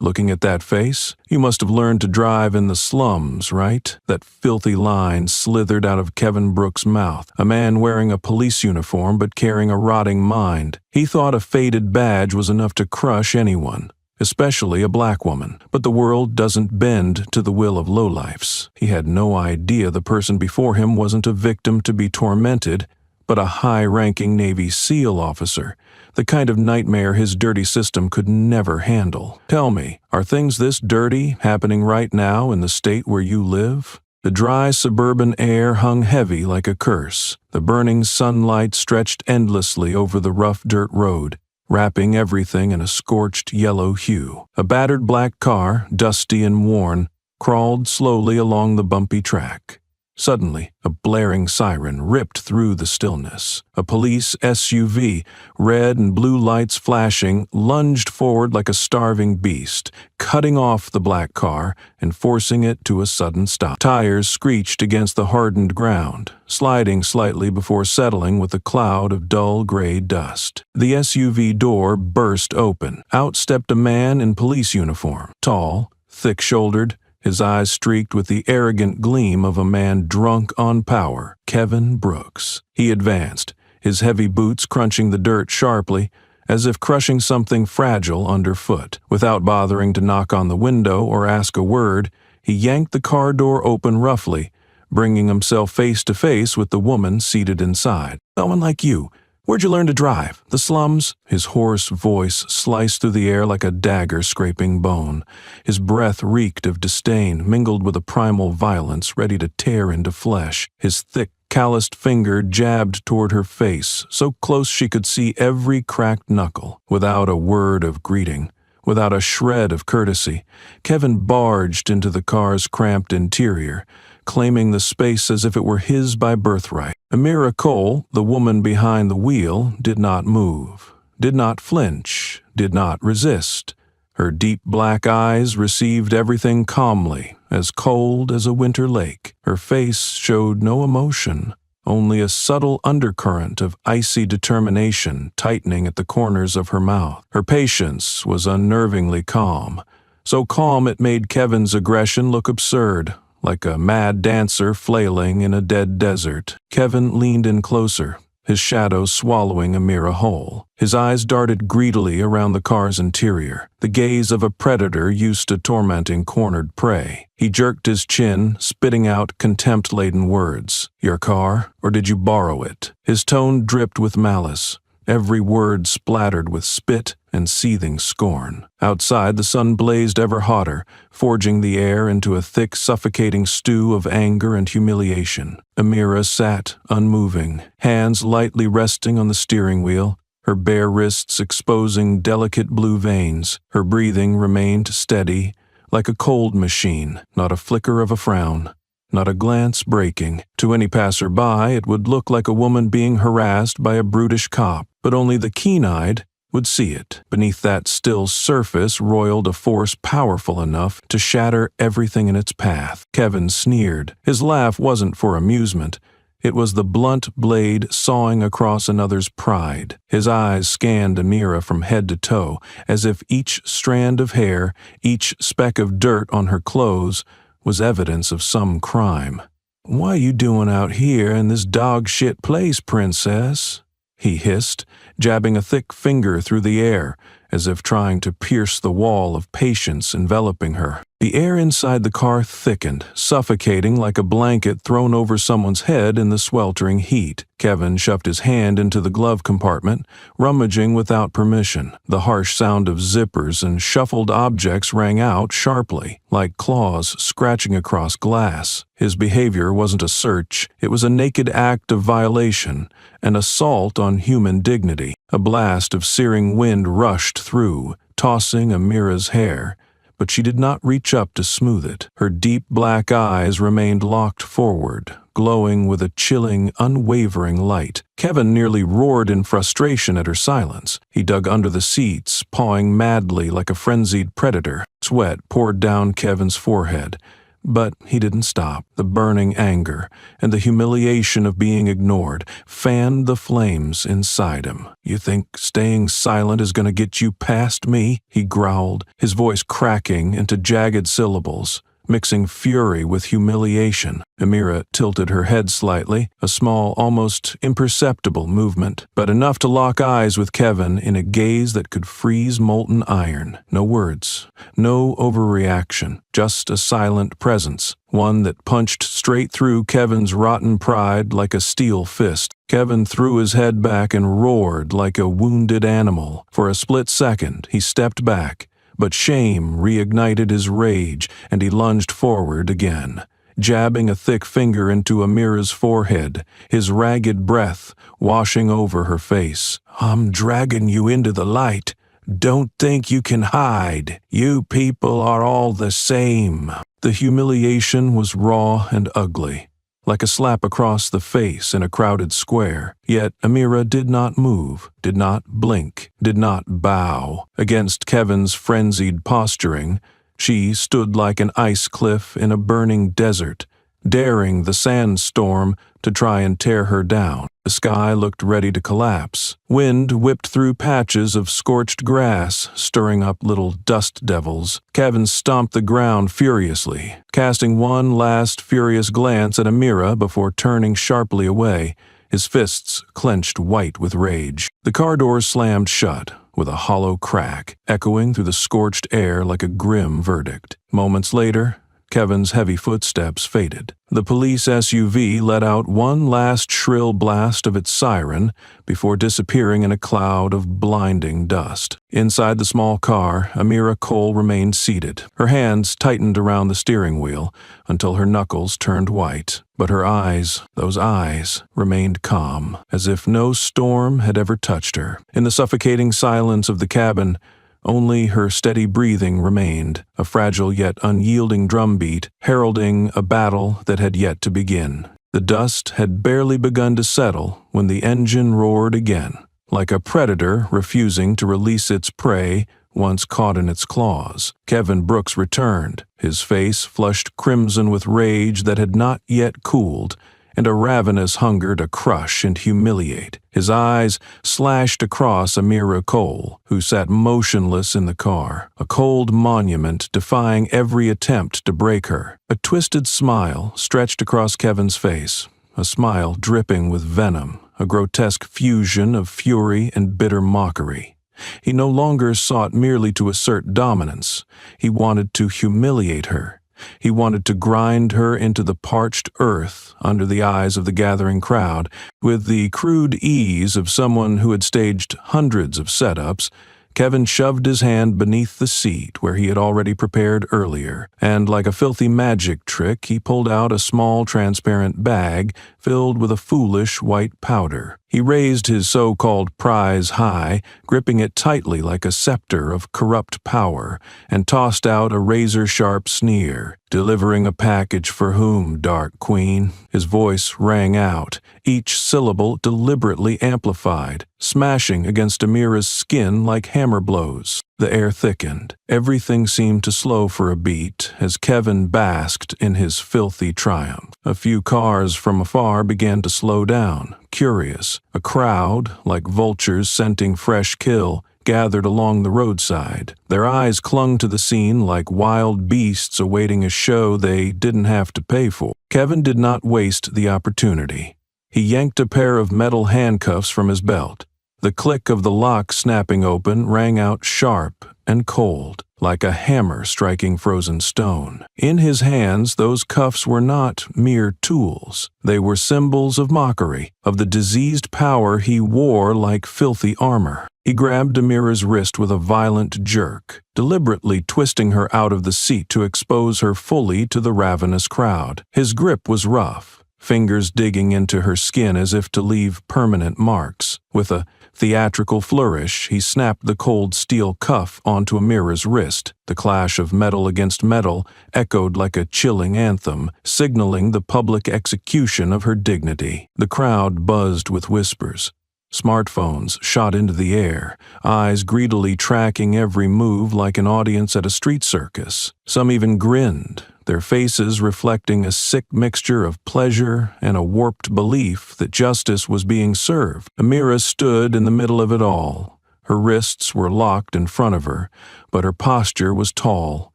Looking at that face, you must have learned to drive in the slums, right? That filthy line slithered out of Kevin Brooks' mouth. A man wearing a police uniform but carrying a rotting mind. He thought a faded badge was enough to crush anyone, especially a black woman. But the world doesn't bend to the will of lowlifes. He had no idea the person before him wasn't a victim to be tormented, but a high-ranking Navy SEAL officer, the kind of nightmare his dirty system could never handle. Tell me, are things this dirty happening right now in the state where you live? The dry suburban air hung heavy like a curse. The burning sunlight stretched endlessly over the rough dirt road, wrapping everything in a scorched yellow hue. A battered black car, dusty and worn, crawled slowly along the bumpy track. Suddenly, a blaring siren ripped through the stillness. A police SUV, red and blue lights flashing, lunged forward like a starving beast, cutting off the black car and forcing it to a sudden stop. Tires screeched against the hardened ground, sliding slightly before settling with a cloud of dull gray dust. The SUV door burst open. Out stepped a man in police uniform, tall, thick-shouldered, his eyes streaked with the arrogant gleam of a man drunk on power. Kevin Brooks. He advanced, his heavy boots crunching the dirt sharply, as if crushing something fragile underfoot. Without bothering to knock on the window or ask a word, he yanked the car door open roughly, bringing himself face to face with the woman seated inside. "Someone like you. Where'd you learn to drive? The slums?" His hoarse voice sliced through the air like a dagger scraping bone. His breath reeked of disdain, mingled with a primal violence ready to tear into flesh. His thick, calloused finger jabbed toward her face, so close she could see every cracked knuckle. Without a word of greeting, without a shred of courtesy, Kevin barged into the car's cramped interior, claiming the space as if it were his by birthright. Amira Cole, the woman behind the wheel, did not move, did not flinch, did not resist. Her deep black eyes received everything calmly, as cold as a winter lake. Her face showed no emotion, only a subtle undercurrent of icy determination tightening at the corners of her mouth. Her patience was unnervingly calm, so calm it made Kevin's aggression look absurd, like a mad dancer flailing in a dead desert. Kevin leaned in closer, his shadow swallowing Amira whole. His eyes darted greedily around the car's interior, the gaze of a predator used to tormenting cornered prey. He jerked his chin, spitting out contempt-laden words. "Your car, or did you borrow it?" His tone dripped with malice, every word splattered with spit and seething scorn. Outside, the sun blazed ever hotter, forging the air into a thick, suffocating stew of anger and humiliation. Amira sat, unmoving, hands lightly resting on the steering wheel, her bare wrists exposing delicate blue veins. Her breathing remained steady, like a cold machine, not a flicker of a frown, not a glance breaking. To any passer-by, it would look like a woman being harassed by a brutish cop, but only the keen-eyed would see it. Beneath that still surface roiled a force powerful enough to shatter everything in its path. Kevin sneered. His laugh wasn't for amusement. It was the blunt blade sawing across another's pride. His eyes scanned Amira from head to toe, as if each strand of hair, each speck of dirt on her clothes, was evidence of some crime. "What you doing out here in this dog-shit place, princess?" he hissed, jabbing a thick finger through the air, as if trying to pierce the wall of patience enveloping her. The air inside the car thickened, suffocating like a blanket thrown over someone's head in the sweltering heat. Kevin shoved his hand into the glove compartment, rummaging without permission. The harsh sound of zippers and shuffled objects rang out sharply, like claws scratching across glass. His behavior wasn't a search, it was a naked act of violation, an assault on human dignity. A blast of searing wind rushed through, tossing Amira's hair, but she did not reach up to smooth it. Her deep black eyes remained locked forward, glowing with a chilling, unwavering light. Kevin nearly roared in frustration at her silence. He dug under the seats, pawing madly like a frenzied predator. Sweat poured down Kevin's forehead, But he didn't stop. The burning anger and the humiliation of being ignored fanned the flames inside him. "You think staying silent is going to get you past me?" he growled, his voice cracking into jagged syllables, mixing fury with humiliation. Amira tilted her head slightly, a small, almost imperceptible movement, but enough to lock eyes with Kevin in a gaze that could freeze molten iron. No words, no overreaction, just a silent presence, one that punched straight through Kevin's rotten pride like a steel fist. Kevin threw his head back and roared like a wounded animal. For a split second, he stepped back, but shame reignited his rage, and he lunged forward again, jabbing a thick finger into Amira's forehead, his ragged breath washing over her face. "I'm dragging you into the light. Don't think you can hide. You people are all the same." The humiliation was raw and ugly, like a slap across the face in a crowded square. Yet Amira did not move, did not blink, did not bow. Against Kevin's frenzied posturing, she stood like an ice cliff in a burning desert, daring the sandstorm to try and tear her down. The sky looked ready to collapse. Wind whipped through patches of scorched grass, stirring up little dust devils. Kevin stomped the ground furiously, casting one last furious glance at Amira before turning sharply away, his fists clenched white with rage. The car doors slammed shut, with a hollow crack, echoing through the scorched air like a grim verdict. Moments later, Kevin's heavy footsteps faded. The police SUV let out one last shrill blast of its siren before disappearing in a cloud of blinding dust. Inside the small car, Amira Cole remained seated, her hands tightened around the steering wheel until her knuckles turned white. But her eyes, those eyes, remained calm, as if no storm had ever touched her. In the suffocating silence of the cabin, only her steady breathing remained, a fragile yet unyielding drumbeat heralding a battle that had yet to begin. The dust had barely begun to settle when the engine roared again, like a predator refusing to release its prey once caught in its claws. Kevin Brooks returned, his face flushed crimson with rage that had not yet cooled, and a ravenous hunger to crush and humiliate. His eyes slashed across Amira Cole, who sat motionless in the car, a cold monument defying every attempt to break her. A twisted smile stretched across Kevin's face, a smile dripping with venom, a grotesque fusion of fury and bitter mockery. He no longer sought merely to assert dominance. He wanted to humiliate her. He wanted to grind her into the parched earth under the eyes of the gathering crowd. With the crude ease of someone who had staged hundreds of setups, Kevin shoved his hand beneath the seat where he had already prepared earlier, and like a filthy magic trick, he pulled out a small transparent bag filled with a foolish white powder. He raised his so-called prize high, gripping it tightly like a scepter of corrupt power, and tossed out a razor-sharp sneer. "Delivering a package for whom, Dark Queen?" His voice rang out, each syllable deliberately amplified, smashing against Amira's skin like hammer blows. The air thickened. Everything seemed to slow for a beat as Kevin basked in his filthy triumph. A few cars from afar began to slow down, curious. A crowd, like vultures scenting fresh kill, gathered along the roadside. Their eyes clung to the scene like wild beasts awaiting a show they didn't have to pay for. Kevin did not waste the opportunity. He yanked a pair of metal handcuffs from his belt. The click of the lock snapping open rang out sharp and cold, like a hammer striking frozen stone. In his hands, those cuffs were not mere tools. They were symbols of mockery, of the diseased power he wore like filthy armor. He grabbed Amira's wrist with a violent jerk, deliberately twisting her out of the seat to expose her fully to the ravenous crowd. His grip was rough, fingers digging into her skin as if to leave permanent marks. With a theatrical flourish, he snapped the cold steel cuff onto Amira's wrist. The clash of metal against metal echoed like a chilling anthem, signaling the public execution of her dignity. The crowd buzzed with whispers. Smartphones shot into the air, eyes greedily tracking every move like an audience at a street circus. Some even grinned, their faces reflecting a sick mixture of pleasure and a warped belief that justice was being served. Amira stood in the middle of it all. Her wrists were locked in front of her, but her posture was tall,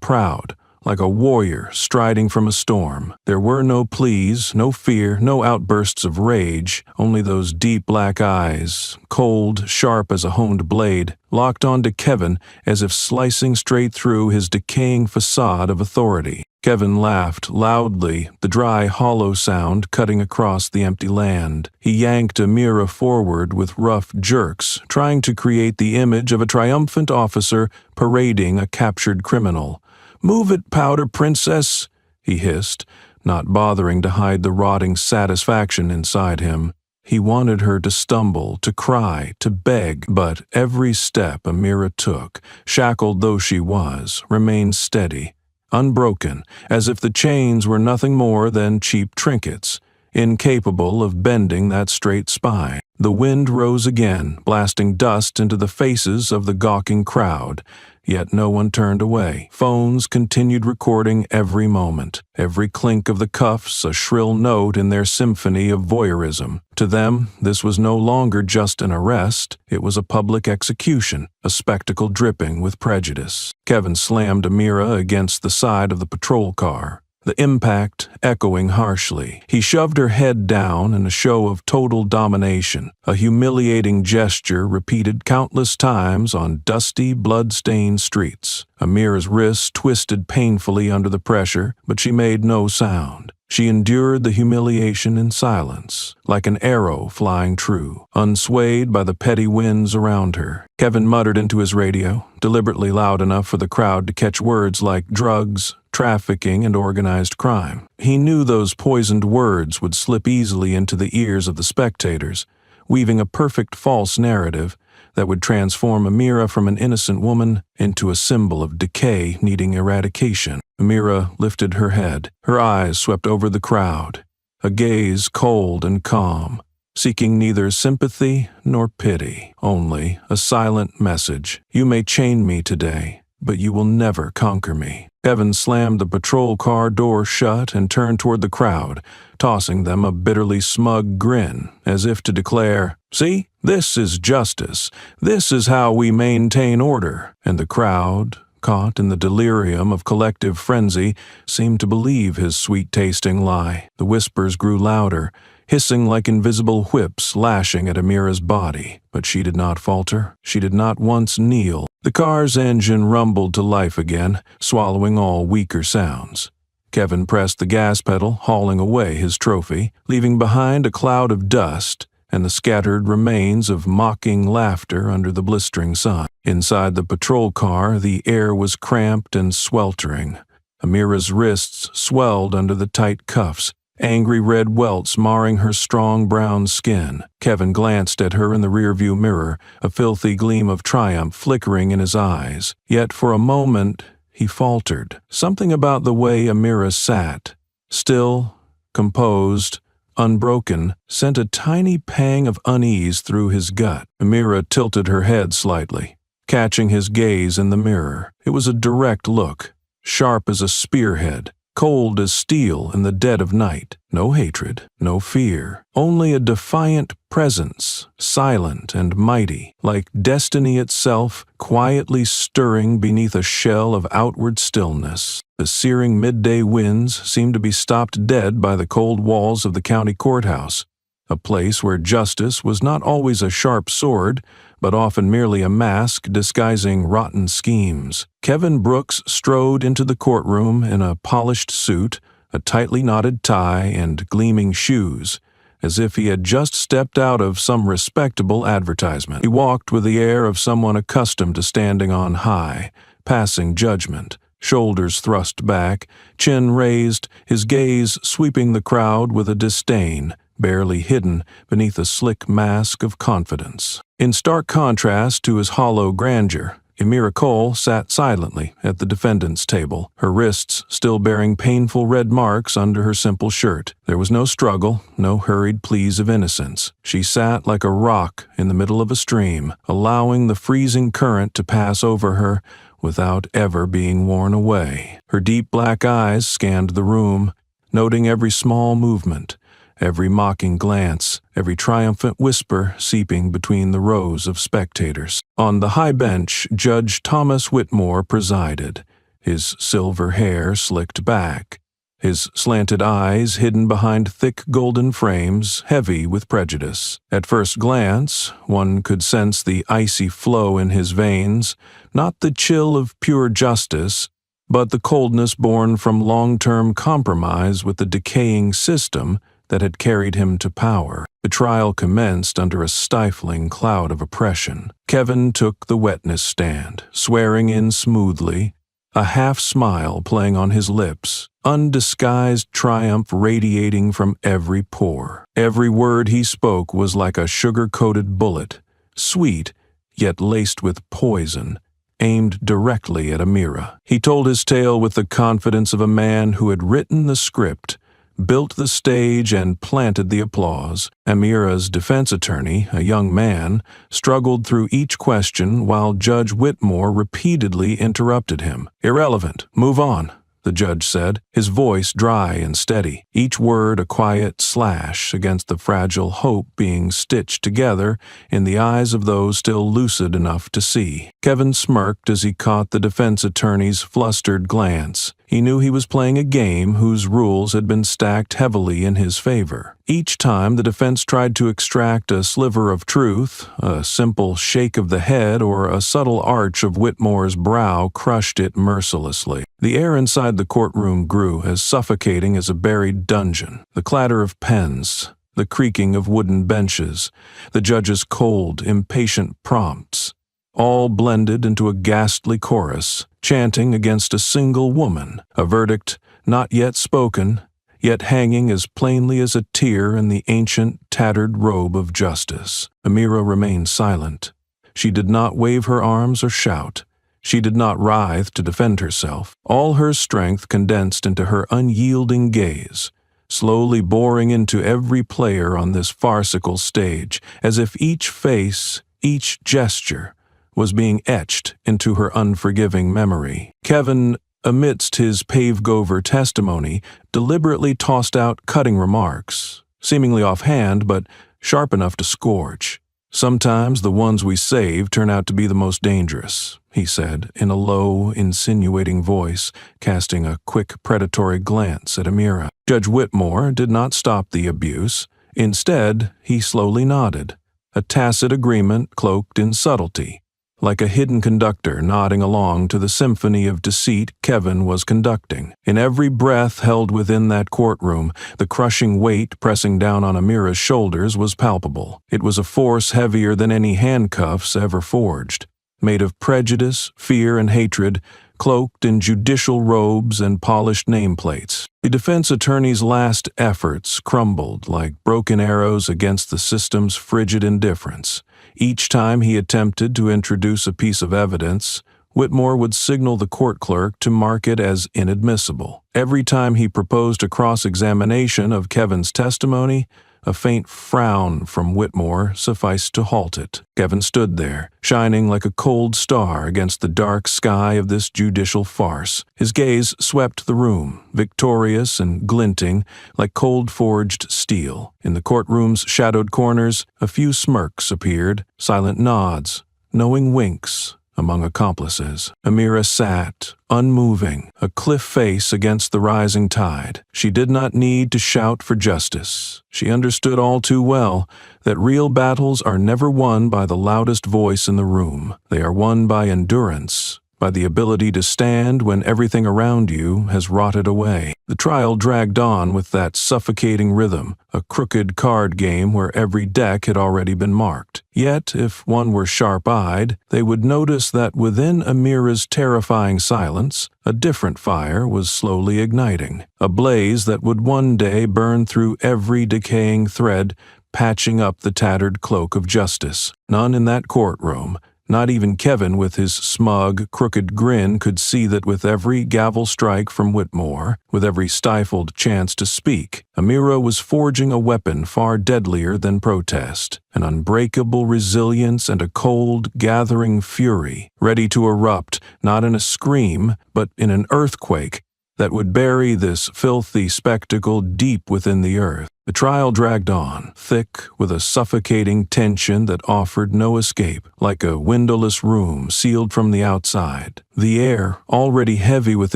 proud, like a warrior striding from a storm. There were no pleas, no fear, no outbursts of rage, only those deep black eyes, cold, sharp as a honed blade, locked onto Kevin as if slicing straight through his decaying facade of authority. Kevin laughed loudly, the dry, hollow sound cutting across the empty land. He yanked Amira forward with rough jerks, trying to create the image of a triumphant officer parading a captured criminal. "Move it, Powder Princess," he hissed, not bothering to hide the rotting satisfaction inside him. He wanted her to stumble, to cry, to beg, but every step Amira took, shackled though she was, remained steady, unbroken, as if the chains were nothing more than cheap trinkets, incapable of bending that straight spine. The wind rose again, blasting dust into the faces of the gawking crowd, yet no one turned away. Phones continued recording every moment, every clink of the cuffs a shrill note in their symphony of voyeurism. To them, this was no longer just an arrest, it was a public execution, a spectacle dripping with prejudice. Kevin slammed Amira against the side of the patrol car, the impact echoing harshly. He shoved her head down in a show of total domination, a humiliating gesture repeated countless times on dusty, blood-stained streets. Amira's wrists twisted painfully under the pressure, but she made no sound. She endured the humiliation in silence, like an arrow flying true, unswayed by the petty winds around her. Kevin muttered into his radio, deliberately loud enough for the crowd to catch words like drugs, trafficking, and organized crime. He knew those poisoned words would slip easily into the ears of the spectators, weaving a perfect false narrative that would transform Amira from an innocent woman into a symbol of decay needing eradication. Amira lifted her head. Her eyes swept over the crowd, a gaze cold and calm, seeking neither sympathy nor pity, only a silent message. "You may chain me today, but you will never conquer me." Kevin slammed the patrol car door shut and turned toward the crowd, tossing them a bitterly smug grin, as if to declare, "See, this is justice. This is how we maintain order." And the crowd, caught in the delirium of collective frenzy, seemed to believe his sweet-tasting lie. The whispers grew louder, hissing like invisible whips lashing at Amira's body. But she did not falter. She did not once kneel. The car's engine rumbled to life again, swallowing all weaker sounds. Kevin pressed the gas pedal, hauling away his trophy, leaving behind a cloud of dust and the scattered remains of mocking laughter under the blistering sun. Inside the patrol car, the air was cramped and sweltering. Amira's wrists swelled under the tight cuffs, angry red welts marring her strong brown skin. Kevin glanced at her in the rearview mirror, a filthy gleam of triumph flickering in his eyes. Yet for a moment he faltered. Something about the way Amira sat, still, composed, unbroken, sent a tiny pang of unease through his gut. Amira tilted her head slightly, catching his gaze in the mirror. It was a direct look, sharp as a spearhead, cold as steel in the dead of night. No hatred, no fear, only a defiant presence, silent and mighty, like destiny itself quietly stirring beneath a shell of outward stillness. The searing midday winds seemed to be stopped dead by the cold walls of the county courthouse, a place where justice was not always a sharp sword, but often merely a mask disguising rotten schemes. Kevin Brooks strode into the courtroom in a polished suit, a tightly knotted tie, and gleaming shoes, as if he had just stepped out of some respectable advertisement. He walked with the air of someone accustomed to standing on high, passing judgment, shoulders thrust back, chin raised, his gaze sweeping the crowd with a disdain barely hidden beneath a slick mask of confidence. In stark contrast to his hollow grandeur, Amira Cole sat silently at the defendant's table, her wrists still bearing painful red marks under her simple shirt. There was no struggle, no hurried pleas of innocence. She sat like a rock in the middle of a stream, allowing the freezing current to pass over her without ever being worn away. Her deep black eyes scanned the room, noting every small movement, every mocking glance, every triumphant whisper seeping between the rows of spectators. On the high bench, Judge Thomas Whitmore presided, his silver hair slicked back, his slanted eyes hidden behind thick golden frames heavy with prejudice. At first glance, one could sense the icy flow in his veins, not the chill of pure justice, but the coldness born from long-term compromise with the decaying system that had carried him to power. The trial commenced under a stifling cloud of oppression. Kevin took the witness stand, swearing in smoothly, a half-smile playing on his lips, undisguised triumph radiating from every pore. Every word he spoke was like a sugar-coated bullet, sweet, yet laced with poison, aimed directly at Amira. He told his tale with the confidence of a man who had written the script, built the stage, and planted the applause. Amira's defense attorney, a young man, struggled through each question while Judge Whitmore repeatedly interrupted him. "Irrelevant. Move on," the judge said, his voice dry and steady, each word a quiet slash against the fragile hope being stitched together in the eyes of those still lucid enough to see. Kevin smirked as he caught the defense attorney's flustered glance. He knew he was playing a game whose rules had been stacked heavily in his favor. Each time the defense tried to extract a sliver of truth, a simple shake of the head or a subtle arch of Whitmore's brow crushed it mercilessly. The air inside the courtroom grew as suffocating as a buried dungeon. The clatter of pens, the creaking of wooden benches, the judge's cold, impatient prompts, all blended into a ghastly chorus, chanting against a single woman, a verdict not yet spoken, yet hanging as plainly as a tear in the ancient, tattered robe of justice. Amira remained silent. She did not wave her arms or shout. She did not writhe to defend herself. All her strength condensed into her unyielding gaze, slowly boring into every player on this farcical stage, as if each face, each gesture, was being etched into her unforgiving memory. Kevin, amidst his pave-gover testimony, deliberately tossed out cutting remarks, seemingly offhand but sharp enough to scourge. "Sometimes the ones we save turn out to be the most dangerous," he said, in a low, insinuating voice, casting a quick predatory glance at Amira. Judge Whitmore did not stop the abuse. Instead, he slowly nodded, a tacit agreement cloaked in subtlety, like a hidden conductor nodding along to the symphony of deceit Kevin was conducting. In every breath held within that courtroom, the crushing weight pressing down on Amira's shoulders was palpable. It was a force heavier than any handcuffs ever forged, made of prejudice, fear, and hatred, cloaked in judicial robes and polished nameplates. The defense attorney's last efforts crumbled like broken arrows against the system's frigid indifference. Each time he attempted to introduce a piece of evidence, Whitmore would signal the court clerk to mark it as inadmissible. Every time he proposed a cross-examination of Kevin's testimony, a faint frown from Whitmore sufficed to halt it. Kevin stood there, shining like a cold star against the dark sky of this judicial farce. His gaze swept the room, victorious and glinting like cold-forged steel. In the courtroom's shadowed corners, a few smirks appeared, silent nods, knowing winks among accomplices. Amira sat, unmoving, a cliff face against the rising tide. She did not need to shout for justice. She understood all too well that real battles are never won by the loudest voice in the room. They are won by endurance, by the ability to stand when everything around you has rotted away. The trial dragged on with that suffocating rhythm, a crooked card game where every deck had already been marked. Yet, if one were sharp-eyed, they would notice that within Amira's terrifying silence, a different fire was slowly igniting, a blaze that would one day burn through every decaying thread, patching up the tattered cloak of justice. None in that courtroom, Not even Kevin, with his smug, crooked grin, could see that with every gavel strike from Whitmore, with every stifled chance to speak, Amira was forging a weapon far deadlier than protest, an unbreakable resilience and a cold, gathering fury, ready to erupt not in a scream, but in an earthquake that would bury this filthy spectacle deep within the earth. The trial dragged on, thick with a suffocating tension that offered no escape, like a windowless room sealed from the outside. The air, already heavy with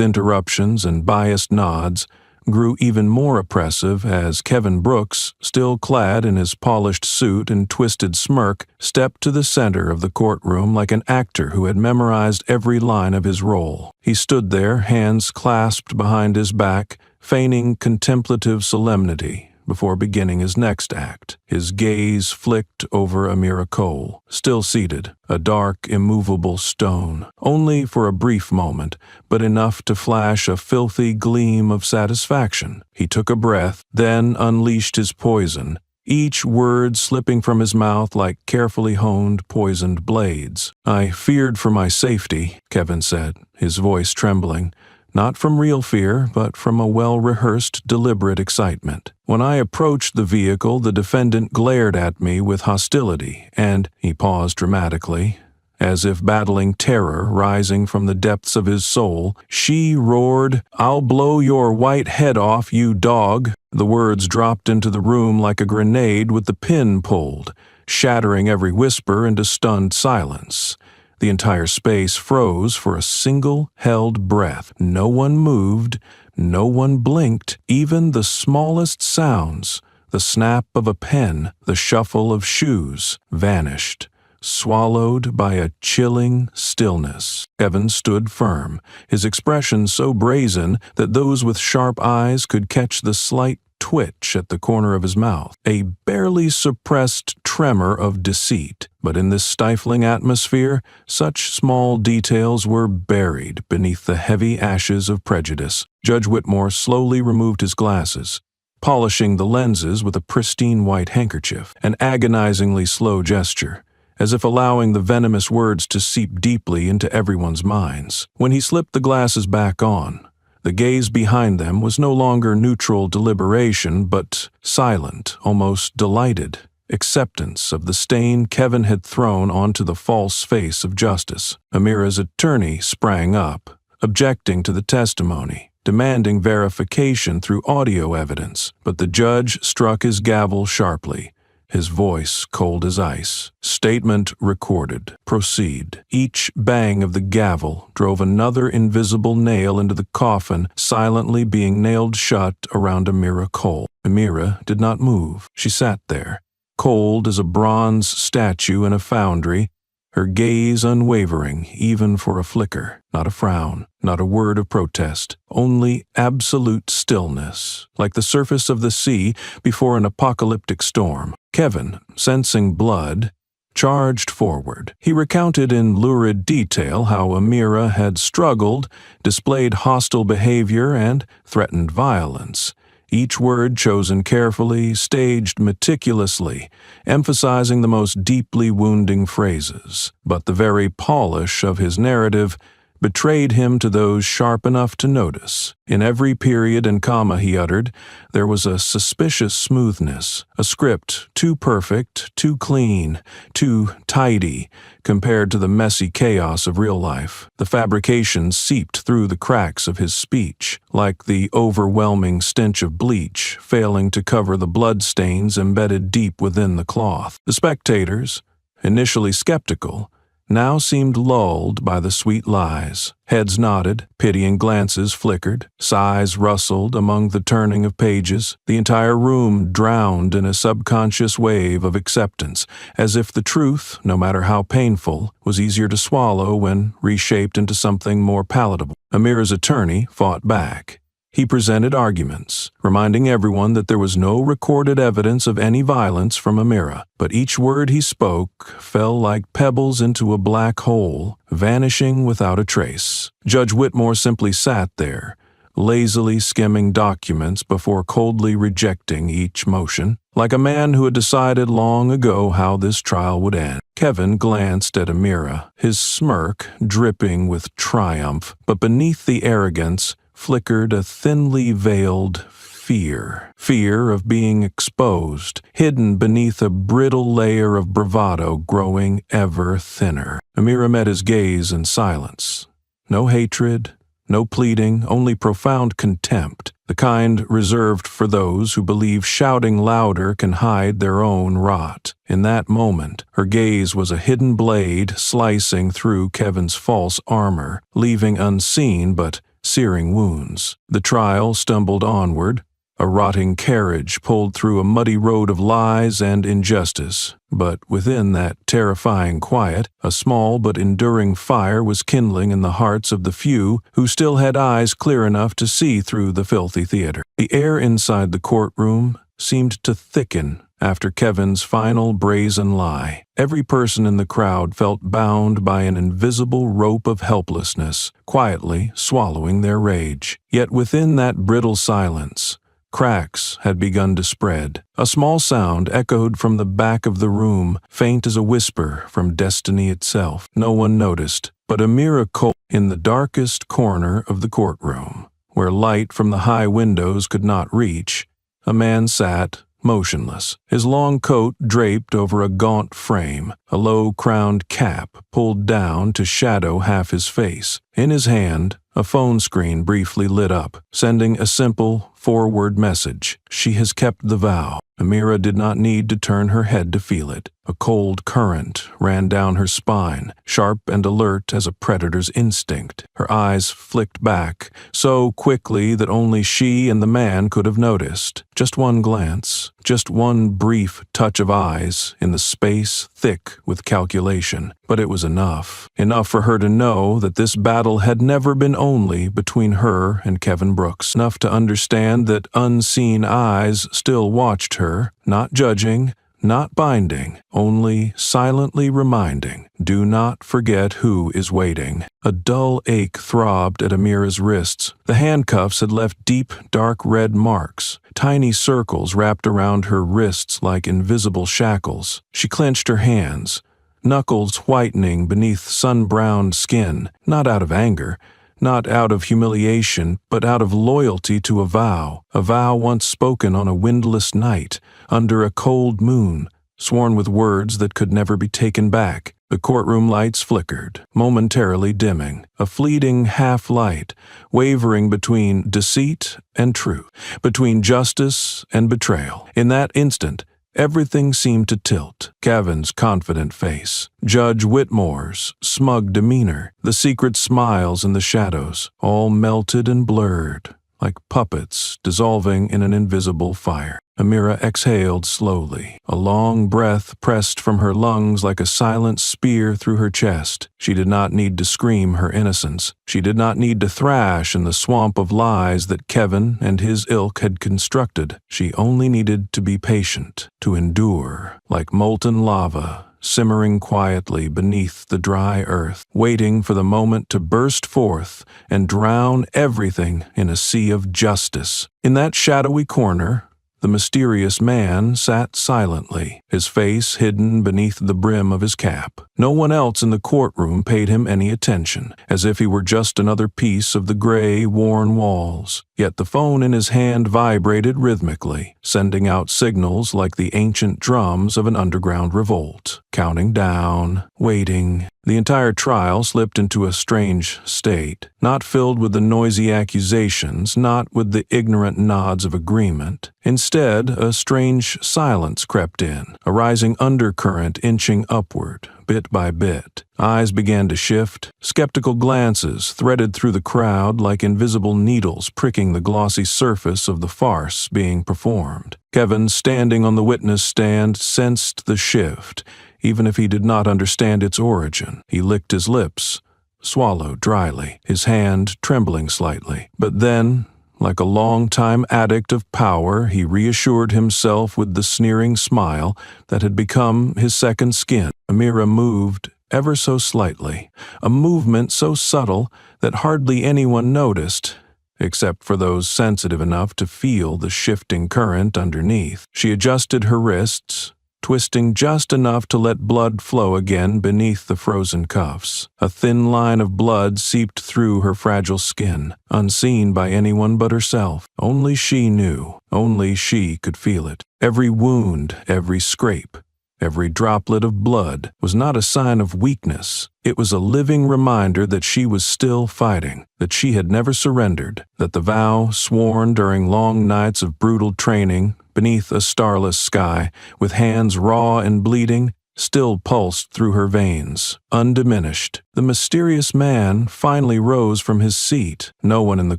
interruptions and biased nods, grew even more oppressive as Kevin Brooks, still clad in his polished suit and twisted smirk, stepped to the center of the courtroom like an actor who had memorized every line of his role. He stood there, hands clasped behind his back, feigning contemplative solemnity before beginning his next act. His gaze flicked over Amira Cole, still seated, a dark, immovable stone, only for a brief moment, but enough to flash a filthy gleam of satisfaction. He took a breath, then unleashed his poison, each word slipping from his mouth like carefully honed, poisoned blades. "I feared for my safety," Kevin said, his voice trembling. Not from real fear, but from a well-rehearsed, deliberate excitement. "When I approached the vehicle, the defendant glared at me with hostility, and," he paused dramatically, as if battling terror rising from the depths of his soul, "she roared, 'I'll blow your white head off, you dog!'" The words dropped into the room like a grenade with the pin pulled, shattering every whisper into stunned silence. The entire space froze for a single held breath. No one moved, no one blinked. Even the smallest sounds, the snap of a pen, the shuffle of shoes, vanished, swallowed by a chilling stillness. Kevin stood firm, his expression so brazen that those with sharp eyes could catch the slight twitch at the corner of his mouth, a barely suppressed tremor of deceit. But in this stifling atmosphere, such small details were buried beneath the heavy ashes of prejudice. Judge Whitmore slowly removed his glasses, polishing the lenses with a pristine white handkerchief, an agonizingly slow gesture, as if allowing the venomous words to seep deeply into everyone's minds. When he slipped the glasses back on, the gaze behind them was no longer neutral deliberation, but silent, almost delighted acceptance of the stain Kevin had thrown onto the false face of justice. Amira's attorney sprang up, objecting to the testimony, demanding verification through audio evidence, but the judge struck his gavel sharply, his voice cold as ice. "Statement recorded. Proceed." Each bang of the gavel drove another invisible nail into the coffin, silently being nailed shut around Amira Cole. Amira did not move. She sat there, cold as a bronze statue in a foundry, her gaze unwavering even for a flicker. Not a frown, not a word of protest, only absolute stillness, like the surface of the sea before an apocalyptic storm. Kevin, sensing blood, charged forward. He recounted in lurid detail how Amira had struggled, displayed hostile behavior, and threatened violence. Each word chosen carefully, staged meticulously, emphasizing the most deeply wounding phrases. But the very polish of his narrative betrayed him to those sharp enough to notice. In every period and comma he uttered, there was a suspicious smoothness, a script too perfect, too clean, too tidy, compared to the messy chaos of real life. The fabrication seeped through the cracks of his speech, like the overwhelming stench of bleach, failing to cover the bloodstains embedded deep within the cloth. The spectators, initially skeptical, now seemed lulled by the sweet lies. Heads nodded, pitying glances flickered, sighs rustled among the turning of pages. The entire room drowned in a subconscious wave of acceptance, as if the truth, no matter how painful, was easier to swallow when reshaped into something more palatable. Amira's attorney fought back. He presented arguments, reminding everyone that there was no recorded evidence of any violence from Amira, but each word he spoke fell like pebbles into a black hole, vanishing without a trace. Judge Whitmore simply sat there, lazily skimming documents before coldly rejecting each motion, like a man who had decided long ago how this trial would end. Kevin glanced at Amira, his smirk dripping with triumph, but beneath the arrogance flickered a thinly veiled fear of being exposed, hidden beneath a brittle layer of bravado growing ever thinner. Amira met his gaze in silence. No hatred, no pleading, only profound contempt, the kind reserved for those who believe shouting louder can hide their own rot. In that moment, her gaze was a hidden blade slicing through Kevin's false armor, leaving unseen but searing wounds. The trial stumbled onward. A rotting carriage pulled through a muddy road of lies and injustice, but within that terrifying quiet, a small but enduring fire was kindling in the hearts of the few who still had eyes clear enough to see through the filthy theater. The air inside the courtroom seemed to thicken after Kevin's final brazen lie. Every person in the crowd felt bound by an invisible rope of helplessness, quietly swallowing their rage. Yet within that brittle silence, cracks had begun to spread. A small sound echoed from the back of the room, faint as a whisper from destiny itself. No one noticed, but Amira Cole in the darkest corner of the courtroom, where light from the high windows could not reach, a man sat motionless, his long coat draped over a gaunt frame, a low-crowned cap pulled down to shadow half his face. In his hand, a phone screen briefly lit up, sending a simple, four-word message. She has kept the vow. Amira did not need to turn her head to feel it. A cold current ran down her spine, sharp and alert as a predator's instinct. Her eyes flicked back, so quickly that only she and the man could have noticed. Just one glance, just one brief touch of eyes in the space thick with calculation. But it was enough. Enough for her to know that this battle had never been only between her and Kevin Brooks. Enough to understand that unseen eyes still watched her, not judging, not binding, only silently reminding, do not forget who is waiting. A dull ache throbbed at Amira's wrists. The handcuffs had left deep, dark red marks. Tiny circles wrapped around her wrists like invisible shackles. She clenched her hands, knuckles whitening beneath sun-browned skin, not out of anger, not out of humiliation, but out of loyalty to a vow once spoken on a windless night, under a cold moon, sworn with words that could never be taken back. The courtroom lights flickered, momentarily dimming, a fleeting half-light, wavering between deceit and truth, between justice and betrayal. In that instant, everything seemed to tilt. Kevin's confident face, Judge Whitmore's smug demeanor, the secret smiles in the shadows, all melted and blurred, like puppets dissolving in an invisible fire. Amira exhaled slowly. A long breath pressed from her lungs like a silent spear through her chest. She did not need to scream her innocence. She did not need to thrash in the swamp of lies that Kevin and his ilk had constructed. She only needed to be patient, to endure, like molten lava, simmering quietly beneath the dry earth, waiting for the moment to burst forth and drown everything in a sea of justice. In that shadowy corner, the mysterious man sat silently, his face hidden beneath the brim of his cap. No one else in the courtroom paid him any attention, as if he were just another piece of the gray, worn walls. Yet the phone in his hand vibrated rhythmically, sending out signals like the ancient drums of an underground revolt. Counting down, waiting. The entire trial slipped into a strange state, not filled with the noisy accusations, not with the ignorant nods of agreement. Instead, a strange silence crept in, a rising undercurrent inching upward, bit by bit. Eyes began to shift. Skeptical glances threaded through the crowd like invisible needles pricking the glossy surface of the farce being performed. Kevin, standing on the witness stand, sensed the shift, even if he did not understand its origin. He licked his lips, swallowed dryly, his hand trembling slightly. But then, like a long-time addict of power, he reassured himself with the sneering smile that had become his second skin. Amira moved ever so slightly, a movement so subtle that hardly anyone noticed, except for those sensitive enough to feel the shifting current underneath. She adjusted her wrists, twisting just enough to let blood flow again beneath the frozen cuffs. A thin line of blood seeped through her fragile skin, unseen by anyone but herself. Only she knew. Only she could feel it. Every wound, every scrape, every droplet of blood was not a sign of weakness. It was a living reminder that she was still fighting, that she had never surrendered, that the vow sworn during long nights of brutal training, beneath a starless sky, with hands raw and bleeding, still pulsed through her veins, undiminished. The mysterious man finally rose from his seat. No one in the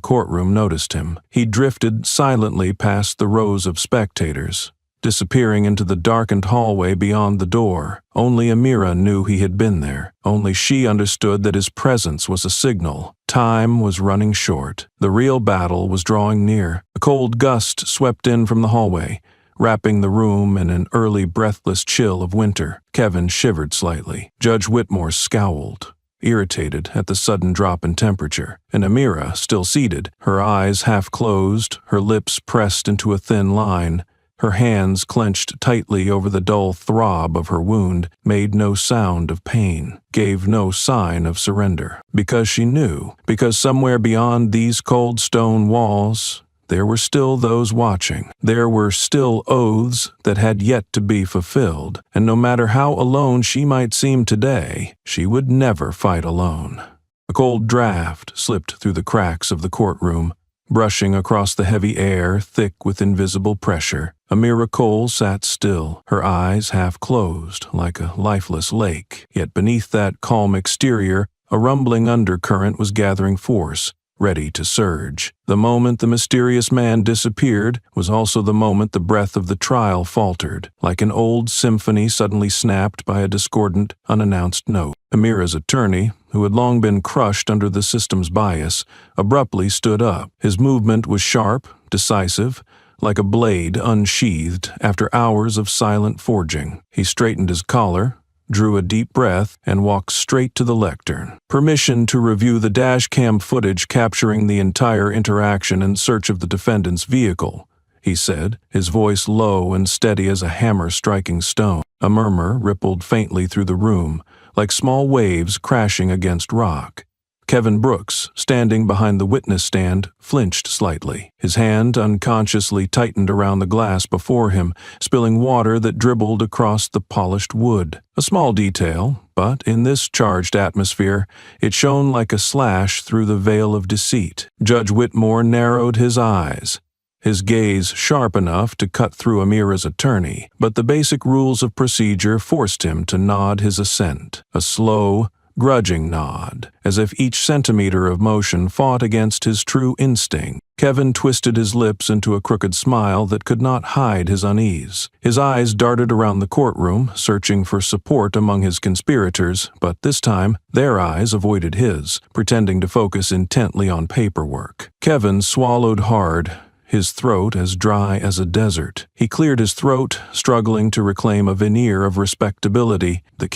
courtroom noticed him. He drifted silently past the rows of spectators, disappearing into the darkened hallway beyond the door. Only Amira knew he had been there. Only she understood that his presence was a signal. Time was running short. The real battle was drawing near. A cold gust swept in from the hallway, wrapping the room in an early breathless chill of winter. Kevin shivered slightly. Judge Whitmore scowled, irritated at the sudden drop in temperature, and Amira, still seated, her eyes half closed, her lips pressed into a thin line, her hands clenched tightly over the dull throb of her wound, made no sound of pain, gave no sign of surrender. Because she knew, because somewhere beyond these cold stone walls, there were still those watching. There were still oaths that had yet to be fulfilled, and no matter how alone she might seem today, she would never fight alone. A cold draft slipped through the cracks of the courtroom, brushing across the heavy air thick with invisible pressure. Amira Cole sat still, her eyes half closed, like a lifeless lake. Yet beneath that calm exterior, a rumbling undercurrent was gathering force, ready to surge. The moment the mysterious man disappeared was also the moment the breath of the trial faltered, like an old symphony suddenly snapped by a discordant, unannounced note. Amira's attorney, who had long been crushed under the system's bias, abruptly stood up. His movement was sharp, decisive, like a blade unsheathed after hours of silent forging. He straightened his collar, drew a deep breath, and walked straight to the lectern. "Permission to review the dashcam footage capturing the entire interaction in search of the defendant's vehicle," he said, his voice low and steady as a hammer striking stone. A murmur rippled faintly through the room, like small waves crashing against rock. Kevin Brooks, standing behind the witness stand, flinched slightly. His hand unconsciously tightened around the glass before him, spilling water that dribbled across the polished wood. A small detail, but in this charged atmosphere, it shone like a slash through the veil of deceit. Judge Whitmore narrowed his eyes, his gaze sharp enough to cut through Amira's attorney, but the basic rules of procedure forced him to nod his assent. A slow, grudging nod, as if each centimeter of motion fought against his true instinct. Kevin twisted his lips into a crooked smile that could not hide his unease. His eyes darted around the courtroom, searching for support among his conspirators, but this time their eyes avoided his, pretending to focus intently on paperwork. Kevin swallowed hard, his throat as dry as a desert. He cleared his throat, struggling to reclaim a veneer of respectability. The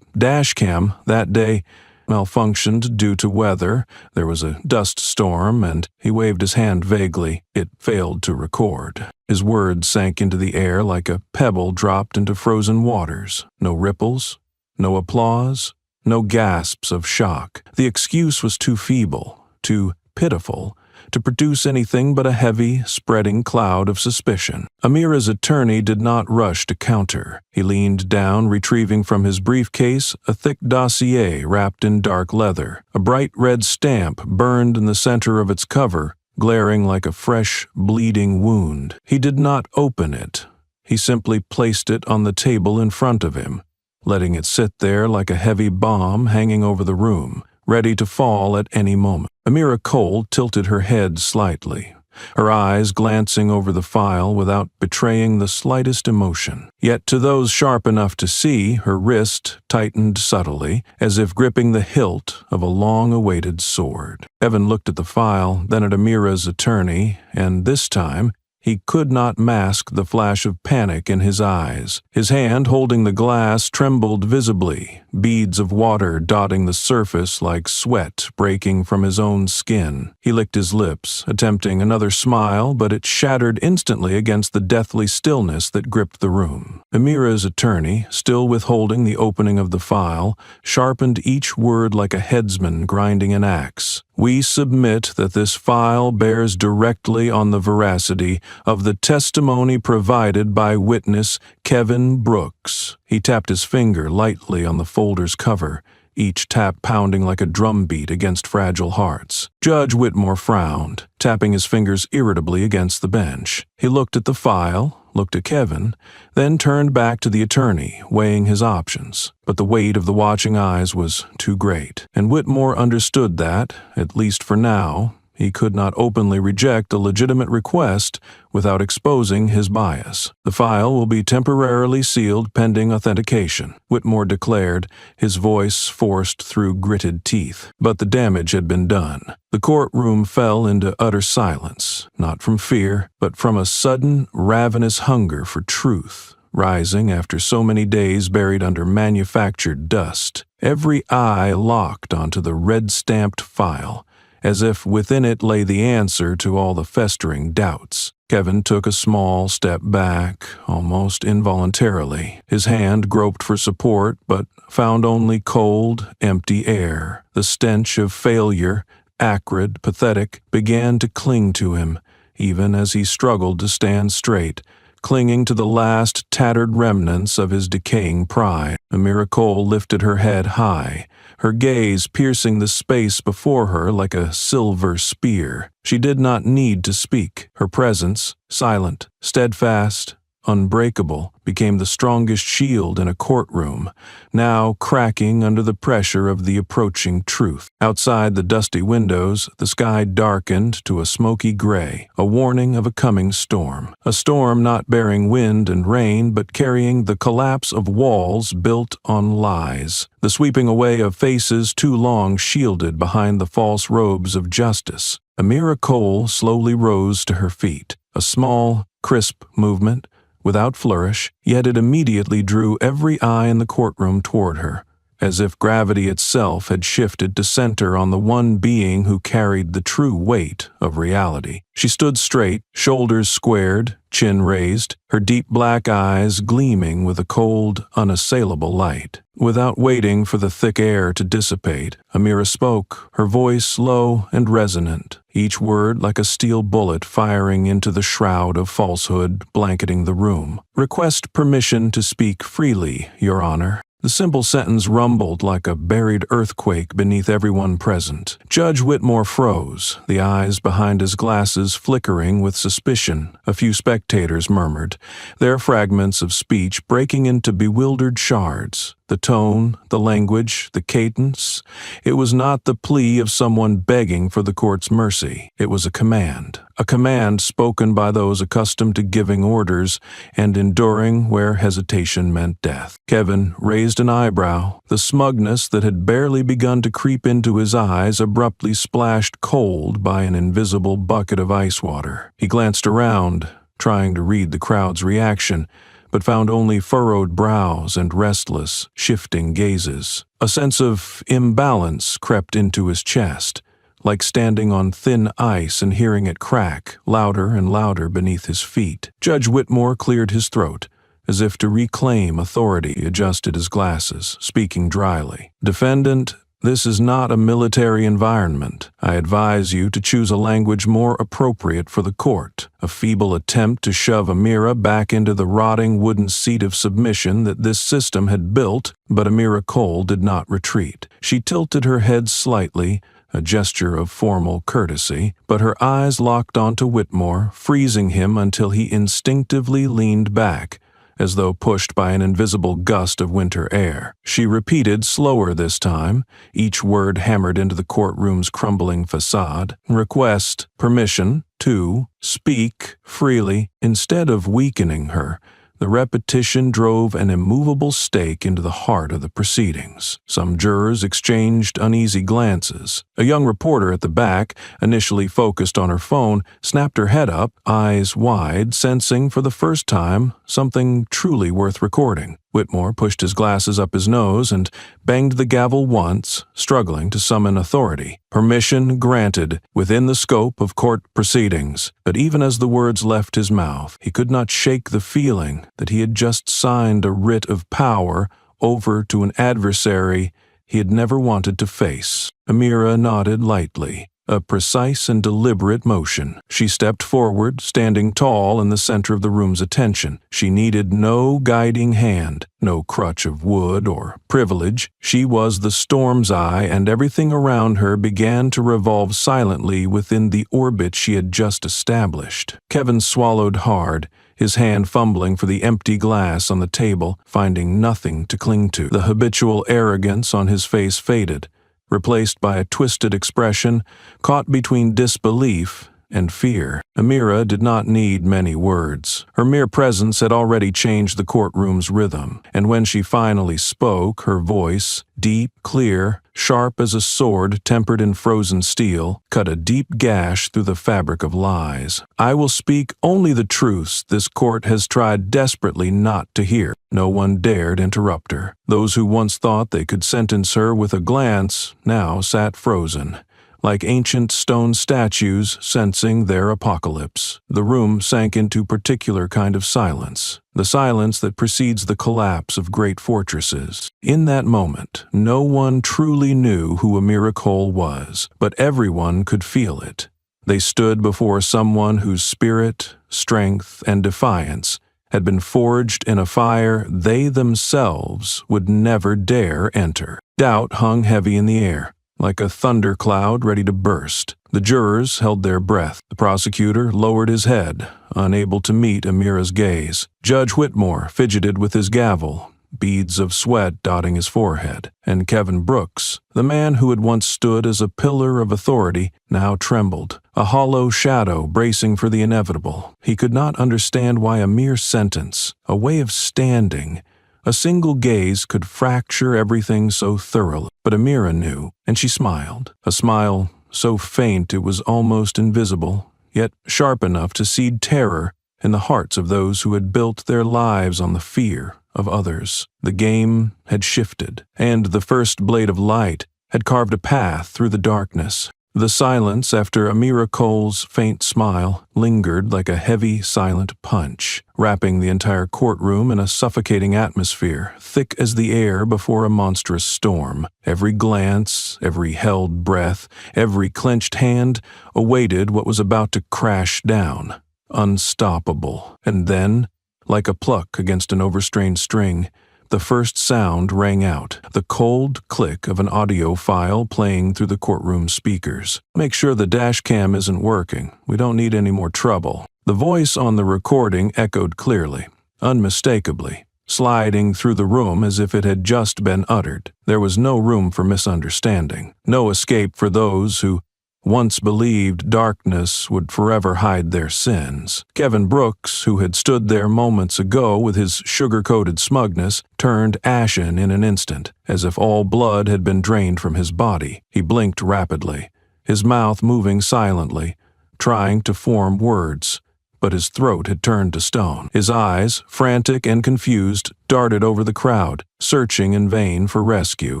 dash cam that day malfunctioned due to weather. There was a dust storm, and he waved his hand vaguely. It failed to record. His words sank into the air like a pebble dropped into frozen waters. No ripples, no applause, no gasps of shock. The excuse was too feeble, too pitiful, to produce anything but a heavy, spreading cloud of suspicion. Amira's attorney did not rush to counter. He leaned down, retrieving from his briefcase a thick dossier wrapped in dark leather. A bright red stamp burned in the center of its cover, glaring like a fresh, bleeding wound. He did not open it. He simply placed it on the table in front of him, letting it sit there like a heavy bomb hanging over the room, ready to fall at any moment. Amira Cole tilted her head slightly, her eyes glancing over the file without betraying the slightest emotion. Yet to those sharp enough to see, her wrist tightened subtly, as if gripping the hilt of a long-awaited sword. Evan looked at the file, then at Amira's attorney, and this time He could not mask the flash of panic in his eyes. His hand holding the glass trembled visibly, beads of water dotting the surface like sweat breaking from his own skin. He licked his lips, attempting another smile, but it shattered instantly against the deathly stillness that gripped the room. Amira's attorney, still withholding the opening of the file, sharpened each word like a headsman grinding an axe. We submit that this file bears directly on the veracity of the testimony provided by witness Kevin Brooks. He tapped his finger lightly on the folder's cover, each tap pounding like a drumbeat against fragile hearts. Judge Whitmore frowned, tapping his fingers irritably against the bench. He looked at the file, looked at Kevin, then turned back to the attorney, weighing his options. But the weight of the watching eyes was too great, and Whitmore understood that, at least for now, he could not openly reject a legitimate request without exposing his bias. "The file will be temporarily sealed pending authentication," Whitmore declared, his voice forced through gritted teeth. But the damage had been done. The courtroom fell into utter silence, not from fear, but from a sudden, ravenous hunger for truth, rising after so many days buried under manufactured dust. Every eye locked onto the red-stamped file, as if within it lay the answer to all the festering doubts. Kevin took a small step back, almost involuntarily. His hand groped for support, but found only cold, empty air. The stench of failure, acrid, pathetic, began to cling to him, even as he struggled to stand straight, clinging to the last tattered remnants of his decaying pride. Amira Cole lifted her head high, her gaze piercing the space before her like a silver spear. She did not need to speak. Her presence, silent, steadfast, unbreakable, became the strongest shield in a courtroom, now cracking under the pressure of the approaching truth. Outside the dusty windows, the sky darkened to a smoky gray, a warning of a coming storm. A storm not bearing wind and rain, but carrying the collapse of walls built on lies, the sweeping away of faces too long shielded behind the false robes of justice. Amira Cole slowly rose to her feet, a small, crisp movement, without flourish, yet it immediately drew every eye in the courtroom toward her, as if gravity itself had shifted to center on the one being who carried the true weight of reality. She stood straight, shoulders squared, chin raised, her deep black eyes gleaming with a cold, unassailable light. Without waiting for the thick air to dissipate, Amira spoke, her voice low and resonant, each word like a steel bullet firing into the shroud of falsehood blanketing the room. "Request permission to speak freely, Your Honor." The simple sentence rumbled like a buried earthquake beneath everyone present. Judge Whitmore froze, the eyes behind his glasses flickering with suspicion. A few spectators murmured, their fragments of speech breaking into bewildered shards. The tone, the language, the cadence. It was not the plea of someone begging for the court's mercy. It was a command spoken by those accustomed to giving orders and enduring where hesitation meant death. Kevin raised an eyebrow. The smugness that had barely begun to creep into his eyes abruptly splashed cold by an invisible bucket of ice water. He glanced around, trying to read the crowd's reaction, but found only furrowed brows and restless, shifting gazes. A sense of imbalance crept into his chest, like standing on thin ice and hearing it crack, louder and louder beneath his feet. Judge Whitmore cleared his throat, as if to reclaim authority, adjusted his glasses, speaking dryly. "Defendant, this is not a military environment. I advise you to choose a language more appropriate for the court." A feeble attempt to shove Amira back into the rotting wooden seat of submission that this system had built, but Amira Cole did not retreat. She tilted her head slightly, a gesture of formal courtesy, but her eyes locked onto Whitmore, freezing him until he instinctively leaned back, as though pushed by an invisible gust of winter air. She repeated slower this time, each word hammered into the courtroom's crumbling facade. "Request permission to speak freely." Instead of weakening her, The repetition drove an immovable stake into the heart of the proceedings. Some jurors exchanged uneasy glances. A young reporter at the back, initially focused on her phone, snapped her head up, eyes wide, sensing for the first time something truly worth recording. Whitmore pushed his glasses up his nose and banged the gavel once, struggling to summon authority. Permission granted within the scope of court proceedings. But even as the words left his mouth, he could not shake the feeling that he had just signed a writ of power over to an adversary he had never wanted to face. Amira nodded lightly. A precise and deliberate motion. She stepped forward, standing tall in the center of the room's attention. She needed no guiding hand, no crutch of wood or privilege. She was the storm's eye, and everything around her began to revolve silently within the orbit she had just established. Kevin swallowed hard, his hand fumbling for the empty glass on the table, finding nothing to cling to. The habitual arrogance on his face faded, replaced by a twisted expression caught between disbelief and fear. Amira did not need many words. Her mere presence had already changed the courtroom's rhythm, and when she finally spoke, her voice, deep, clear, sharp as a sword tempered in frozen steel, cut a deep gash through the fabric of lies. "I will speak only the truths this court has tried desperately not to hear." No one dared interrupt her. Those who once thought they could sentence her with a glance now sat frozen, like ancient stone statues sensing their apocalypse. The room sank into particular kind of silence, the silence that precedes the collapse of great fortresses. In that moment, no one truly knew who Amira Cole was, but everyone could feel it. They stood before someone whose spirit, strength, and defiance had been forged in a fire they themselves would never dare enter. Doubt hung heavy in the air, like a thundercloud ready to burst. The jurors held their breath. The prosecutor lowered his head, unable to meet Amira's gaze. Judge Whitmore fidgeted with his gavel, beads of sweat dotting his forehead. And Kevin Brooks, the man who had once stood as a pillar of authority, now trembled, a hollow shadow bracing for the inevitable. He could not understand why a mere sentence, a way of standing, a single gaze could fracture everything so thoroughly. But Amira knew, and she smiled, a smile so faint it was almost invisible, yet sharp enough to seed terror in the hearts of those who had built their lives on the fear of others. The game had shifted, and the first blade of light had carved a path through the darkness. The silence after Amira Cole's faint smile lingered like a heavy, silent punch, wrapping the entire courtroom in a suffocating atmosphere, thick as the air before a monstrous storm. Every glance, every held breath, every clenched hand awaited what was about to crash down, unstoppable. And then, like a pluck against an overstrained string, the first sound rang out, the cold click of an audio file playing through the courtroom speakers. "Make sure the dash cam isn't working. We don't need any more trouble." The voice on the recording echoed clearly, unmistakably, sliding through the room as if it had just been uttered. There was no room for misunderstanding, no escape for those who once believed darkness would forever hide their sins. Kevin Brooks, who had stood there moments ago with his sugar-coated smugness, turned ashen in an instant, as if all blood had been drained from his body. He blinked rapidly, his mouth moving silently, trying to form words, but his throat had turned to stone. His eyes, frantic and confused, darted over the crowd, searching in vain for rescue.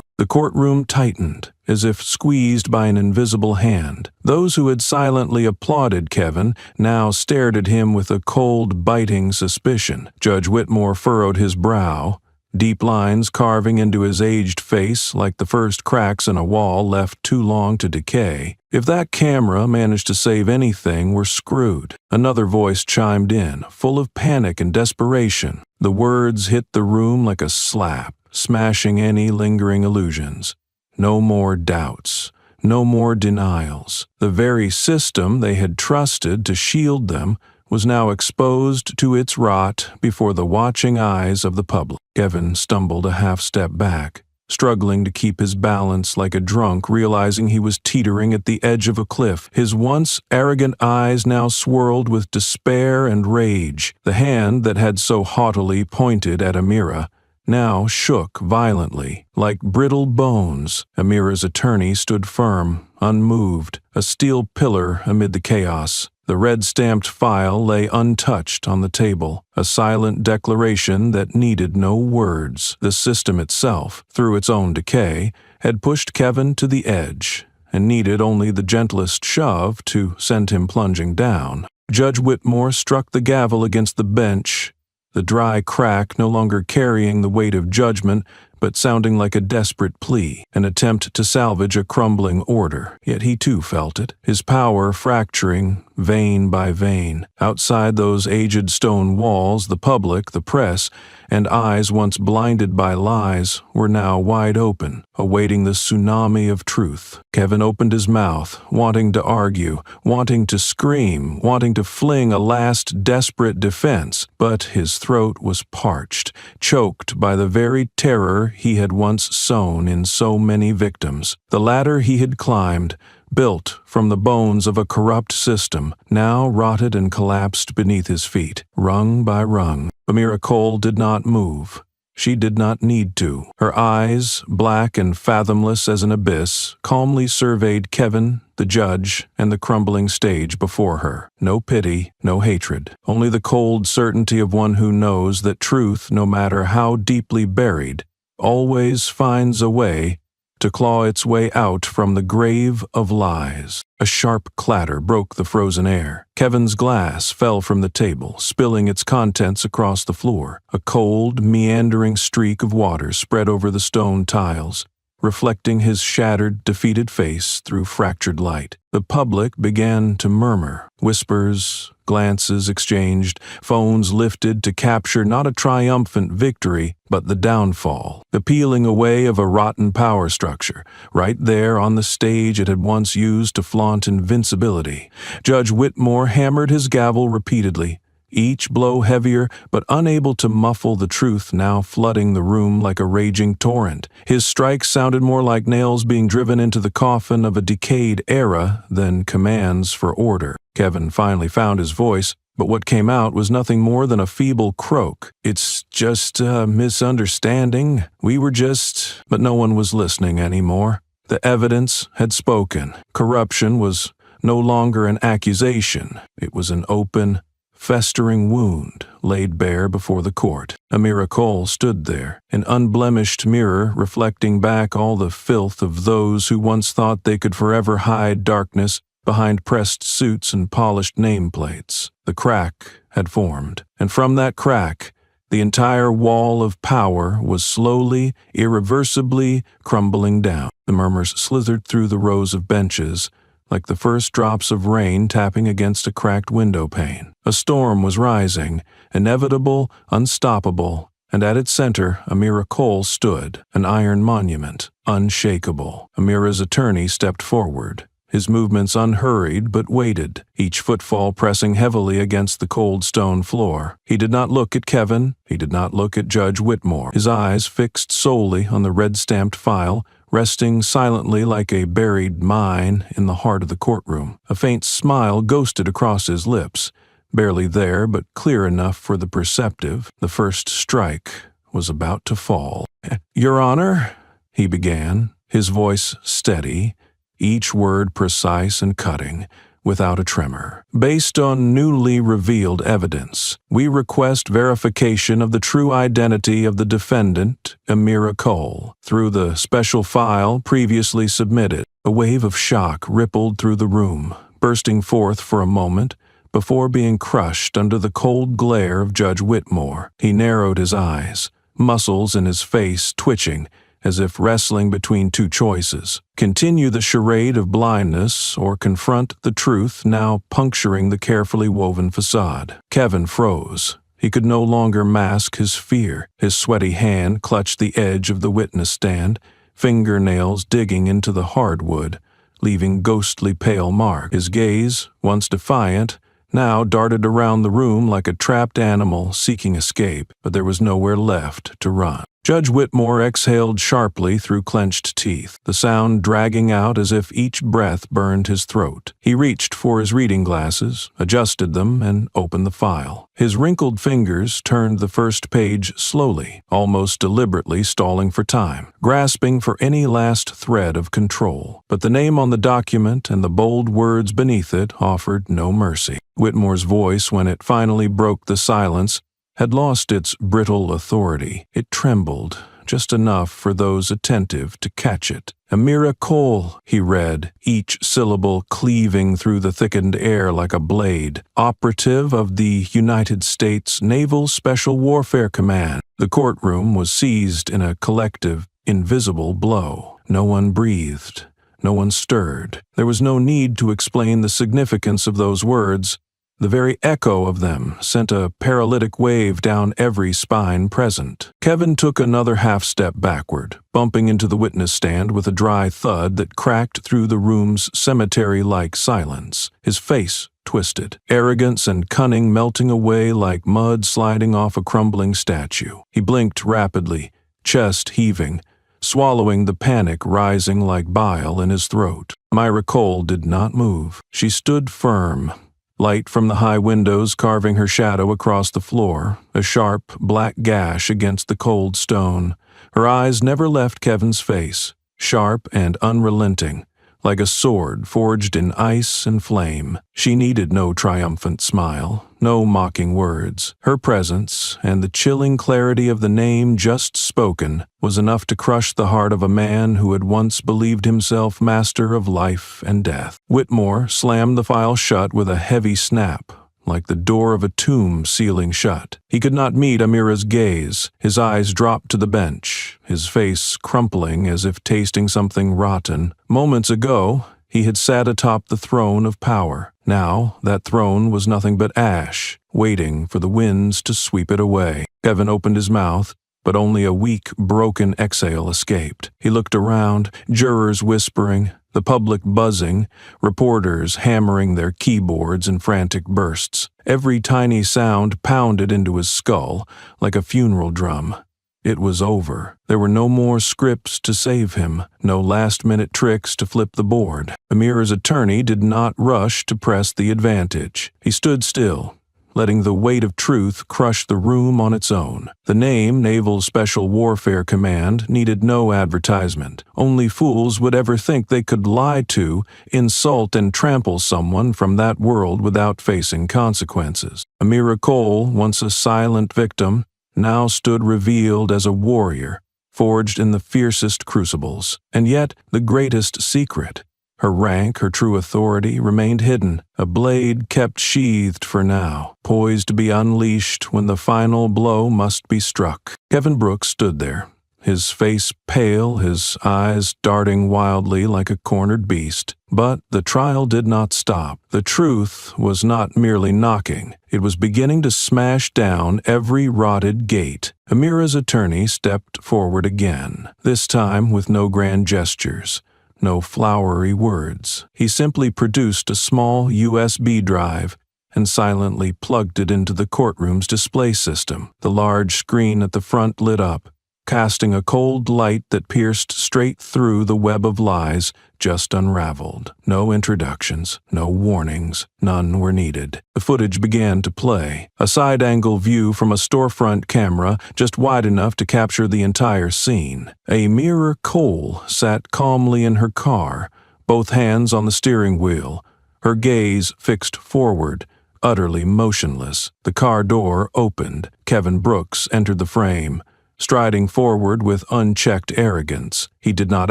The courtroom tightened, as if squeezed by an invisible hand. Those who had silently applauded Kevin now stared at him with a cold, biting suspicion. Judge Whitmore furrowed his brow, deep lines carving into his aged face like the first cracks in a wall left too long to decay. If that camera managed to save anything, we're screwed. Another voice chimed in, full of panic and desperation. The words hit the room like a slap, smashing any lingering illusions. No more doubts, no more denials. The very system they had trusted to shield them was now exposed to its rot before the watching eyes of the public. Kevin stumbled a half step back, struggling to keep his balance like a drunk, realizing he was teetering at the edge of a cliff. His once arrogant eyes now swirled with despair and rage. The hand that had so haughtily pointed at Amira now shook violently, like brittle bones. Amira's attorney stood firm, unmoved, a steel pillar amid the chaos. The red-stamped file lay untouched on the table, a silent declaration that needed no words. The system itself, through its own decay, had pushed Kevin to the edge, and needed only the gentlest shove to send him plunging down. Judge Whitmore struck the gavel against the bench, the dry crack no longer carrying the weight of judgment, but sounding like a desperate plea, an attempt to salvage a crumbling order. Yet he too felt it, his power fracturing vein by vein. Outside those aged stone walls, the public, the press, and eyes once blinded by lies were now wide open, awaiting the tsunami of truth. Kevin opened his mouth, wanting to argue, wanting to scream, wanting to fling a last desperate defense, but his throat was parched, choked by the very terror he had once sown in so many victims. The ladder he had climbed, built from the bones of a corrupt system, now rotted and collapsed beneath his feet, rung by rung. Amira Cole did not move. She did not need to. Her eyes, black and fathomless as an abyss, calmly surveyed Kevin, the judge, and the crumbling stage before her. No pity, no hatred. Only the cold certainty of one who knows that truth, no matter how deeply buried, always finds a way to claw its way out from the grave of lies. A sharp clatter broke the frozen air. Kevin's glass fell from the table, spilling its contents across the floor. A cold, meandering streak of water spread over the stone tiles, reflecting his shattered, defeated face through fractured light. The public began to murmur. Whispers, glances exchanged, phones lifted to capture not a triumphant victory, but the downfall, the peeling away of a rotten power structure, right there on the stage it had once used to flaunt invincibility. Judge Whitmore hammered his gavel repeatedly, each blow heavier, but unable to muffle the truth now flooding the room like a raging torrent. His strikes sounded more like nails being driven into the coffin of a decayed era than commands for order. Kevin finally found his voice, but what came out was nothing more than a feeble croak. "It's just a misunderstanding. We were just—" But no one was listening anymore. The evidence had spoken. Corruption was no longer an accusation. It was an open, festering wound laid bare before the court. Amira Cole stood there, an unblemished mirror reflecting back all the filth of those who once thought they could forever hide darkness behind pressed suits and polished nameplates. The crack had formed, and from that crack, the entire wall of power was slowly, irreversibly crumbling down. The murmurs slithered through the rows of benches, like the first drops of rain tapping against a cracked window pane. A storm was rising, inevitable, unstoppable, and at its center, Amira Cole stood, an iron monument, unshakable. Amira's attorney stepped forward, his movements unhurried but weighted, each footfall pressing heavily against the cold stone floor. He did not look at Kevin, he did not look at Judge Whitmore, his eyes fixed solely on the red-stamped file, resting silently like a buried mine in the heart of the courtroom. A faint smile ghosted across his lips, barely there but clear enough for the perceptive. The first strike was about to fall. "Your Honor," he began, his voice steady, each word precise and cutting, without a tremor. "Based on newly revealed evidence, we request verification of the true identity of the defendant, Amira Cole, through the special file previously submitted." A wave of shock rippled through the room, bursting forth for a moment, before being crushed under the cold glare of Judge Whitmore. He narrowed his eyes, muscles in his face twitching, as if wrestling between two choices: continue the charade of blindness or confront the truth now puncturing the carefully woven facade. Kevin froze. He could no longer mask his fear. His sweaty hand clutched the edge of the witness stand, fingernails digging into the hardwood, leaving ghostly pale marks. His gaze, once defiant, now darted around the room like a trapped animal seeking escape, but there was nowhere left to run. Judge Whitmore exhaled sharply through clenched teeth, the sound dragging out as if each breath burned his throat. He reached for his reading glasses, adjusted them, and opened the file. His wrinkled fingers turned the first page slowly, almost deliberately stalling for time, grasping for any last thread of control. But the name on the document and the bold words beneath it offered no mercy. Whitmore's voice, when it finally broke the silence, had lost its brittle authority. It trembled, just enough for those attentive to catch it. "Amira Cole," he read, each syllable cleaving through the thickened air like a blade, "operative of the United States Naval Special Warfare Command." The courtroom was seized in a collective, invisible blow. No one breathed. No one stirred. There was no need to explain the significance of those words. The very echo of them sent a paralytic wave down every spine present. Kevin took another half-step backward, bumping into the witness stand with a dry thud that cracked through the room's cemetery-like silence. His face twisted, arrogance and cunning melting away like mud sliding off a crumbling statue. He blinked rapidly, chest heaving, swallowing the panic rising like bile in his throat. Myra Cole did not move. She stood firm, light from the high windows carving her shadow across the floor, a sharp, black gash against the cold stone. Her eyes never left Kevin's face, sharp and unrelenting, like a sword forged in ice and flame. She needed no triumphant smile, no mocking words. Her presence, and the chilling clarity of the name just spoken, was enough to crush the heart of a man who had once believed himself master of life and death. Whitmore slammed the file shut with a heavy snap, like the door of a tomb sealing shut. He could not meet Amira's gaze. His eyes dropped to the bench, his face crumpling as if tasting something rotten. Moments ago, he had sat atop the throne of power. Now, that throne was nothing but ash, waiting for the winds to sweep it away. Kevin opened his mouth, but only a weak, broken exhale escaped. He looked around, jurors whispering, the public buzzing, reporters hammering their keyboards in frantic bursts. Every tiny sound pounded into his skull like a funeral drum. It was over. There were no more scripts to save him, no last-minute tricks to flip the board. Amira's attorney did not rush to press the advantage. He stood still, letting the weight of truth crush the room on its own. The name Naval Special Warfare Command needed no advertisement. Only fools would ever think they could lie to, insult, and trample someone from that world without facing consequences. Amira Cole, once a silent victim, now stood revealed as a warrior, forged in the fiercest crucibles. And yet, the greatest secret, her rank, her true authority, remained hidden, a blade kept sheathed for now, poised to be unleashed when the final blow must be struck. Kevin Brooks stood there, his face pale, his eyes darting wildly like a cornered beast. But the trial did not stop. The truth was not merely knocking. It was beginning to smash down every rotted gate. Amira's attorney stepped forward again, this time with no grand gestures, no flowery words. He simply produced a small USB drive and silently plugged it into the courtroom's display system. The large screen at the front lit up, casting a cold light that pierced straight through the web of lies just unraveled. No introductions, no warnings, none were needed. The footage began to play, a side-angle view from a storefront camera just wide enough to capture the entire scene. Amira Cole sat calmly in her car, both hands on the steering wheel, her gaze fixed forward, utterly motionless. The car door opened. Kevin Brooks entered the frame, striding forward with unchecked arrogance. He did not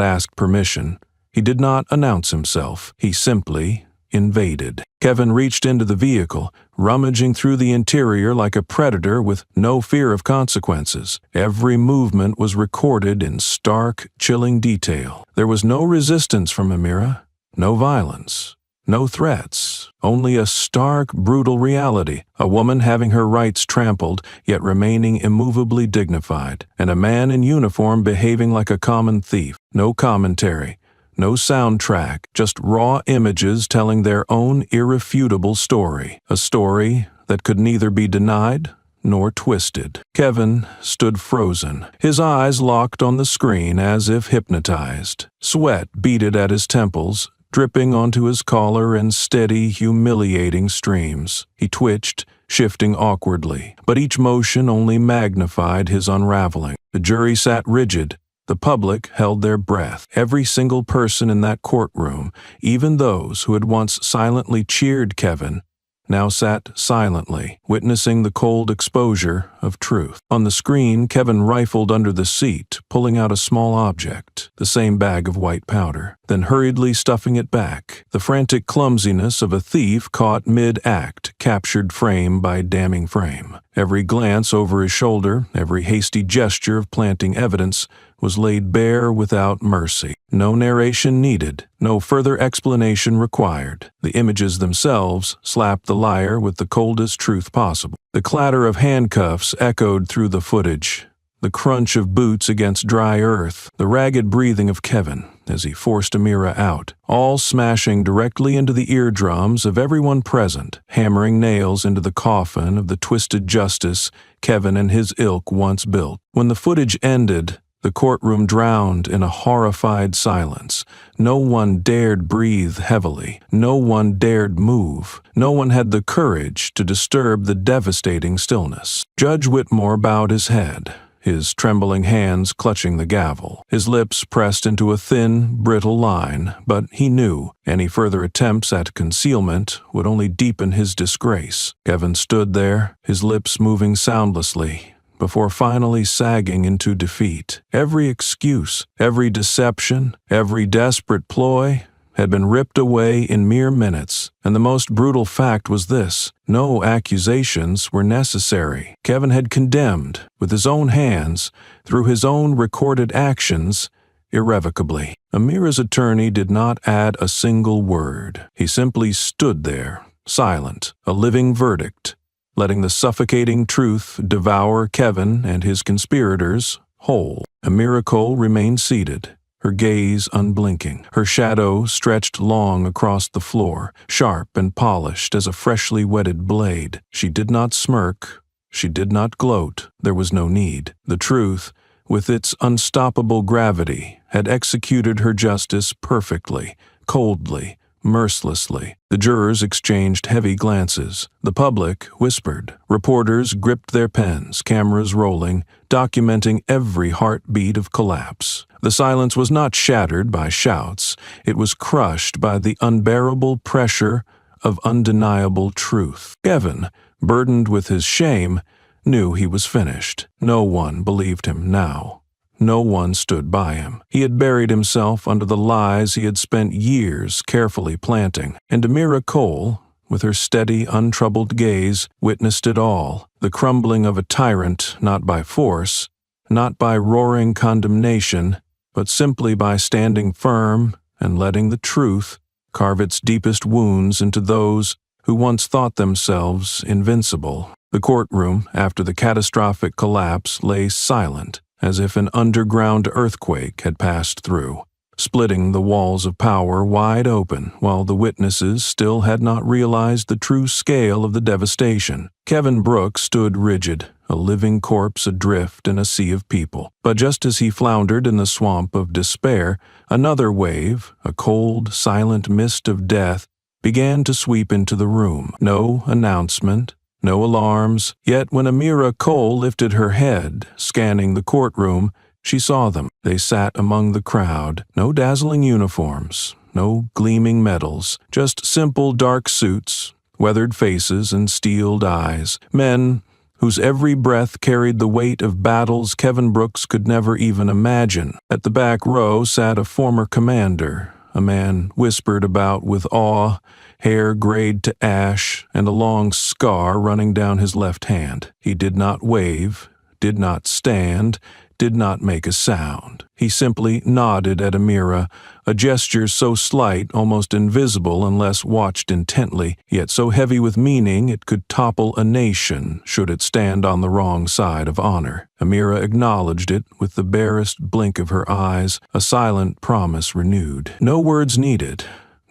ask permission. He did not announce himself. He simply invaded. Kevin reached into the vehicle, rummaging through the interior like a predator with no fear of consequences. Every movement was recorded in stark, chilling detail. There was no resistance from Amira, no violence, no threats, only a stark, brutal reality, a woman having her rights trampled, yet remaining immovably dignified, and a man in uniform behaving like a common thief. No commentary, no soundtrack, just raw images telling their own irrefutable story, a story that could neither be denied nor twisted. Kevin stood frozen, his eyes locked on the screen as if hypnotized. Sweat beaded at his temples, dripping onto his collar in steady, humiliating streams. He twitched, shifting awkwardly, but each motion only magnified his unraveling. The jury sat rigid. The public held their breath. Every single person in that courtroom, even those who had once silently cheered Kevin, now sat silently, witnessing the cold exposure of truth. On the screen, Kevin rifled under the seat, pulling out a small object, the same bag of white powder, then hurriedly stuffing it back. The frantic clumsiness of a thief caught mid-act, captured frame by damning frame. Every glance over his shoulder, every hasty gesture of planting evidence, was laid bare without mercy. No narration needed, no further explanation required. The images themselves slapped the liar with the coldest truth possible. The clatter of handcuffs echoed through the footage, the crunch of boots against dry earth, the ragged breathing of Kevin as he forced Amira out, all smashing directly into the eardrums of everyone present, hammering nails into the coffin of the twisted justice Kevin and his ilk once built. When the footage ended, the courtroom drowned in a horrified silence. No one dared breathe heavily. No one dared move. No one had the courage to disturb the devastating stillness. Judge Whitmore bowed his head, his trembling hands clutching the gavel, his lips pressed into a thin, brittle line, but he knew any further attempts at concealment would only deepen his disgrace. Kevin stood there, his lips moving soundlessly, before finally sagging into defeat. Every excuse, every deception, every desperate ploy had been ripped away in mere minutes, and the most brutal fact was this: no accusations were necessary. Kevin had condemned, with his own hands, through his own recorded actions, irrevocably. Amira's attorney did not add a single word. He simply stood there, silent, a living verdict, letting the suffocating truth devour Kevin and his conspirators whole. Amira Cole remained seated, her gaze unblinking, her shadow stretched long across the floor, sharp and polished as a freshly whetted blade. She did not smirk, she did not gloat. There was no need. The truth, with its unstoppable gravity, had executed her justice perfectly, coldly, mercilessly. The jurors exchanged heavy glances. The public whispered. Reporters gripped their pens, cameras rolling, documenting every heartbeat of collapse. The silence was not shattered by shouts. It was crushed by the unbearable pressure of undeniable truth. Kevin, burdened with his shame, knew he was finished. No one believed him now. No one stood by him. He had buried himself under the lies he had spent years carefully planting, and Amira Cole, with her steady, untroubled gaze, witnessed it all, the crumbling of a tyrant not by force, not by roaring condemnation, but simply by standing firm and letting the truth carve its deepest wounds into those who once thought themselves invincible. The courtroom, after the catastrophic collapse, lay silent, as if an underground earthquake had passed through, splitting the walls of power wide open while the witnesses still had not realized the true scale of the devastation. Kevin Brooks stood rigid, a living corpse adrift in a sea of people. But just as he floundered in the swamp of despair, another wave, a cold, silent mist of death, began to sweep into the room. No announcement, no alarms, yet when Amira Cole lifted her head, scanning the courtroom, she saw them. They sat among the crowd. No dazzling uniforms, no gleaming medals, just simple dark suits, weathered faces and steeled eyes. Men whose every breath carried the weight of battles Kevin Brooks could never even imagine. At the back row sat a former commander, a man whispered about with awe, hair grayed to ash, and a long scar running down his left hand. He did not wave, did not stand, did not make a sound. He simply nodded at Amira, a gesture so slight, almost invisible unless watched intently, yet so heavy with meaning it could topple a nation should it stand on the wrong side of honor. Amira acknowledged it with the barest blink of her eyes, a silent promise renewed. No words needed.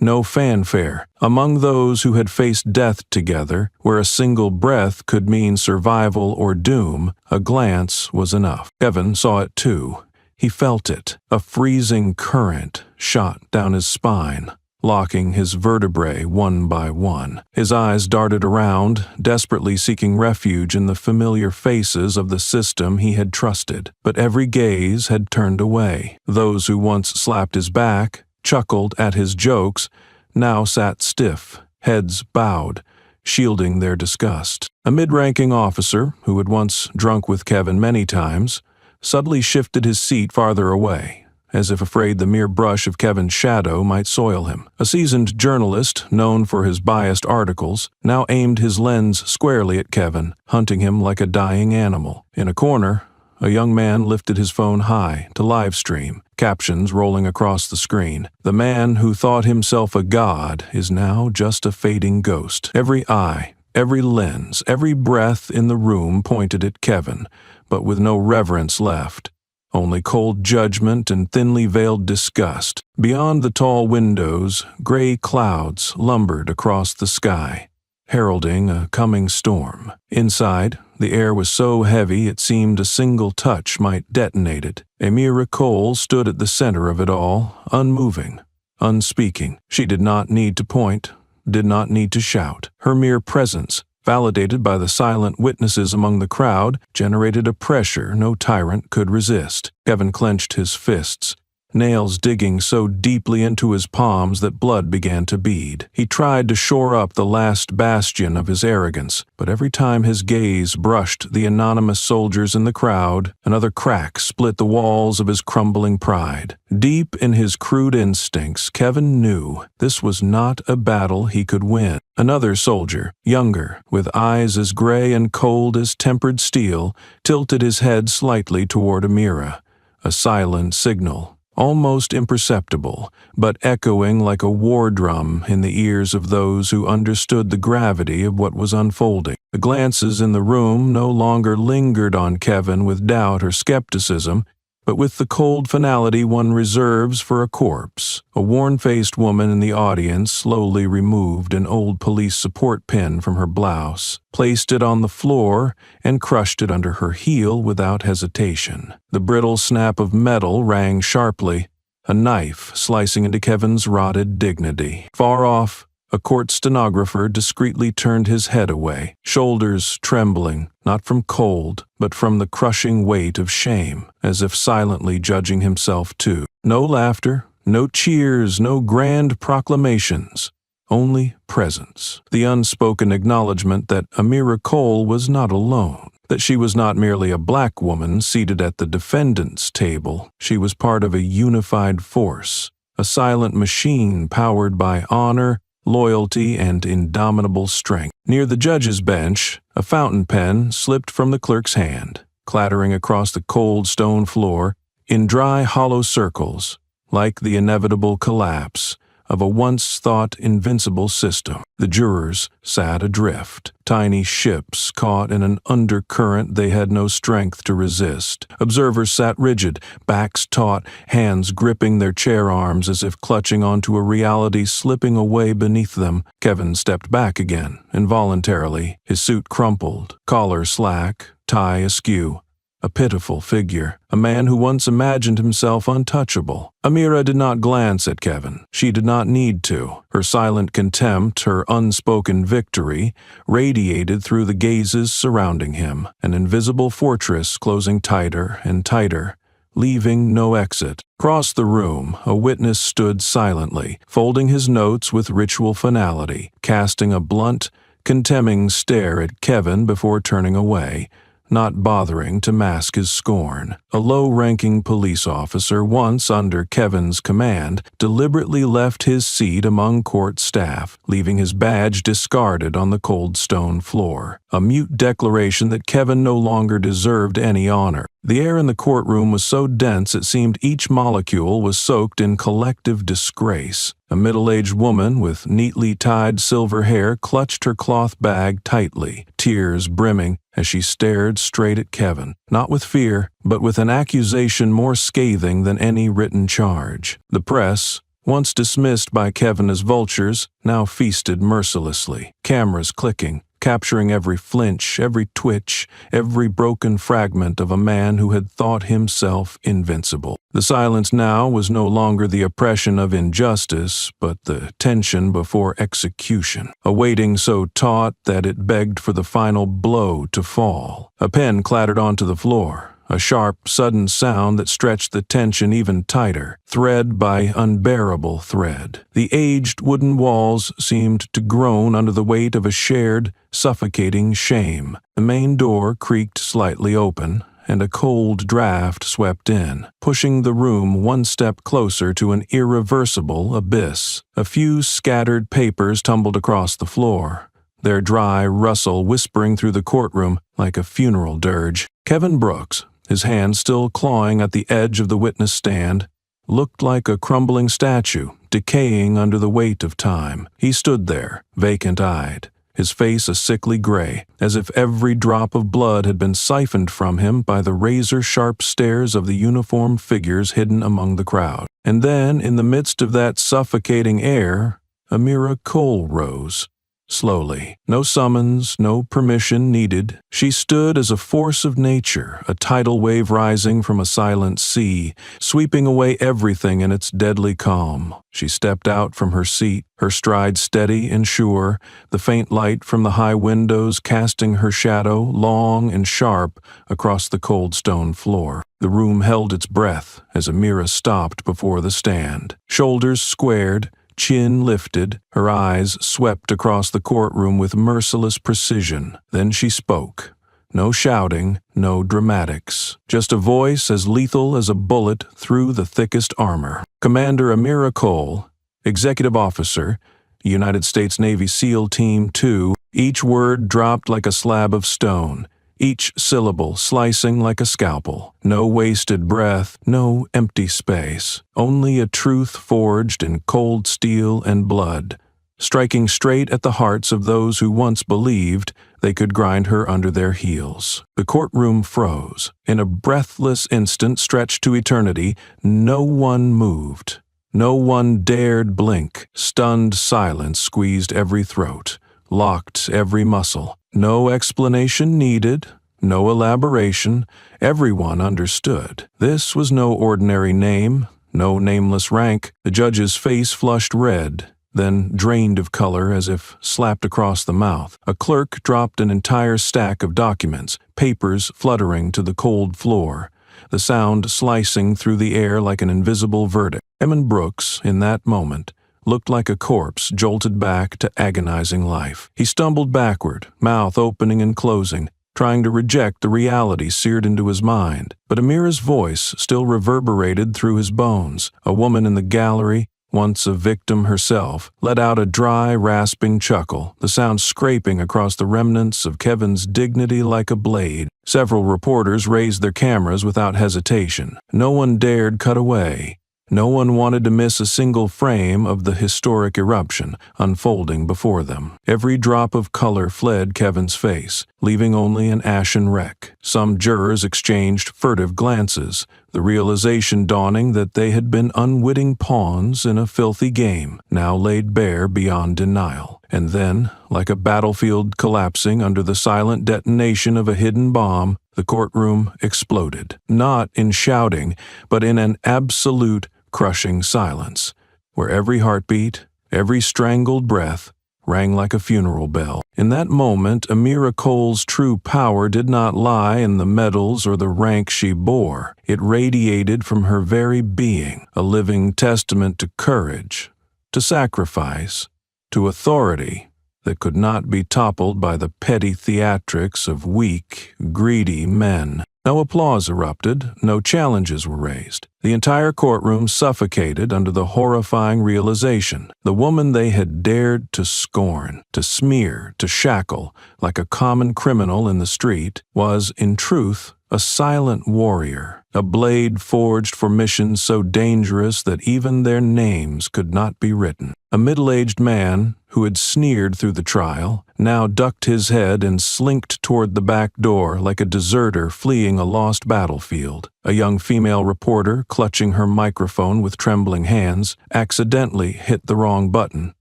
no fanfare. Among those who had faced death together, where a single breath could mean survival or doom, a glance was enough. Kevin saw it too. He felt it. A freezing current shot down his spine, locking his vertebrae one by one. His eyes darted around, desperately seeking refuge in the familiar faces of the system he had trusted. But every gaze had turned away. Those who once slapped his back, chuckled at his jokes, now sat stiff, heads bowed, shielding their disgust. A mid-ranking officer, who had once drunk with Kevin many times, suddenly shifted his seat farther away, as if afraid the mere brush of Kevin's shadow might soil him. A seasoned journalist, known for his biased articles, now aimed his lens squarely at Kevin, hunting him like a dying animal. In a corner, a young man lifted his phone high to live stream, captions rolling across the screen. The man who thought himself a god is now just a fading ghost. Every eye, every lens, every breath in the room pointed at Kevin, but with no reverence left. Only cold judgment and thinly veiled disgust. Beyond the tall windows, gray clouds lumbered across the sky, heralding a coming storm. Inside, the air was so heavy it seemed a single touch might detonate it. Amira Cole stood at the center of it all, unmoving, unspeaking. She did not need to point, did not need to shout. Her mere presence, validated by the silent witnesses among the crowd, generated a pressure no tyrant could resist. Kevin clenched his fists, nails digging so deeply into his palms that blood began to bead. He tried to shore up the last bastion of his arrogance, but every time his gaze brushed the anonymous soldiers in the crowd, another crack split the walls of his crumbling pride. Deep in his crude instincts, Kevin knew this was not a battle he could win. Another soldier, younger, with eyes as gray and cold as tempered steel, tilted his head slightly toward Amira, a silent signal, almost imperceptible, but echoing like a war drum in the ears of those who understood the gravity of what was unfolding. The glances in the room no longer lingered on Kevin with doubt or skepticism, but with the cold finality one reserves for a corpse. A worn-faced woman in the audience slowly removed an old police support pin from her blouse, placed it on the floor, and crushed it under her heel without hesitation. The brittle snap of metal rang sharply, a knife slicing into Kevin's rotted dignity. Far off, a court stenographer discreetly turned his head away, shoulders trembling, not from cold, but from the crushing weight of shame, as if silently judging himself too. No laughter, no cheers, no grand proclamations, only presence. The unspoken acknowledgement that Amira Cole was not alone, that she was not merely a black woman seated at the defendant's table. She was part of a unified force, a silent machine powered by honor, loyalty, and indomitable strength. Near the judge's bench, a fountain pen slipped from the clerk's hand, clattering across the cold stone floor in dry, hollow circles, like the inevitable collapse of a once-thought invincible system. The jurors sat adrift, tiny ships caught in an undercurrent they had no strength to resist. Observers sat rigid, backs taut, hands gripping their chair arms as if clutching onto a reality slipping away beneath them. Kevin stepped back again, involuntarily, his suit crumpled, collar slack, tie askew. A pitiful figure, a man who once imagined himself untouchable. Amira did not glance at Kevin. She did not need to. Her silent contempt, her unspoken victory, radiated through the gazes surrounding him, an invisible fortress closing tighter and tighter, leaving no exit. Across the room, a witness stood silently, folding his notes with ritual finality, casting a blunt, contemning stare at Kevin before turning away, not bothering to mask his scorn. A low-ranking police officer, once under Kevin's command, deliberately left his seat among court staff, leaving his badge discarded on the cold stone floor, a mute declaration that Kevin no longer deserved any honor. The air in the courtroom was so dense it seemed each molecule was soaked in collective disgrace. A middle-aged woman with neatly tied silver hair clutched her cloth bag tightly, tears brimming as she stared straight at Kevin, not with fear, but with an accusation more scathing than any written charge. The press, once dismissed by Kevin as vultures, now feasted mercilessly, cameras clicking, capturing every flinch, every twitch, every broken fragment of a man who had thought himself invincible. The silence now was no longer the oppression of injustice, but the tension before execution, a waiting so taut that it begged for the final blow to fall. A pen clattered onto the floor. A sharp, sudden sound that stretched the tension even tighter, thread by unbearable thread. The aged wooden walls seemed to groan under the weight of a shared, suffocating shame. The main door creaked slightly open, and a cold draft swept in, pushing the room one step closer to an irreversible abyss. A few scattered papers tumbled across the floor, their dry rustle whispering through the courtroom like a funeral dirge. Kevin Brooks, his hand still clawing at the edge of the witness stand, looked like a crumbling statue, decaying under the weight of time. He stood there, vacant-eyed, his face a sickly gray, as if every drop of blood had been siphoned from him by the razor-sharp stares of the uniformed figures hidden among the crowd. And then, in the midst of that suffocating air, Amira Cole rose. Slowly, no summons, no permission needed, she stood as a force of nature, a tidal wave rising from a silent sea, sweeping away everything in its deadly calm. She stepped out from her seat, her stride steady and sure, the faint light from the high windows casting her shadow, long and sharp, across the cold stone floor. The room held its breath as Amira stopped before the stand, shoulders squared, chin lifted, her eyes swept across the courtroom with merciless precision. Then she spoke. No shouting, no dramatics, just a voice as lethal as a bullet through the thickest armor. Commander Amira Cole, Executive Officer, United States Navy SEAL Team 2, each word dropped like a slab of stone, each syllable slicing like a scalpel. No wasted breath, no empty space, only a truth forged in cold steel and blood, striking straight at the hearts of those who once believed they could grind her under their heels. The courtroom froze. In a breathless instant stretched to eternity, no one moved. No one dared blink. Stunned silence squeezed every throat, locked every muscle. No explanation needed, no elaboration. Everyone understood. This was no ordinary name, no nameless rank. The judge's face flushed red, then drained of color as if slapped across the mouth. A clerk dropped an entire stack of documents, papers fluttering to the cold floor, the sound slicing through the air like an invisible verdict. Kevin Brooks, in that moment, looked like a corpse jolted back to agonizing life. He stumbled backward, mouth opening and closing, trying to reject the reality seared into his mind. But Amira's voice still reverberated through his bones. A woman in the gallery, once a victim herself, let out a dry, rasping chuckle, the sound scraping across the remnants of Kevin's dignity like a blade. Several reporters raised their cameras without hesitation. No one dared cut away. No one wanted to miss a single frame of the historic eruption unfolding before them. Every drop of color fled Kevin's face, leaving only an ashen wreck. Some jurors exchanged furtive glances, the realization dawning that they had been unwitting pawns in a filthy game, now laid bare beyond denial. And then, like a battlefield collapsing under the silent detonation of a hidden bomb, the courtroom exploded, not in shouting, but in an absolute, crushing silence, where every heartbeat, every strangled breath, rang like a funeral bell. In that moment, Amira Cole's true power did not lie in the medals or the rank she bore. It radiated from her very being, a living testament to courage, to sacrifice, to authority that could not be toppled by the petty theatrics of weak, greedy men. No applause erupted, no challenges were raised. The entire courtroom suffocated under the horrifying realization. The woman they had dared to scorn, to smear, to shackle, like a common criminal in the street, was, in truth, a silent warrior, a blade forged for missions so dangerous that even their names could not be written. A middle-aged man, who had sneered through the trial, now ducked his head and slinked toward the back door like a deserter fleeing a lost battlefield. A young female reporter, clutching her microphone with trembling hands, accidentally hit the wrong button,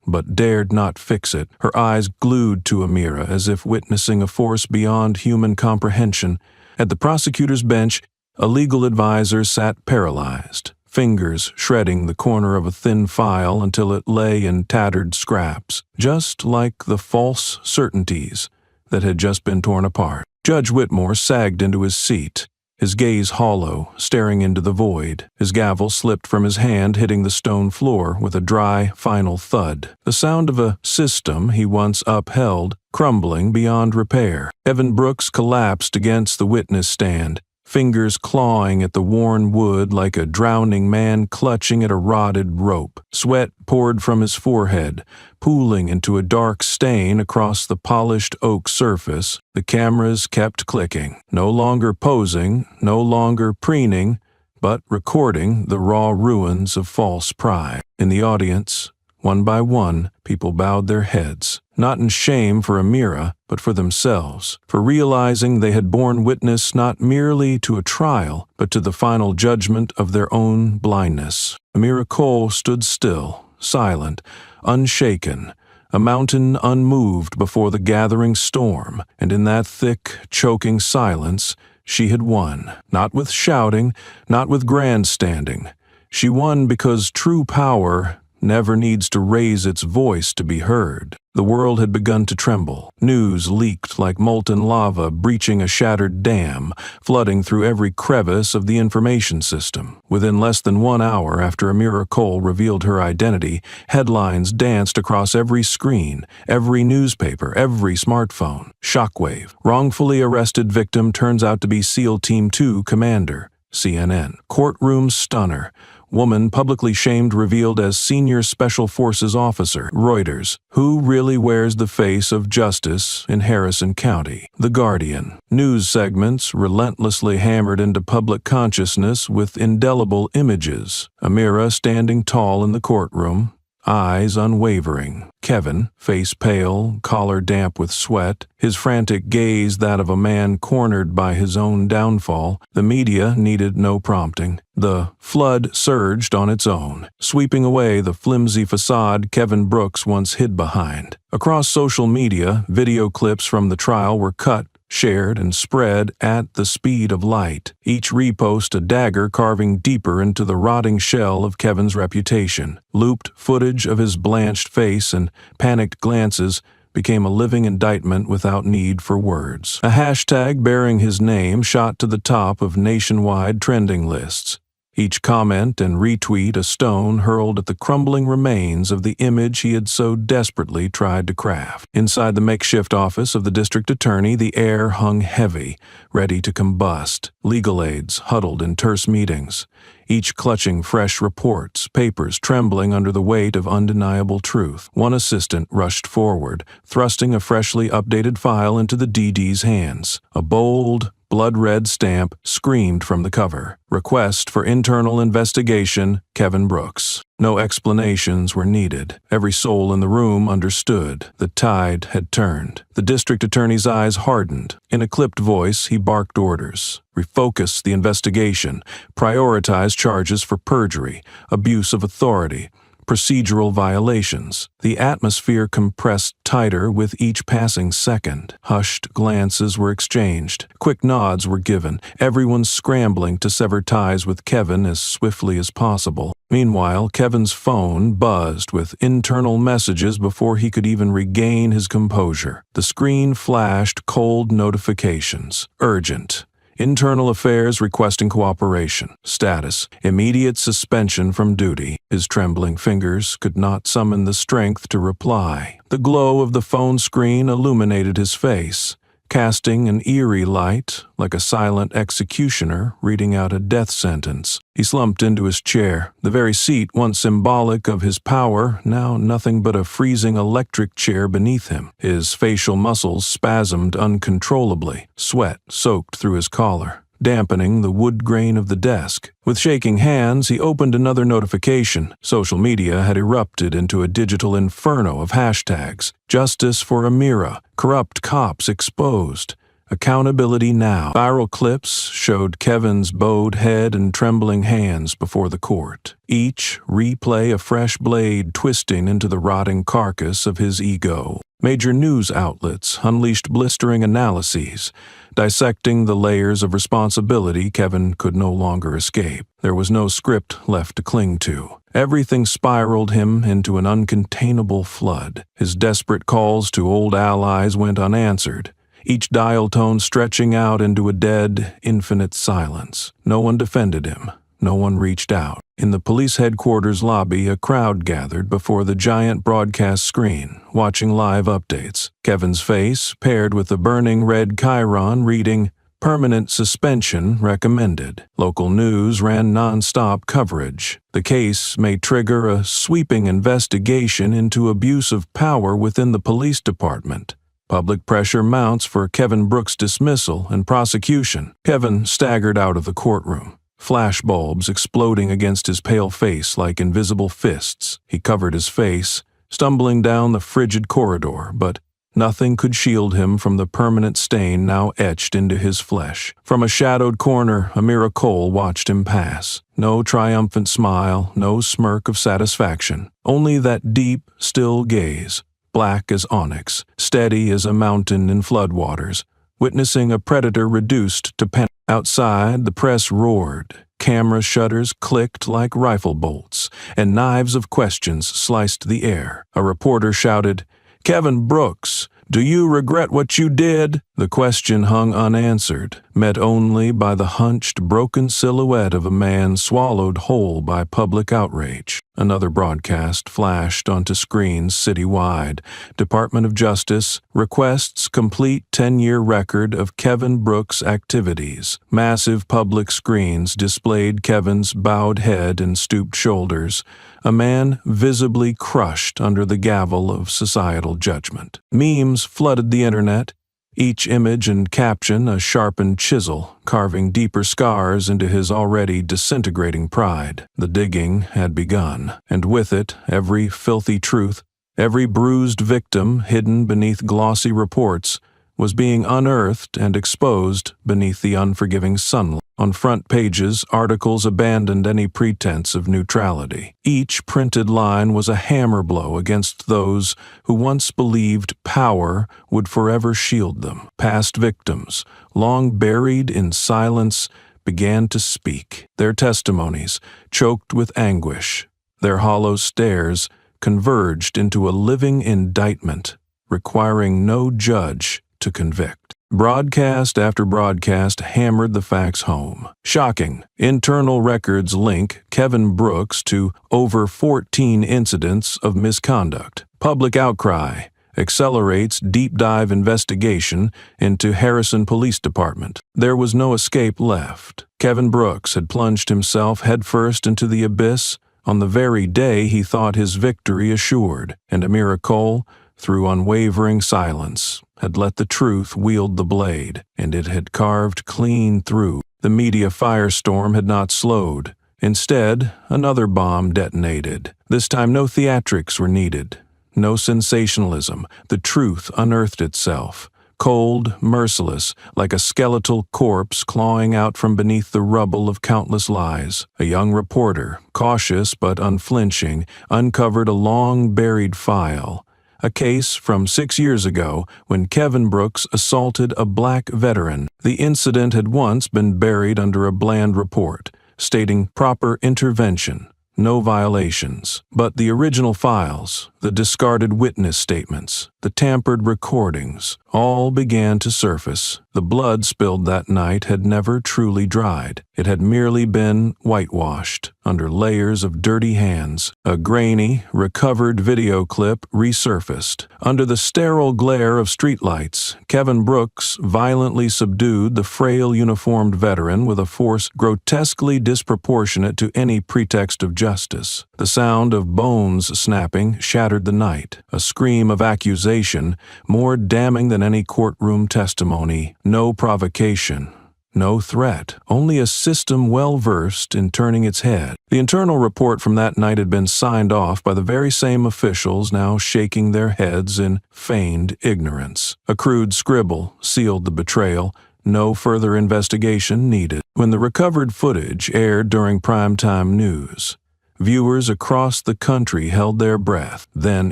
but dared not fix it, her eyes glued to Amira as if witnessing a force beyond human comprehension. At the prosecutor's bench, a legal advisor sat paralyzed, fingers shredding the corner of a thin file until it lay in tattered scraps, just like the false certainties that had just been torn apart. Judge Whitmore sagged into his seat, his gaze hollow, staring into the void. His gavel slipped from his hand, hitting the stone floor with a dry, final thud, the sound of a system he once upheld crumbling beyond repair. Evan Brooks collapsed against the witness stand, fingers clawing at the worn wood like a drowning man clutching at a rotted rope. Sweat poured from his forehead, pooling into a dark stain across the polished oak surface. The cameras kept clicking, no longer posing, no longer preening, but recording the raw ruins of false pride. In the audience, one by one, people bowed their heads, not in shame for Amira, but for themselves, for realizing they had borne witness not merely to a trial, but to the final judgment of their own blindness. Amira Cole stood still, silent, unshaken, a mountain unmoved before the gathering storm, and in that thick, choking silence, she had won, not with shouting, not with grandstanding. She won because true power never needs to raise its voice to be heard. The world had begun to tremble. News leaked like molten lava breaching a shattered dam, flooding through every crevice of the information system. Within less than 1 hour after Amira Cole revealed her identity, headlines danced across every screen, every newspaper, every smartphone. Shockwave. Wrongfully arrested victim turns out to be SEAL Team 2 commander. CNN. Courtroom stunner. Woman publicly shamed revealed as senior special forces officer. Reuters. Who really wears the face of justice in Harrison County? The Guardian. News segments relentlessly hammered into public consciousness with indelible images. Amira standing tall in the courtroom, eyes unwavering. Kevin, face pale, collar damp with sweat, his frantic gaze that of a man cornered by his own downfall. The media needed no prompting. The flood surged on its own, sweeping away the flimsy facade Kevin Brooks once hid behind. Across social media, video clips from the trial were cut, shared, and spread at the speed of light, each repost a dagger carving deeper into the rotting shell of Kevin's reputation. Looped footage of his blanched face and panicked glances became a living indictment without need for words. A hashtag bearing his name shot to the top of nationwide trending lists. Each comment and retweet a stone hurled at the crumbling remains of the image he had so desperately tried to craft. Inside the makeshift office of the district attorney, the air hung heavy, ready to combust. Legal aides huddled in terse meetings, each clutching fresh reports, papers trembling under the weight of undeniable truth. One assistant rushed forward, thrusting a freshly updated file into the DD's hands. A bold, blood-red stamp screamed from the cover. Request for internal investigation, Kevin Brooks. No explanations were needed. Every soul in the room understood. The tide had turned. The district attorney's eyes hardened. In a clipped voice, he barked orders. Refocus the investigation. Prioritize charges for perjury, abuse of authority, procedural violations. The atmosphere compressed tighter with each passing second. Hushed glances were exchanged. Quick nods were given, everyone scrambling to sever ties with Kevin as swiftly as possible. Meanwhile, Kevin's phone buzzed with internal messages before he could even regain his composure. The screen flashed cold notifications. Urgent. Internal Affairs requesting cooperation. Status: immediate suspension from duty. His trembling fingers could not summon the strength to reply. The glow of the phone screen illuminated his face, casting an eerie light like a silent executioner reading out a death sentence. He slumped into his chair, the very seat once symbolic of his power, now nothing but a freezing electric chair beneath him. His facial muscles spasmed uncontrollably. Sweat soaked through his collar. dampening the wood grain of the desk. With shaking hands, he opened another notification. Social media had erupted into a digital inferno of hashtags. Justice for Amira. Corrupt cops exposed. Accountability now. Viral clips showed Kevin's bowed head and trembling hands before the court. Each replay a fresh blade twisting into the rotting carcass of his ego. Major news outlets unleashed blistering analyses, dissecting the layers of responsibility Kevin could no longer escape. There was no script left to cling to. Everything spiraled him into an uncontainable flood. His desperate calls to old allies went unanswered, each dial tone stretching out into a dead, infinite silence. No one defended him. No one reached out. In the police headquarters lobby, a crowd gathered before the giant broadcast screen, watching live updates. Kevin's face, paired with the burning red chyron reading, "Permanent suspension recommended." Local news ran non-stop coverage. The case may trigger a sweeping investigation into abuse of power within the police department. Public pressure mounts for Kevin Brooks' dismissal and prosecution. Kevin staggered out of the courtroom, flashbulbs exploding against his pale face like invisible fists. He covered his face, stumbling down the frigid corridor, but nothing could shield him from the permanent stain now etched into his flesh. From a shadowed corner, Amira Cole watched him pass. No triumphant smile, no smirk of satisfaction, only that deep, still gaze, black as onyx, steady as a mountain in floodwaters, witnessing a predator reduced to pen. Outside, the press roared. Camera shutters clicked like rifle bolts, and knives of questions sliced the air. A reporter shouted, "Kevin Brooks, do you regret what you did?" The question hung unanswered, met only by the hunched, broken silhouette of a man swallowed whole by public outrage. Another broadcast flashed onto screens citywide. Department of Justice requests complete 10-year record of Kevin Brooks' activities. Massive public screens displayed Kevin's bowed head and stooped shoulders, a man visibly crushed under the gavel of societal judgment. Memes flooded the internet, each image and caption a sharpened chisel, carving deeper scars into his already disintegrating pride. The digging had begun, and with it, every filthy truth, every bruised victim hidden beneath glossy reports, was being unearthed and exposed beneath the unforgiving sunlight. On front pages, articles abandoned any pretense of neutrality. Each printed line was a hammer blow against those who once believed power would forever shield them. Past victims, long buried in silence, began to speak. Their testimonies, choked with anguish, their hollow stares converged into a living indictment, requiring no judge to convict. Broadcast after broadcast hammered the facts home. Shocking. Internal records link Kevin Brooks to over 14 incidents of misconduct. Public outcry accelerates deep dive investigation into Harrison Police Department. There was no escape left. Kevin Brooks had plunged himself headfirst into the abyss on the very day he thought his victory assured, and Amira Cole, through unwavering silence, had let the truth wield the blade, and it had carved clean through. The media firestorm had not slowed. Instead, another bomb detonated. This time no theatrics were needed, no sensationalism. The truth unearthed itself, cold, merciless, like a skeletal corpse clawing out from beneath the rubble of countless lies. A young reporter, cautious but unflinching, uncovered a long-buried file, a case from 6 years ago when Kevin Brooks assaulted a black veteran. The incident had once been buried under a bland report, stating proper intervention, no violations. But the original files, the discarded witness statements, the tampered recordings, all began to surface. The blood spilled that night had never truly dried. It had merely been whitewashed under layers of dirty hands. A grainy, recovered video clip resurfaced. Under the sterile glare of streetlights, Kevin Brooks violently subdued the frail uniformed veteran with a force grotesquely disproportionate to any pretext of justice. The sound of bones snapping shattered the night, a scream of accusation more damning than any courtroom testimony. No provocation, No threat, only a system well-versed in turning its head. The internal report from that night had been signed off by the very same officials now shaking their heads in feigned ignorance. A crude scribble sealed the betrayal. No further investigation needed. When the recovered footage aired during primetime news, viewers across the country held their breath, then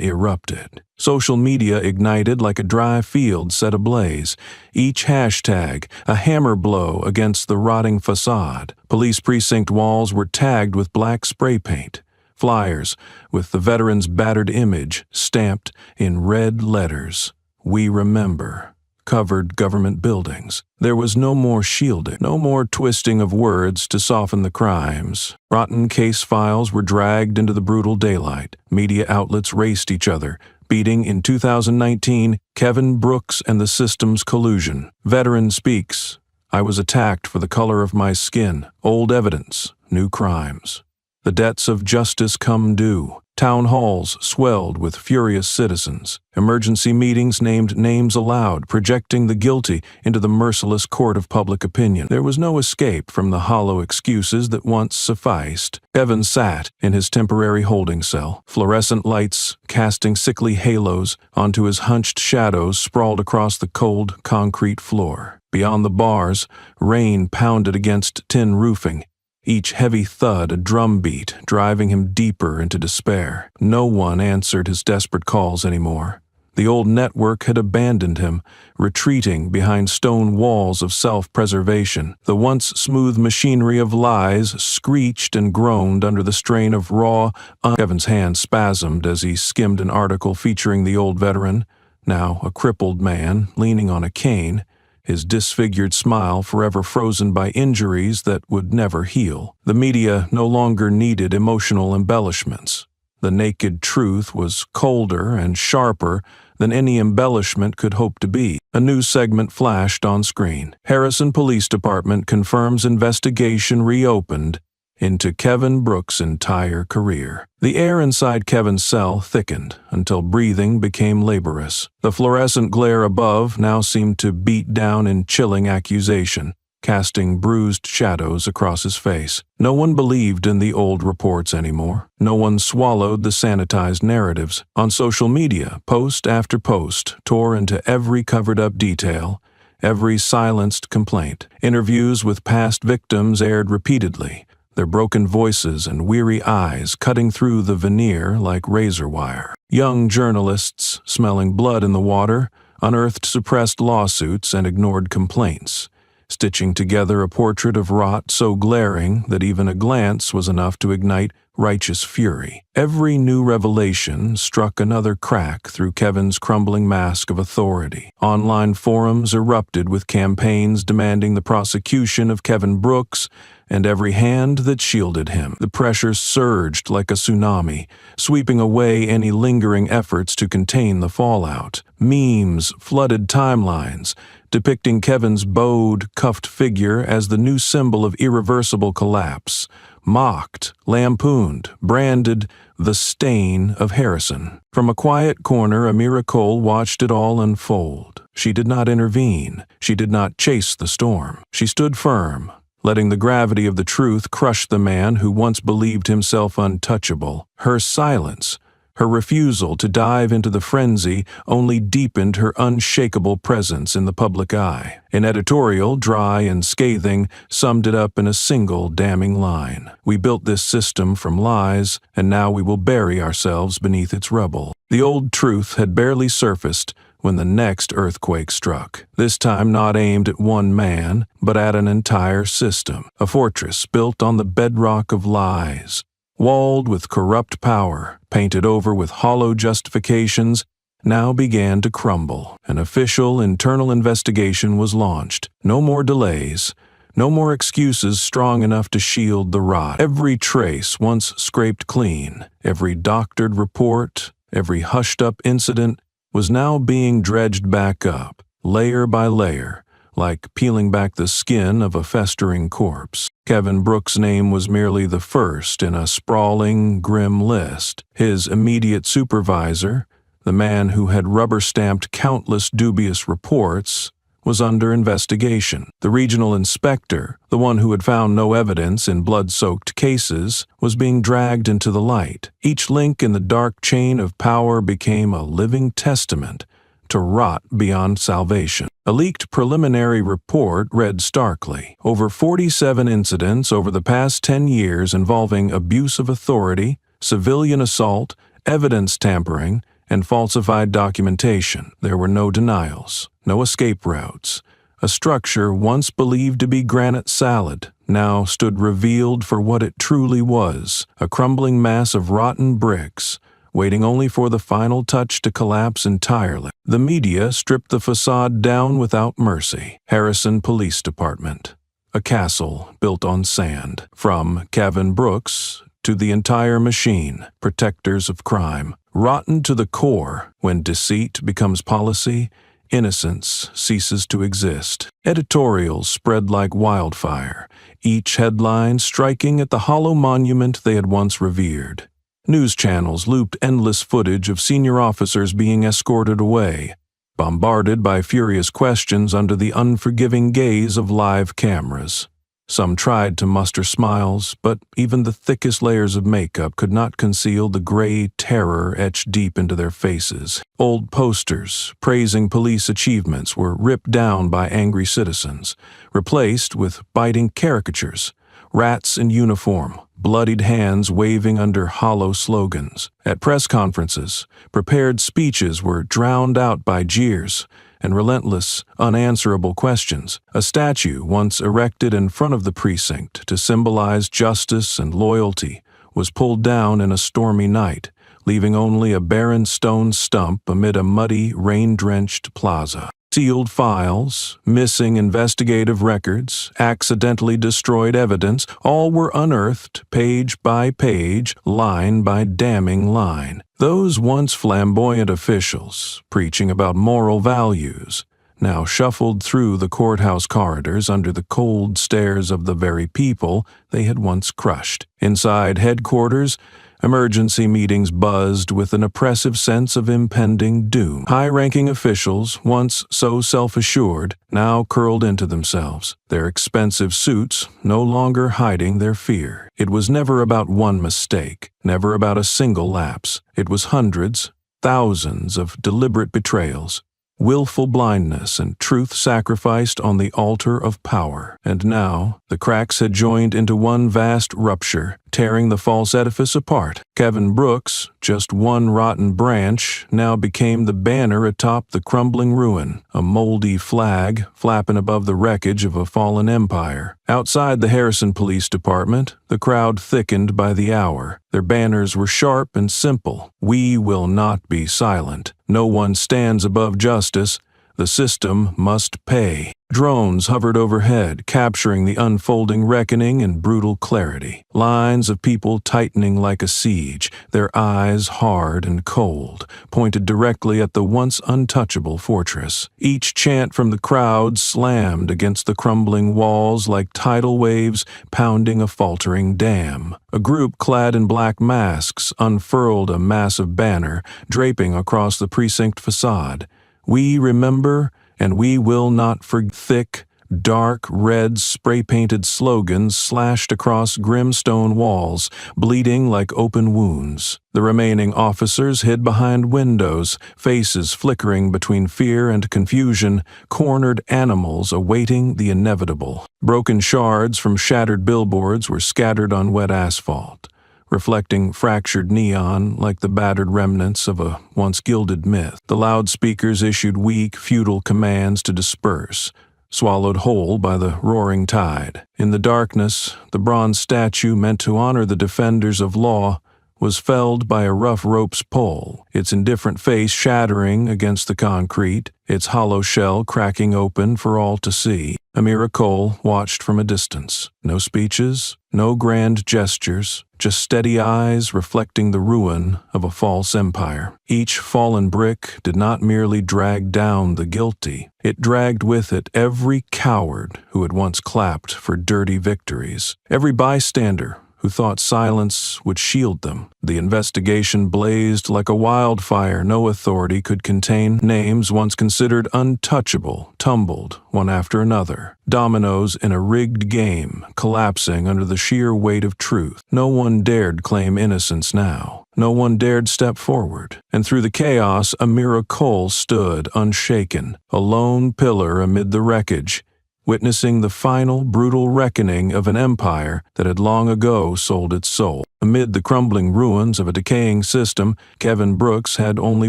erupted. Social media ignited like a dry field set ablaze. Each hashtag, a hammer blow against the rotting facade. Police precinct walls were tagged with black spray paint. Flyers, with the veteran's battered image, stamped in red letters. "We remember," covered government buildings. There was no more shielding, no more twisting of words to soften the crimes. Rotten case files were dragged into the brutal daylight. Media outlets raced each other, beating in 2019 Kevin Brooks and the system's collusion. Veteran speaks, "I was attacked for the color of my skin. Old evidence, new crimes." The debts of justice come due. Town halls swelled with furious citizens. Emergency meetings named names aloud, projecting the guilty into the merciless court of public opinion. There was no escape from the hollow excuses that once sufficed. Kevin sat in his temporary holding cell, fluorescent lights casting sickly halos onto his hunched shadows sprawled across the cold concrete floor. Beyond the bars, rain pounded against tin roofing, each heavy thud a drumbeat, driving him deeper into despair. No one answered his desperate calls anymore. The old network had abandoned him, retreating behind stone walls of self-preservation. The once smooth machinery of lies screeched and groaned under the strain of raw, Kevin's hand spasmed as he skimmed an article featuring the old veteran, now a crippled man, leaning on a cane, his disfigured smile forever frozen by injuries that would never heal. The media no longer needed emotional embellishments. The naked truth was colder and sharper than any embellishment could hope to be. A news segment flashed on screen. Harrison Police Department confirms investigation reopened into Kevin Brooks' entire career. The air inside Kevin's cell thickened until breathing became laborious. The fluorescent glare above now seemed to beat down in chilling accusation, casting bruised shadows across his face. No one believed in the old reports anymore. No one swallowed the sanitized narratives. On social media, post after post tore into every covered-up detail, every silenced complaint. Interviews with past victims aired repeatedly, their broken voices and weary eyes cutting through the veneer like razor wire. Young journalists, smelling blood in the water, unearthed suppressed lawsuits and ignored complaints, stitching together a portrait of rot so glaring that even a glance was enough to ignite righteous fury. Every new revelation struck another crack through Kevin's crumbling mask of authority. Online forums erupted with campaigns demanding the prosecution of Kevin Brooks and every hand that shielded him. The pressure surged like a tsunami, sweeping away any lingering efforts to contain the fallout. Memes flooded timelines, depicting Kevin's bowed, cuffed figure as the new symbol of irreversible collapse. Mocked, lampooned, branded the stain of Harrison. From a quiet corner, Amira Cole watched it all unfold. She did not intervene. She did not chase the storm. She stood firm, letting the gravity of the truth crush the man who once believed himself untouchable. Her silence, her refusal to dive into the frenzy, only deepened her unshakable presence in the public eye. An editorial, dry and scathing, summed it up in a single damning line. "We built this system from lies, and now we will bury ourselves beneath its rubble." The old truth had barely surfaced when the next earthquake struck, this time not aimed at one man, but at an entire system, a fortress built on the bedrock of lies, walled with corrupt power, painted over with hollow justifications, now began to crumble. An official internal investigation was launched. No more delays, no more excuses strong enough to shield the rot. Every trace once scraped clean, every doctored report, every hushed-up incident was now being dredged back up, layer by layer, like peeling back the skin of a festering corpse. Kevin Brooks' name was merely the first in a sprawling, grim list. His immediate supervisor, the man who had rubber-stamped countless dubious reports, was under investigation. The regional inspector, the one who had found no evidence in blood-soaked cases, was being dragged into the light. Each link in the dark chain of power became a living testament to rot beyond salvation. A leaked preliminary report read starkly: over 47 incidents over the past 10 years involving abuse of authority, civilian assault, evidence tampering, and falsified documentation. There were no denials, no escape routes. A structure once believed to be granite salad now stood revealed for what it truly was: a crumbling mass of rotten bricks, waiting only for the final touch to collapse entirely. The media stripped the facade down without mercy. Harrison Police Department, a castle built on sand. From Kevin Brooks to the entire machine, protectors of crime. Rotten to the core. When deceit becomes policy, innocence ceases to exist. Editorials spread like wildfire, each headline striking at the hollow monument they had once revered. News channels looped endless footage of senior officers being escorted away, bombarded by furious questions under the unforgiving gaze of live cameras. Some tried to muster smiles, but even the thickest layers of makeup could not conceal the gray terror etched deep into their faces. Old posters praising police achievements were ripped down by angry citizens, replaced with biting caricatures: rats in uniform, bloodied hands waving under hollow slogans. At press conferences, prepared speeches were drowned out by jeers and relentless, unanswerable questions. A statue once erected in front of the precinct to symbolize justice and loyalty was pulled down in a stormy night, leaving only a barren stone stump amid a muddy, rain-drenched plaza. Sealed files, missing investigative records, accidentally destroyed evidence, all were unearthed page by page, line by damning line. Those once flamboyant officials, preaching about moral values, now shuffled through the courthouse corridors under the cold stares of the very people they had once crushed. Inside headquarters, emergency meetings buzzed with an oppressive sense of impending doom. High-ranking officials, once so self-assured, now curled into themselves, their expensive suits no longer hiding their fear. It was never about one mistake, never about a single lapse. It was hundreds, thousands of deliberate betrayals, willful blindness and truth sacrificed on the altar of power. And now, the cracks had joined into one vast rupture, tearing the false edifice apart. Kevin Brooks, just one rotten branch, now became the banner atop the crumbling ruin, a moldy flag flapping above the wreckage of a fallen empire. Outside the Harrison Police Department, the crowd thickened by the hour. Their banners were sharp and simple: "We will not be silent. No one stands above justice. The system must pay." Drones hovered overhead, capturing the unfolding reckoning in brutal clarity. Lines of people tightening like a siege, their eyes hard and cold, pointed directly at the once untouchable fortress. Each chant from the crowd slammed against the crumbling walls like tidal waves pounding a faltering dam. A group clad in black masks unfurled a massive banner, draping across the precinct facade. "We remember, and we will not forget." Thick, dark red spray-painted slogans slashed across grim stone walls, bleeding like open wounds. The remaining officers hid behind windows, faces flickering between fear and confusion, cornered animals awaiting the inevitable. Broken shards from shattered billboards were scattered on wet asphalt, reflecting fractured neon like the battered remnants of a once gilded myth. The loudspeakers issued weak, futile commands to disperse, swallowed whole by the roaring tide. In the darkness, the bronze statue meant to honor the defenders of law was felled by a rough rope's pull, its indifferent face shattering against the concrete, its hollow shell cracking open for all to see. Amira Cole watched from a distance. No speeches, no grand gestures, just steady eyes reflecting the ruin of a false empire. Each fallen brick did not merely drag down the guilty, it dragged with it every coward who had once clapped for dirty victories. Every bystander who thought silence would shield them. The investigation blazed like a wildfire. No authority could contain. Names once considered untouchable tumbled, one after another, dominoes in a rigged game, collapsing under the sheer weight of truth. No one dared claim innocence now. No one dared step forward. And through the chaos, Amira Cole stood unshaken, a lone pillar amid the wreckage, witnessing the final brutal reckoning of an empire that had long ago sold its soul. Amid the crumbling ruins of a decaying system, Kevin Brooks had only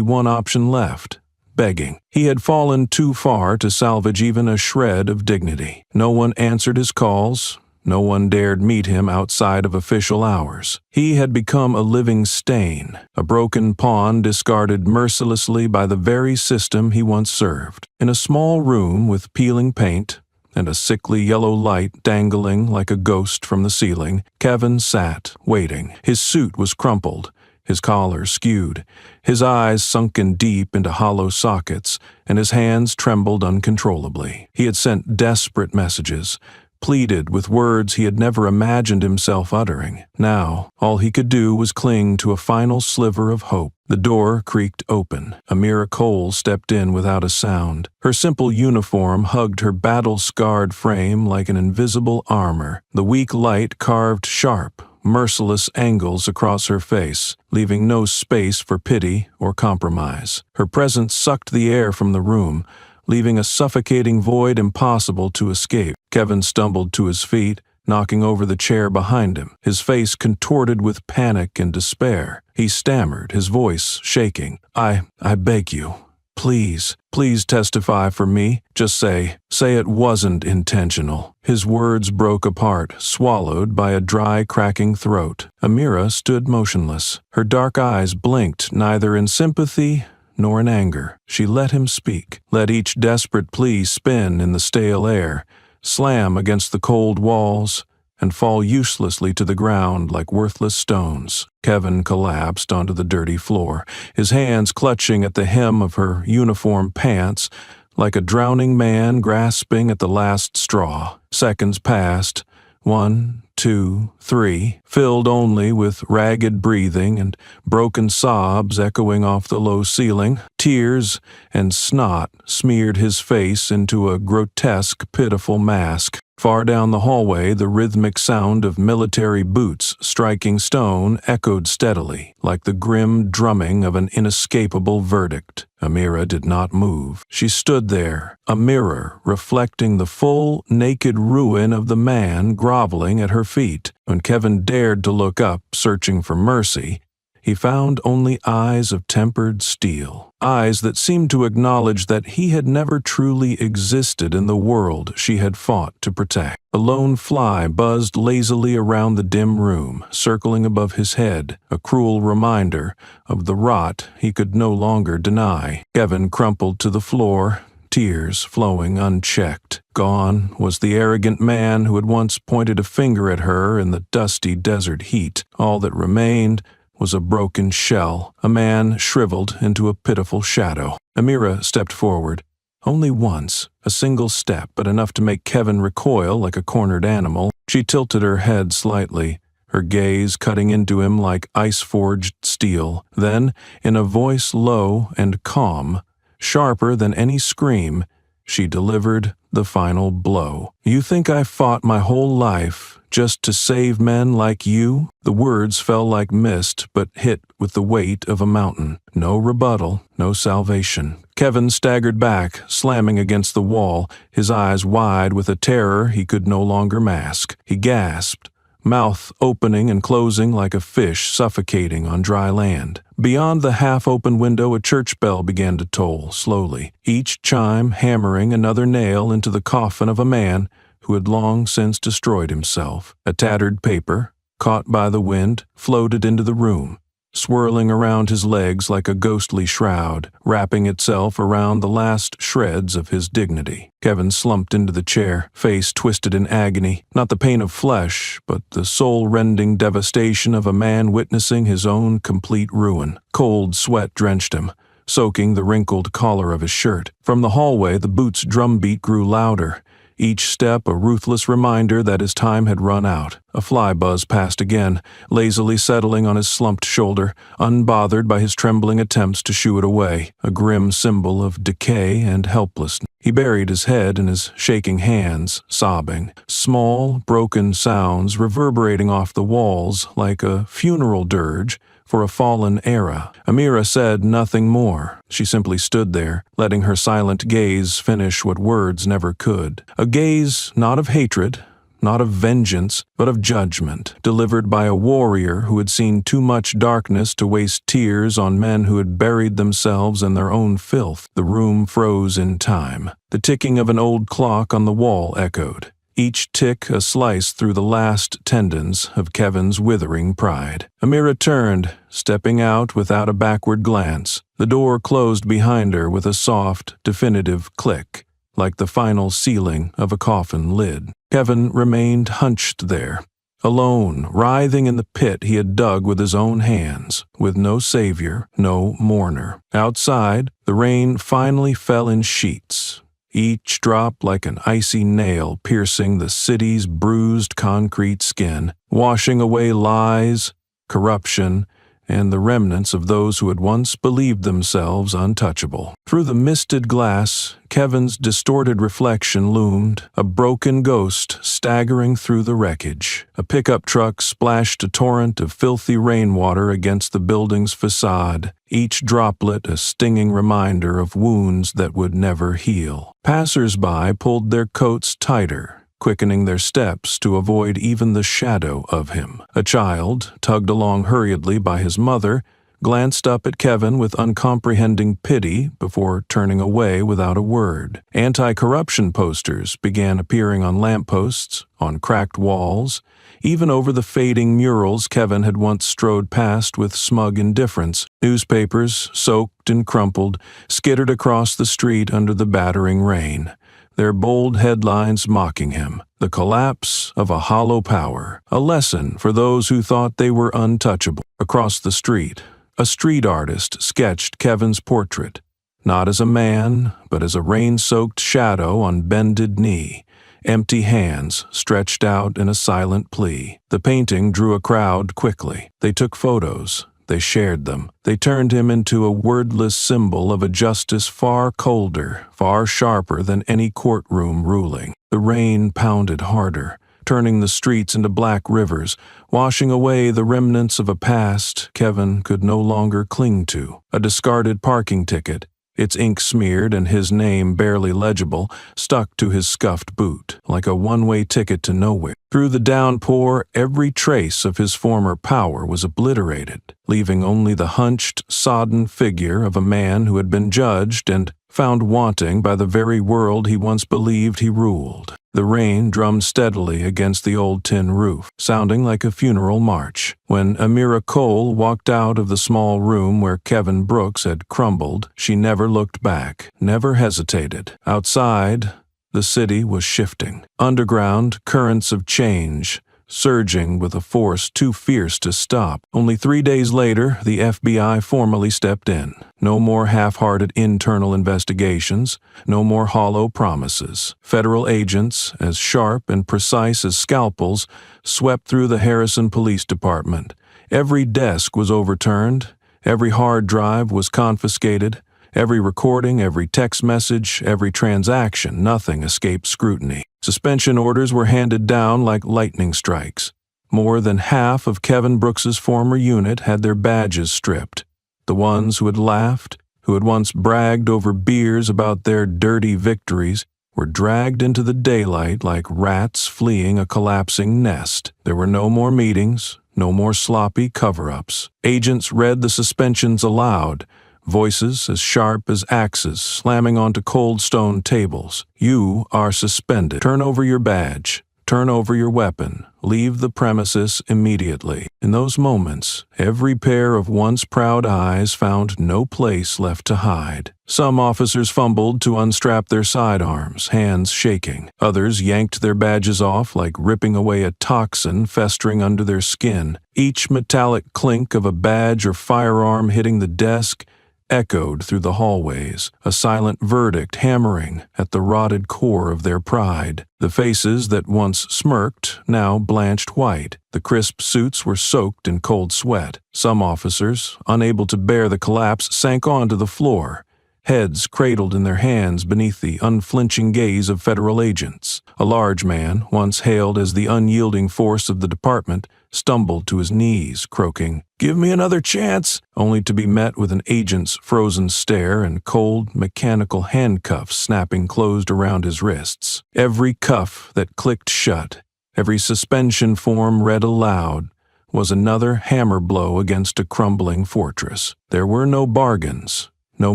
one option left: begging. He had fallen too far to salvage even a shred of dignity. No one answered his calls. No one dared meet him outside of official hours. He had become a living stain, a broken pawn discarded mercilessly by the very system he once served. In a small room with peeling paint and a sickly yellow light dangling like a ghost from the ceiling, Kevin sat, waiting. His suit was crumpled, his collar skewed, his eyes sunken deep into hollow sockets, and his hands trembled uncontrollably. He had sent desperate messages, pleaded with words he had never imagined himself uttering. Now, all he could do was cling to a final sliver of hope. The door creaked open. Amira Cole stepped in without a sound. Her simple uniform hugged her battle-scarred frame like an invisible armor. The weak light carved sharp, merciless angles across her face, leaving no space for pity or compromise. Her presence sucked the air from the room, leaving a suffocating void impossible to escape. Kevin stumbled to his feet, knocking over the chair behind him, his face contorted with panic and despair. He stammered, his voice shaking. I beg you, please testify for me. Just say it wasn't intentional." His words broke apart, swallowed by a dry, cracking throat. Amira stood motionless. Her dark eyes blinked neither in sympathy nor in anger. She let him speak, let each desperate plea spin in the stale air, slam against the cold walls, and fall uselessly to the ground like worthless stones. Kevin collapsed onto the dirty floor, his hands clutching at the hem of her uniform pants, like a drowning man grasping at the last straw. Seconds passed. 1, 2, 3, filled only with ragged breathing and broken sobs echoing off the low ceiling. Tears and snot smeared his face into a grotesque, pitiful mask. Far down the hallway, the rhythmic sound of military boots striking stone echoed steadily, like the grim drumming of an inescapable verdict. Amira did not move. She stood there, a mirror reflecting the full, naked ruin of the man groveling at her feet. When Kevin dared to look up, searching for mercy, he found only eyes of tempered steel, eyes that seemed to acknowledge that he had never truly existed in the world she had fought to protect. A lone fly buzzed lazily around the dim room, circling above his head, a cruel reminder of the rot he could no longer deny. Kevin crumpled to the floor, tears flowing unchecked. Gone was the arrogant man who had once pointed a finger at her in the dusty desert heat. All that remained was a broken shell, a man shriveled into a pitiful shadow. Amira stepped forward. Only once, a single step, but enough to make Kevin recoil like a cornered animal. She tilted her head slightly, her gaze cutting into him like ice-forged steel. Then, in a voice low and calm, sharper than any scream, she delivered the final blow. "You think I fought my whole life just to save men like you?" The words fell like mist, but hit with the weight of a mountain. No rebuttal, no salvation. Kevin staggered back, slamming against the wall, his eyes wide with a terror he could no longer mask. He gasped, mouth opening and closing like a fish suffocating on dry land. Beyond the half-open window, a church bell began to toll, slowly, each chime hammering another nail into the coffin of a man who had long since destroyed himself. A tattered paper, caught by the wind, floated into the room, swirling around his legs like a ghostly shroud, wrapping itself around the last shreds of his dignity. Kevin slumped into the chair, face twisted in agony, not the pain of flesh, but the soul-rending devastation of a man witnessing his own complete ruin. Cold sweat drenched him, soaking the wrinkled collar of his shirt. From the hallway, the boot's drumbeat grew louder, each step a ruthless reminder that his time had run out. A fly buzzed past again, lazily settling on his slumped shoulder, unbothered by his trembling attempts to shoo it away, a grim symbol of decay and helplessness. He buried his head in his shaking hands, sobbing, small, broken sounds reverberating off the walls like a funeral dirge for a fallen era. Amira said nothing more. She simply stood there, letting her silent gaze finish what words never could. A gaze not of hatred, not of vengeance, but of judgment, delivered by a warrior who had seen too much darkness to waste tears on men who had buried themselves in their own filth. The room froze in time. The ticking of an old clock on the wall echoed, each tick a slice through the last tendons of Kevin's withering pride. Amira turned, stepping out without a backward glance. The door closed behind her with a soft, definitive click, like the final sealing of a coffin lid. Kevin remained hunched there, alone, writhing in the pit he had dug with his own hands, with no savior, no mourner. Outside, the rain finally fell in sheets, each drop like an icy nail piercing the city's bruised concrete skin, washing away lies, corruption, and the remnants of those who had once believed themselves untouchable. Through the misted glass, Kevin's distorted reflection loomed, a broken ghost staggering through the wreckage. A pickup truck splashed a torrent of filthy rainwater against the building's facade, each droplet a stinging reminder of wounds that would never heal. Passers-by pulled their coats tighter, quickening their steps to avoid even the shadow of him. A child, tugged along hurriedly by his mother, glanced up at Kevin with uncomprehending pity before turning away without a word. Anti-corruption posters began appearing on lampposts, on cracked walls, even over the fading murals Kevin had once strode past with smug indifference. Newspapers, soaked and crumpled, skittered across the street under the battering rain, their bold headlines mocking him. The collapse of a hollow power, a lesson for those who thought they were untouchable. Across the street, a street artist sketched Kevin's portrait, not as a man, but as a rain-soaked shadow on bended knee, empty hands stretched out in a silent plea. The painting drew a crowd quickly. They took photos. They shared them. They turned him into a wordless symbol of a justice far colder, far sharper than any courtroom ruling. The rain pounded harder, turning the streets into black rivers, washing away the remnants of a past Kevin could no longer cling to. A discarded parking ticket, its ink smeared and his name barely legible, stuck to his scuffed boot, like a one-way ticket to nowhere. Through the downpour, every trace of his former power was obliterated, leaving only the hunched, sodden figure of a man who had been judged and found wanting by the very world he once believed he ruled. The rain drummed steadily against the old tin roof, sounding like a funeral march. When Amira Cole walked out of the small room where Kevin Brooks had crumbled, she never looked back, never hesitated. Outside, the city was shifting. Underground currents of change, surging with a force too fierce to stop. Only 3 days later, the FBI formally stepped in. No more half-hearted internal investigations, no more hollow promises. Federal agents, as sharp and precise as scalpels, swept through the Harrison Police Department. Every desk was overturned, every hard drive was confiscated, every recording, every text message, every transaction, nothing escaped scrutiny. Suspension orders were handed down like lightning strikes. More than half of Kevin Brooks's former unit had their badges stripped. The ones who had laughed, who had once bragged over beers about their dirty victories, were dragged into the daylight like rats fleeing a collapsing nest. There were no more meetings, no more sloppy cover-ups. Agents read the suspensions aloud, voices as sharp as axes slamming onto cold stone tables. You are suspended. Turn over your badge. Turn over your weapon. Leave the premises immediately. In those moments, every pair of once proud eyes found no place left to hide. Some officers fumbled to unstrap their sidearms, hands shaking. Others yanked their badges off like ripping away a toxin festering under their skin. Each metallic clink of a badge or firearm hitting the desk echoed through the hallways, a silent verdict hammering at the rotted core of their pride. The faces that once smirked now blanched white. The crisp suits were soaked in cold sweat. Some officers, unable to bear the collapse, sank onto the floor, heads cradled in their hands beneath the unflinching gaze of federal agents. A large man, once hailed as the unyielding force of the department, stumbled to his knees, croaking, "Give me another chance," only to be met with an agent's frozen stare and cold, mechanical handcuffs snapping closed around his wrists. Every cuff that clicked shut, every suspension form read aloud, was another hammer blow against a crumbling fortress. There were no bargains, no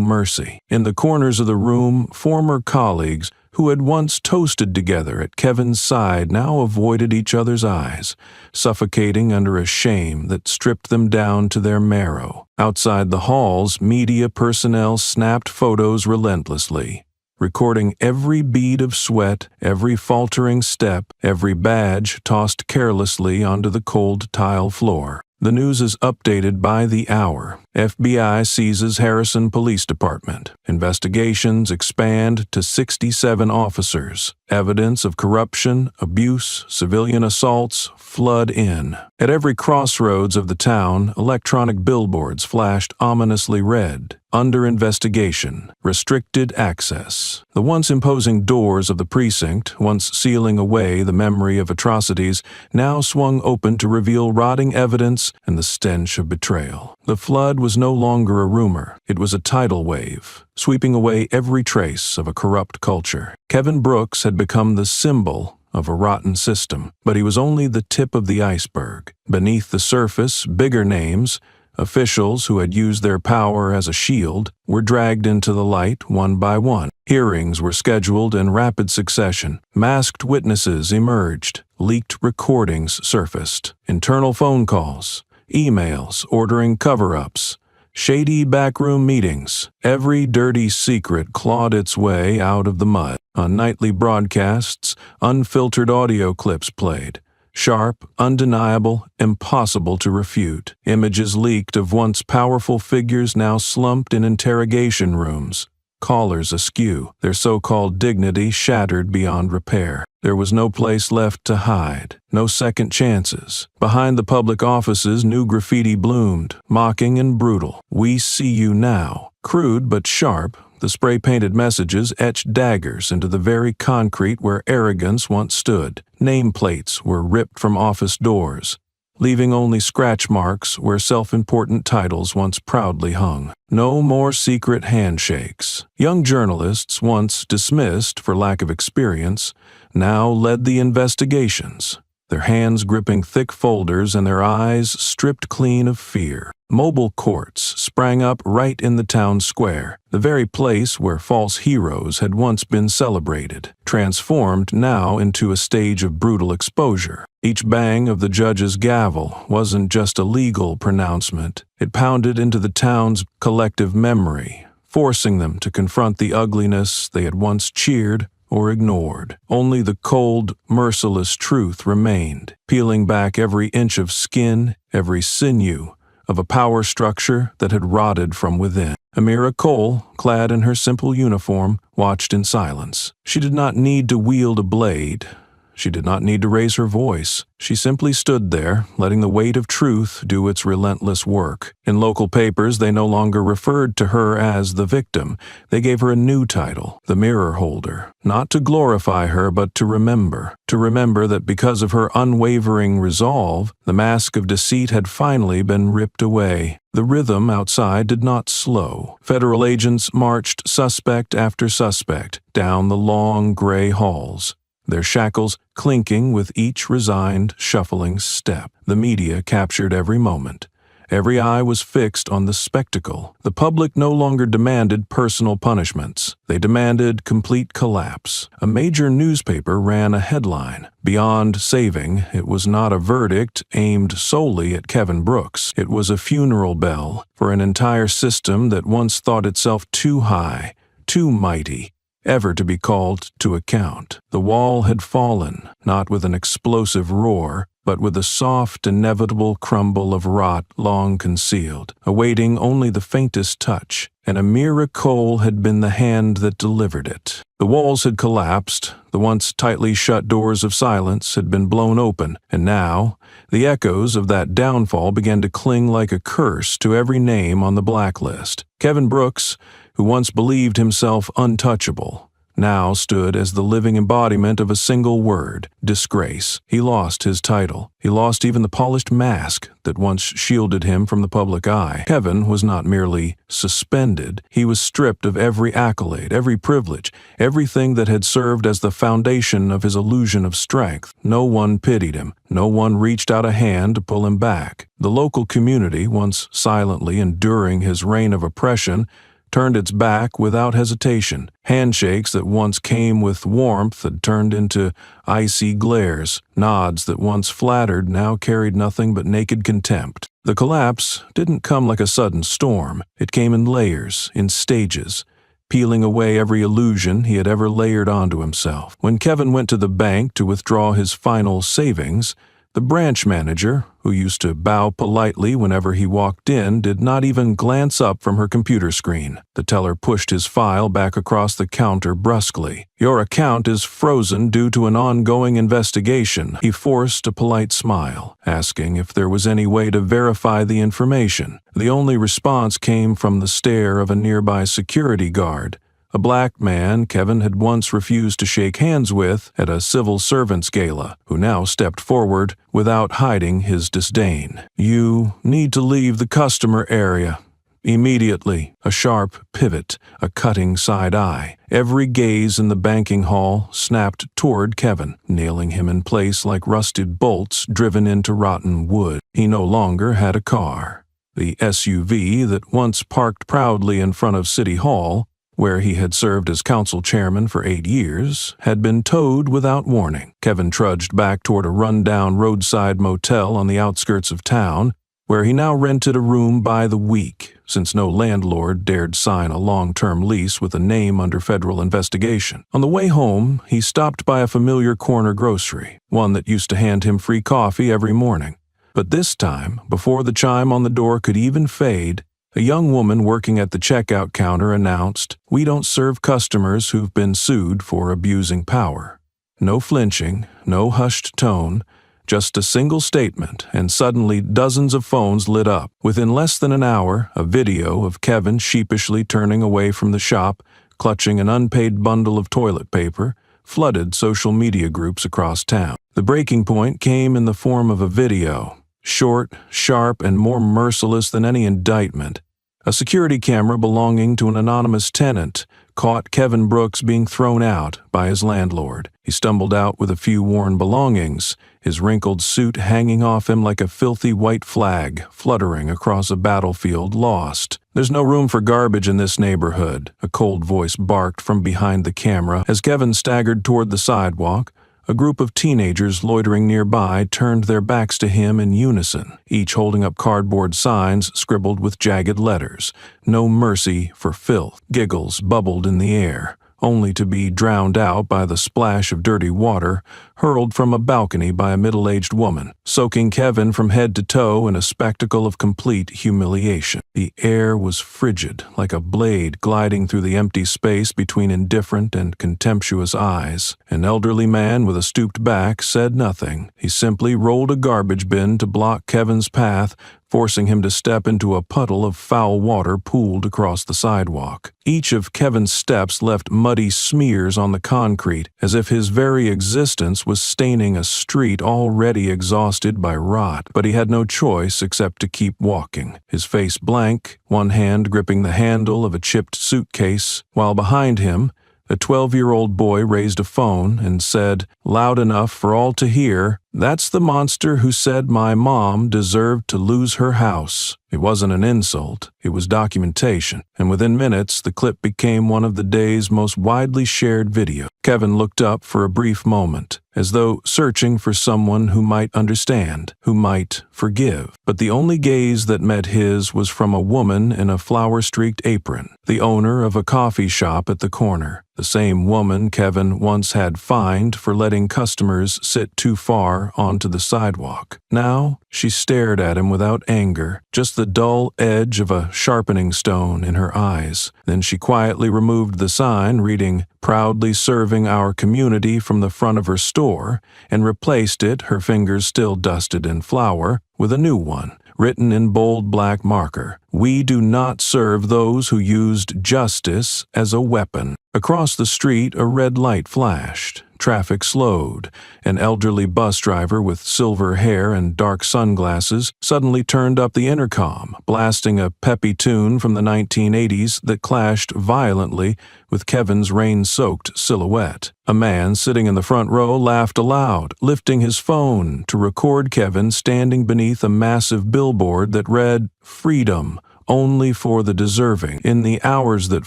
mercy. In the corners of the room, former colleagues who had once toasted together at Kevin's side now avoided each other's eyes, suffocating under a shame that stripped them down to their marrow. Outside the halls, media personnel snapped photos relentlessly, recording every bead of sweat, every faltering step, every badge tossed carelessly onto the cold tile floor. The news is updated by the hour. FBI seizes Harrison Police Department. Investigations expand to 67 officers. Evidence of corruption, abuse, civilian assaults flood in. At every crossroads of the town, electronic billboards flashed ominously red. Under investigation. Restricted access. The once imposing doors of the precinct, once sealing away the memory of atrocities, now swung open to reveal rotting evidence and the stench of betrayal. The flood was no longer a rumor. It was a tidal wave, sweeping away every trace of a corrupt culture. Kevin Brooks had become the symbol of a rotten system, but he was only the tip of the iceberg. Beneath the surface, bigger names, officials who had used their power as a shield, were dragged into the light one by one. Hearings were scheduled in rapid succession. Masked witnesses emerged. Leaked recordings surfaced. Internal phone calls, emails ordering cover-ups, shady backroom meetings. Every dirty secret clawed its way out of the mud. On nightly broadcasts, unfiltered audio clips played. Sharp, undeniable, impossible to refute. Images leaked of once powerful figures now slumped in interrogation rooms, collars askew, their so-called dignity shattered beyond repair. There was no place left to hide, no second chances. Behind the public offices, new graffiti bloomed, mocking and brutal. "We see you now." Crude but sharp, the spray-painted messages etched daggers into the very concrete where arrogance once stood. Nameplates were ripped from office doors, leaving only scratch marks where self-important titles once proudly hung. No more secret handshakes. Young journalists, once dismissed for lack of experience, now led the investigations, their hands gripping thick folders and their eyes stripped clean of fear. Mobile courts sprang up right in the town square, the very place where false heroes had once been celebrated, transformed now into a stage of brutal exposure. Each bang of the judge's gavel wasn't just a legal pronouncement. It pounded into the town's collective memory, forcing them to confront the ugliness they had once cheered or ignored. Only the cold, merciless truth remained, peeling back every inch of skin, every sinew, of a power structure that had rotted from within. Amira Cole, clad in her simple uniform, watched in silence. She did not need to wield a blade. She did not need to raise her voice. She simply stood there, letting the weight of truth do its relentless work. In local papers, they no longer referred to her as the victim. They gave her a new title, the mirror holder. Not to glorify her, but to remember. To remember that because of her unwavering resolve, the mask of deceit had finally been ripped away. The rhythm outside did not slow. Federal agents marched suspect after suspect down the long gray halls, their shackles clinking with each resigned, shuffling step. The media captured every moment. Every eye was fixed on the spectacle. The public no longer demanded personal punishments. They demanded complete collapse. A major newspaper ran a headline. Beyond saving, it was not a verdict aimed solely at Kevin Brooks. It was a funeral bell for an entire system that once thought itself too high, too mighty, ever to be called to account. The wall had fallen, not with an explosive roar, but with a soft, inevitable crumble of rot long concealed, awaiting only the faintest touch, and a mere coal had been the hand that delivered it. The walls had collapsed, the once tightly shut doors of silence had been blown open, and now the echoes of that downfall began to cling like a curse to every name on the blacklist. Kevin Brooks, who once believed himself untouchable, now stood as the living embodiment of a single word: disgrace. He lost his title. He lost even the polished mask that once shielded him from the public eye. Kevin was not merely suspended. He was stripped of every accolade, every privilege, everything that had served as the foundation of his illusion of strength. No one pitied him. No one reached out a hand to pull him back. The local community, once silently enduring his reign of oppression, turned its back without hesitation. Handshakes that once came with warmth had turned into icy glares. Nods that once flattered now carried nothing but naked contempt. The collapse didn't come like a sudden storm. It came in layers, in stages, peeling away every illusion he had ever layered onto himself. When Kevin went to the bank to withdraw his final savings, the branch manager, who used to bow politely whenever he walked in, did not even glance up from her computer screen. The teller pushed his file back across the counter brusquely. "Your account is frozen due to an ongoing investigation." He forced a polite smile, asking if there was any way to verify the information. The only response came from the stare of a nearby security guard, a black man Kevin had once refused to shake hands with at a civil servants gala, who now stepped forward without hiding his disdain. "You need to leave the customer area immediately." A sharp pivot, a cutting side eye. Every gaze in the banking hall snapped toward Kevin, nailing him in place like rusted bolts driven into rotten wood. He no longer had a car. The SUV that once parked proudly in front of City Hall, where he had served as council chairman for 8 years, had been towed without warning. Kevin trudged back toward a run-down roadside motel on the outskirts of town, where he now rented a room by the week, since no landlord dared sign a long-term lease with a name under federal investigation. On the way home, he stopped by a familiar corner grocery, one that used to hand him free coffee every morning. But this time, before the chime on the door could even fade, a young woman working at the checkout counter announced, "We don't serve customers who've been sued for abusing power." No flinching, no hushed tone, just a single statement, and suddenly dozens of phones lit up. Within less than an hour, a video of Kevin sheepishly turning away from the shop, clutching an unpaid bundle of toilet paper, flooded social media groups across town. The breaking point came in the form of a video. Short, sharp, and more merciless than any indictment. A security camera belonging to an anonymous tenant caught Kevin Brooks being thrown out by his landlord. He stumbled out with a few worn belongings, his wrinkled suit hanging off him like a filthy white flag fluttering across a battlefield lost. "There's no room for garbage in this neighborhood," a cold voice barked from behind the camera. As Kevin staggered toward the sidewalk, a group of teenagers loitering nearby turned their backs to him in unison, each holding up cardboard signs scribbled with jagged letters. "No mercy for filth." Giggles bubbled in the air, only to be drowned out by the splash of dirty water hurled from a balcony by a middle-aged woman, soaking Kevin from head to toe in a spectacle of complete humiliation. The air was frigid, like a blade gliding through the empty space between indifferent and contemptuous eyes. An elderly man with a stooped back said nothing. He simply rolled a garbage bin to block Kevin's path, forcing him to step into a puddle of foul water pooled across the sidewalk. Each of Kevin's steps left muddy smears on the concrete, as if his very existence was staining a street already exhausted by rot. But he had no choice except to keep walking, his face blank, one hand gripping the handle of a chipped suitcase, while behind him, a 12-year-old boy raised a phone and said, loud enough for all to hear, "That's the monster who said my mom deserved to lose her house." It wasn't an insult, it was documentation, and within minutes the clip became one of the day's most widely shared videos. Kevin looked up for a brief moment, as though searching for someone who might understand, who might forgive. But the only gaze that met his was from a woman in a flower-streaked apron, the owner of a coffee shop at the corner. The same woman Kevin once had fined for letting customers sit too far onto the sidewalk. Now, she stared at him without anger, just the dull edge of a sharpening stone in her eyes. Then she quietly removed the sign reading, "Proudly serving our community," from the front of her store, and replaced it, her fingers still dusted in flour, with a new one, written in bold black marker. "We do not serve those who used justice as a weapon." Across the street, a red light flashed. Traffic slowed. An elderly bus driver with silver hair and dark sunglasses suddenly turned up the intercom, blasting a peppy tune from the 1980s that clashed violently with Kevin's rain-soaked silhouette. A man sitting in the front row laughed aloud, lifting his phone to record Kevin standing beneath a massive billboard that read, "Freedom, only for the deserving." In the hours that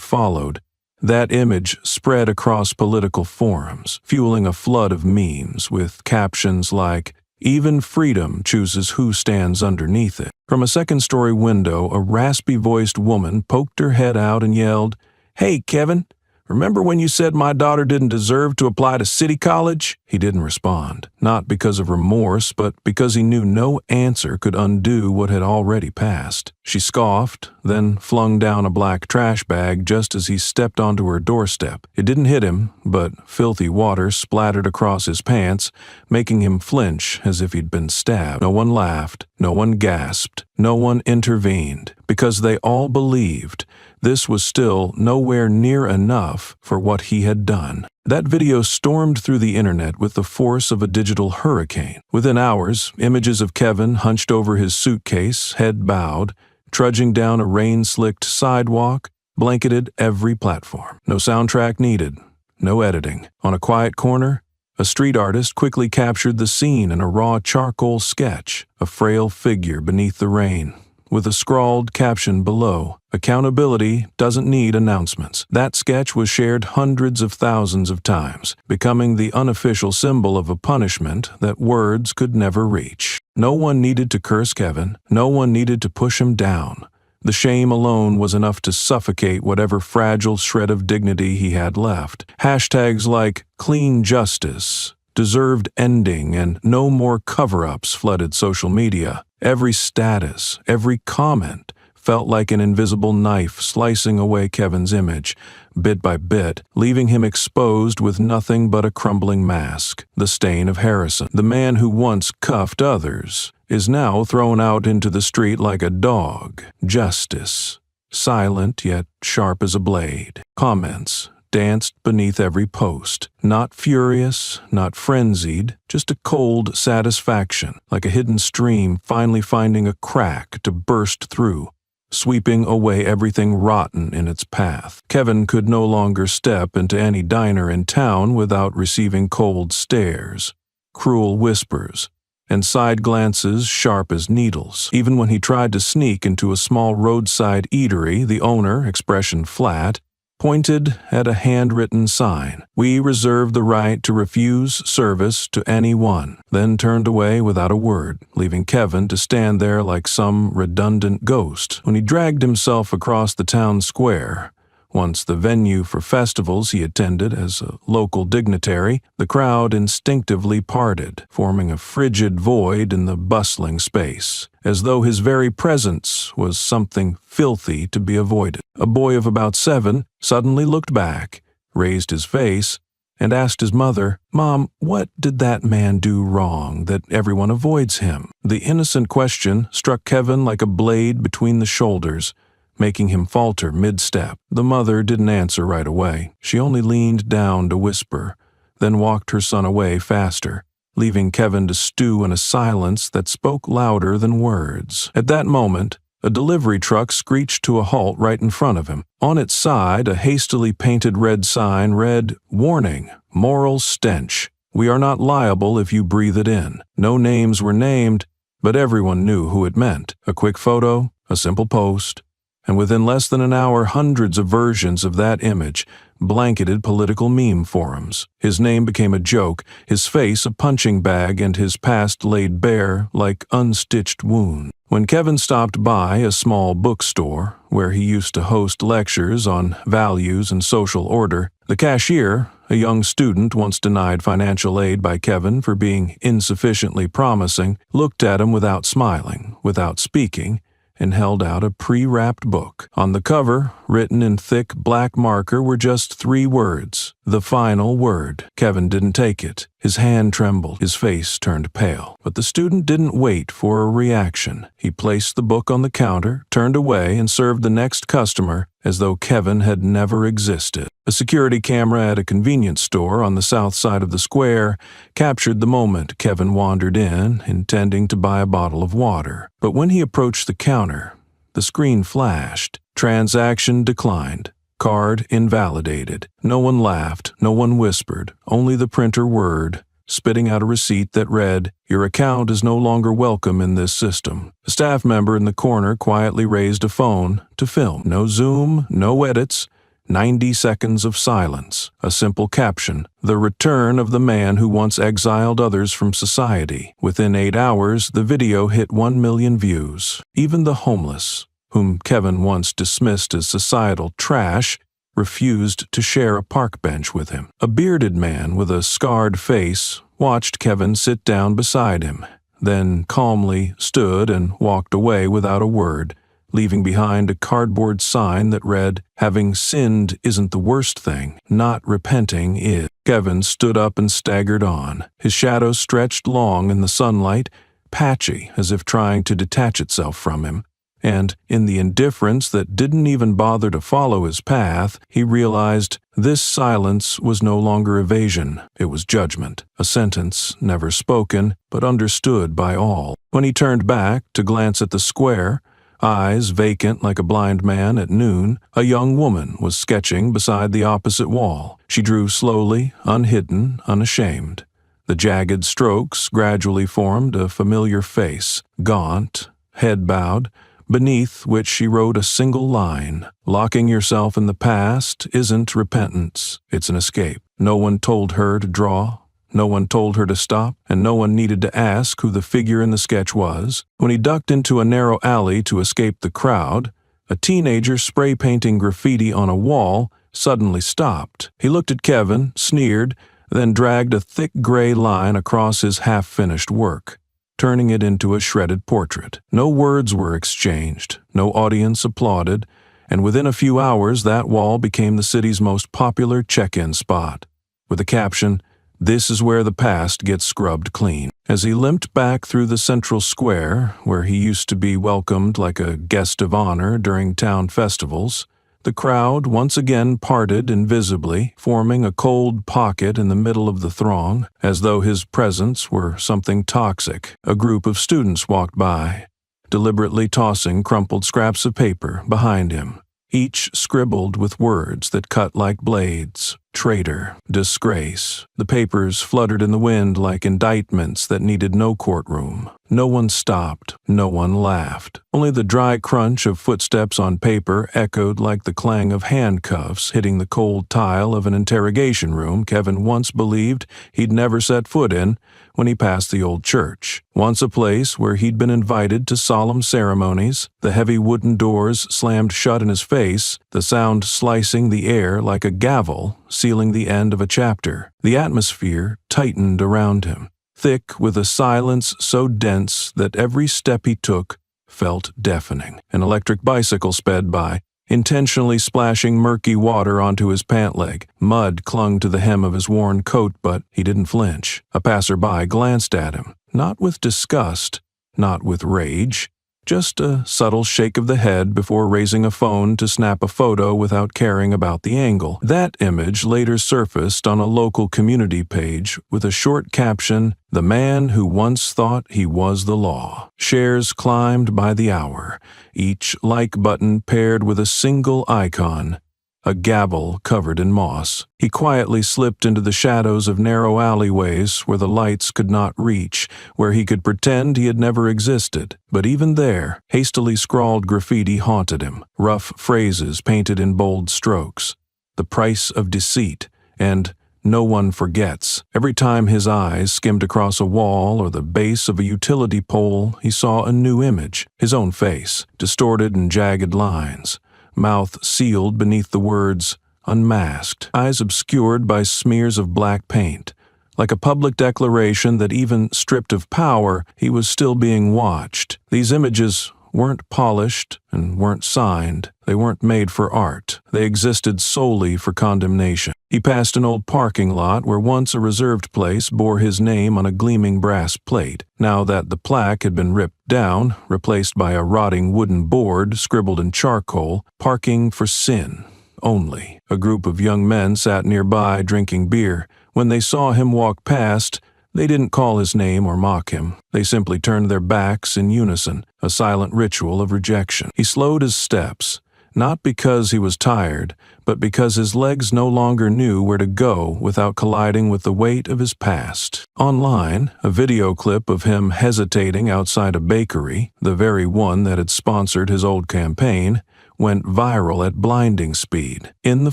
followed, that image spread across political forums, fueling a flood of memes with captions like, "Even freedom chooses who stands underneath it." From a second-story window, a raspy-voiced woman poked her head out and yelled, "Hey, Kevin, remember when you said my daughter didn't deserve to apply to City College?" He didn't respond, not because of remorse, but because he knew no answer could undo what had already passed. She scoffed, then flung down a black trash bag just as he stepped onto her doorstep. It didn't hit him, but filthy water splattered across his pants, making him flinch as if he'd been stabbed. No one laughed, no one gasped, no one intervened, because they all believed this was still nowhere near enough for what he had done. That video stormed through the internet with the force of a digital hurricane. Within hours, images of Kevin hunched over his suitcase, head bowed, trudging down a rain-slicked sidewalk, blanketed every platform. No soundtrack needed, no editing. On a quiet corner, a street artist quickly captured the scene in a raw charcoal sketch, a frail figure beneath the rain, with a scrawled caption below, "Accountability doesn't need announcements." That sketch was shared hundreds of thousands of times, becoming the unofficial symbol of a punishment that words could never reach. No one needed to curse Kevin. No one needed to push him down. The shame alone was enough to suffocate whatever fragile shred of dignity he had left. Hashtags like "clean justice," "deserved ending," and "no more cover-ups" flooded social media. Every status, every comment felt like an invisible knife slicing away Kevin's image, bit by bit, leaving him exposed with nothing but a crumbling mask. The stain of Harrison, the man who once cuffed others, is now thrown out into the street like a dog. Justice, silent yet sharp as a blade. Comments danced beneath every post, not furious, not frenzied, just a cold satisfaction, like a hidden stream finally finding a crack to burst through, sweeping away everything rotten in its path. Kevin could no longer step into any diner in town without receiving cold stares, cruel whispers, and side glances sharp as needles. Even when he tried to sneak into a small roadside eatery, the owner, expression flat, pointed at a handwritten sign, "We reserve the right to refuse service to anyone," then turned away without a word, leaving Kevin to stand there like some redundant ghost. When he dragged himself across the town square, once the venue for festivals he attended as a local dignitary, the crowd instinctively parted, forming a frigid void in the bustling space, as though his very presence was something filthy to be avoided. A boy of about 7 suddenly looked back, raised his face, and asked his mother, "Mom, what did that man do wrong that everyone avoids him?" The innocent question struck Kevin like a blade between the shoulders, making him falter mid-step. The mother didn't answer right away. She only leaned down to whisper, then walked her son away faster, leaving Kevin to stew in a silence that spoke louder than words. At that moment, a delivery truck screeched to a halt right in front of him. On its side, a hastily painted red sign read, "Warning, moral stench," "We are not liable if you breathe it in." No names were named, but everyone knew who it meant. A quick photo, a simple post, and within less than an hour, hundreds of versions of that image blanketed political meme forums. His name became a joke, his face a punching bag, and his past laid bare like unstitched wounds. When Kevin stopped by a small bookstore where he used to host lectures on values and social order, the cashier, a young student once denied financial aid by Kevin for being insufficiently promising, looked at him without smiling, without speaking, and held out a pre-wrapped book. On the cover, written in thick black marker, were just 3 words: the final word. Kevin didn't take it. His hand trembled, his face turned pale. But the student didn't wait for a reaction. He placed the book on the counter, turned away, and served the next customer as though Kevin had never existed. A security camera at a convenience store on the south side of the square captured the moment Kevin wandered in, intending to buy a bottle of water. But when he approached the counter, the screen flashed. Transaction declined. Card invalidated. No one laughed, no one whispered, only the printer whirred, spitting out a receipt that read, "Your account is no longer welcome in this system." A staff member in the corner quietly raised a phone to film. No Zoom, no edits, 90 seconds of silence. A simple caption: "The return of the man who once exiled others from society." Within 8 hours, the video hit 1 million views. Even the homeless, whom Kevin once dismissed as societal trash, refused to share a park bench with him. A bearded man with a scarred face watched Kevin sit down beside him, then calmly stood and walked away without a word, leaving behind a cardboard sign that read, "Having sinned isn't the worst thing, not repenting is." Kevin stood up and staggered on. His shadow stretched long in the sunlight, patchy as if trying to detach itself from him. And, in the indifference that didn't even bother to follow his path, he realized this silence was no longer evasion, it was judgment, a sentence never spoken, but understood by all. When he turned back to glance at the square, eyes vacant like a blind man at noon, a young woman was sketching beside the opposite wall. She drew slowly, unhidden, unashamed. The jagged strokes gradually formed a familiar face, gaunt, head bowed, beneath which she wrote a single line: "Locking yourself in the past isn't repentance, it's an escape." No one told her to draw, no one told her to stop, and no one needed to ask who the figure in the sketch was. When he ducked into a narrow alley to escape the crowd, a teenager spray painting graffiti on a wall suddenly stopped. He looked at Kevin, sneered, then dragged a thick gray line across his half-finished work, turning it into a shredded portrait. No words were exchanged, no audience applauded, and within a few hours that wall became the city's most popular check-in spot, with a caption, "This is where the past gets scrubbed clean." As he limped back through the central square, where he used to be welcomed like a guest of honor during town festivals, the crowd once again parted invisibly, forming a cold pocket in the middle of the throng, as though his presence were something toxic. A group of students walked by, deliberately tossing crumpled scraps of paper behind him, each scribbled with words that cut like blades: traitor, disgrace. The papers fluttered in the wind like indictments that needed no courtroom. No one stopped, no one laughed. Only the dry crunch of footsteps on paper echoed like the clang of handcuffs hitting the cold tile of an interrogation room Kevin once believed he'd never set foot in when he passed the old church. Once a place where he'd been invited to solemn ceremonies, the heavy wooden doors slammed shut in his face, the sound slicing the air like a gavel, sealing the end of a chapter. The atmosphere tightened around him, thick with a silence so dense that every step he took felt deafening. An electric bicycle sped by, intentionally splashing murky water onto his pant leg. Mud clung to the hem of his worn coat, but he didn't flinch. A passerby glanced at him, not with disgust, not with rage, just a subtle shake of the head before raising a phone to snap a photo without caring about the angle. That image later surfaced on a local community page with a short caption, "The man who once thought he was the law." Shares climbed by the hour, each like button paired with a single icon, a gavel covered in moss. He quietly slipped into the shadows of narrow alleyways where the lights could not reach, where he could pretend he had never existed. But even there, hastily scrawled graffiti haunted him, rough phrases painted in bold strokes. The price of deceit, and no one forgets. Every time his eyes skimmed across a wall or the base of a utility pole, he saw a new image, his own face, distorted in jagged lines, mouth sealed beneath the words unmasked, eyes obscured by smears of black paint, like a public declaration that even stripped of power, he was still being watched. These images weren't polished and weren't signed. They weren't made for art. They existed solely for condemnation. He passed an old parking lot where once a reserved place bore his name on a gleaming brass plate. Now that the plaque had been ripped down, replaced by a rotting wooden board scribbled in charcoal, "Parking for Sin Only." A group of young men sat nearby drinking beer. When they saw him walk past, they didn't call his name or mock him. They simply turned their backs in unison, a silent ritual of rejection. He slowed his steps, not because he was tired, but because his legs no longer knew where to go without colliding with the weight of his past. Online, a video clip of him hesitating outside a bakery, the very one that had sponsored his old campaign, went viral at blinding speed. In the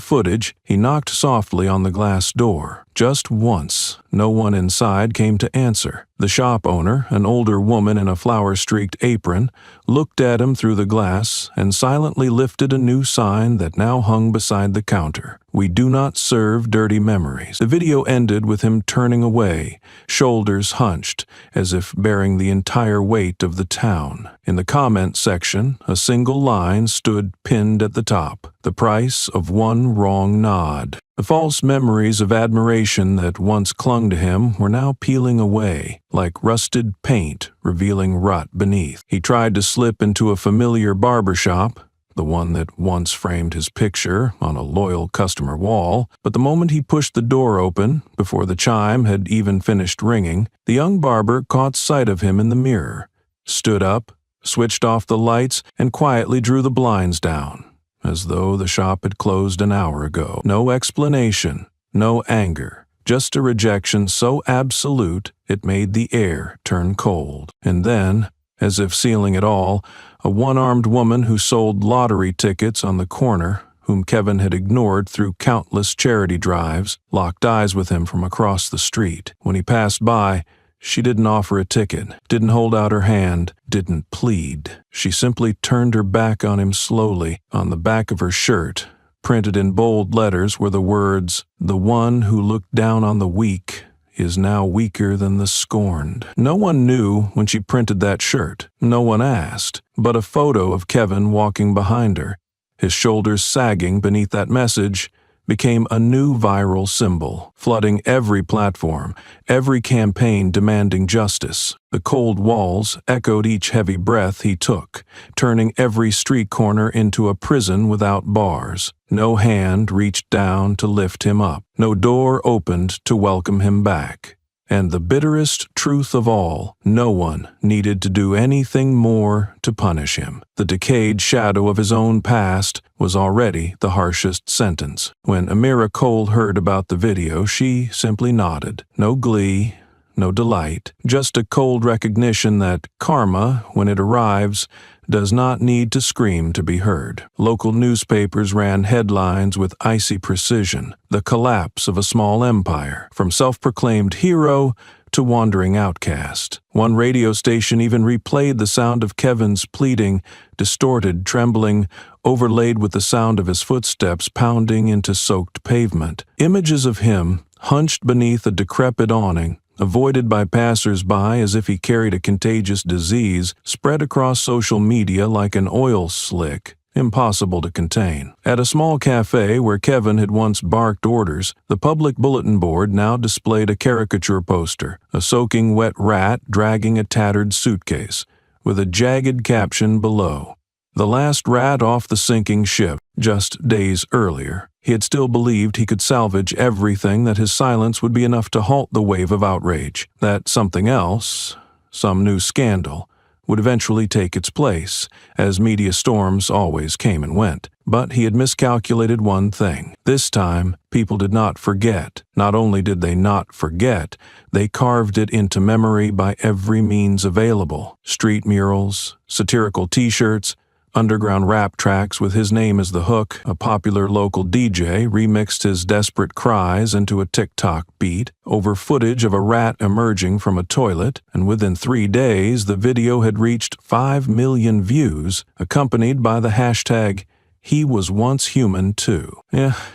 footage, he knocked softly on the glass door. Just once, no one inside came to answer. The shop owner, an older woman in a flower-streaked apron, looked at him through the glass and silently lifted a new sign that now hung beside the counter. "We do not serve dirty memories." The video ended with him turning away, shoulders hunched, as if bearing the entire weight of the town. In the comment section, a single line stood pinned at the top: "The price of one wrong nod." The false memories of admiration that once clung to him were now peeling away, like rusted paint revealing rot beneath. He tried to slip into a familiar barber shop, the one that once framed his picture on a loyal customer wall, but the moment he pushed the door open, before the chime had even finished ringing, the young barber caught sight of him in the mirror, stood up, switched off the lights, and quietly drew the blinds down, as though the shop had closed an hour ago. No explanation, no anger, just a rejection so absolute it made the air turn cold. And then, as if sealing it all, a one-armed woman who sold lottery tickets on the corner, whom Kevin had ignored through countless charity drives, locked eyes with him from across the street. When he passed by, she didn't offer a ticket, didn't hold out her hand, didn't plead. She simply turned her back on him slowly. On the back of her shirt, printed in bold letters, were the words, "The one who looked down on the weak is now weaker than the scorned." No one knew when she printed that shirt. No one asked. But a photo of Kevin walking behind her, his shoulders sagging beneath that message, became a new viral symbol, flooding every platform, every campaign demanding justice. The cold walls echoed each heavy breath he took, turning every street corner into a prison without bars. No hand reached down to lift him up. No door opened to welcome him back. And the bitterest truth of all, no one needed to do anything more to punish him. The decayed shadow of his own past was already the harshest sentence. When Amira Cole heard about the video, she simply nodded. No glee, no delight, just a cold recognition that karma, when it arrives, does not need to scream to be heard. Local newspapers ran headlines with icy precision: the collapse of a small empire, from self-proclaimed hero to wandering outcast. One radio station even replayed the sound of Kevin's pleading, distorted, trembling, overlaid with the sound of his footsteps pounding into soaked pavement. Images of him, hunched beneath a decrepit awning, avoided by passers-by as if he carried a contagious disease, spread across social media like an oil slick, impossible to contain. At a small cafe where Kevin had once barked orders, the public bulletin board now displayed a caricature poster, a soaking wet rat dragging a tattered suitcase, with a jagged caption below: "The last rat off the sinking ship." Just days earlier, he had still believed he could salvage everything, that his silence would be enough to halt the wave of outrage, that something else, some new scandal, would eventually take its place, as media storms always came and went. But he had miscalculated one thing. This time, people did not forget. Not only did they not forget, they carved it into memory by every means available. Street murals, satirical t-shirts, underground rap tracks with his name as the hook. A popular local DJ remixed his desperate cries into a TikTok beat over footage of a rat emerging from a toilet, and within 3 days the video had reached 5 million views, accompanied by the hashtag "He was once human too."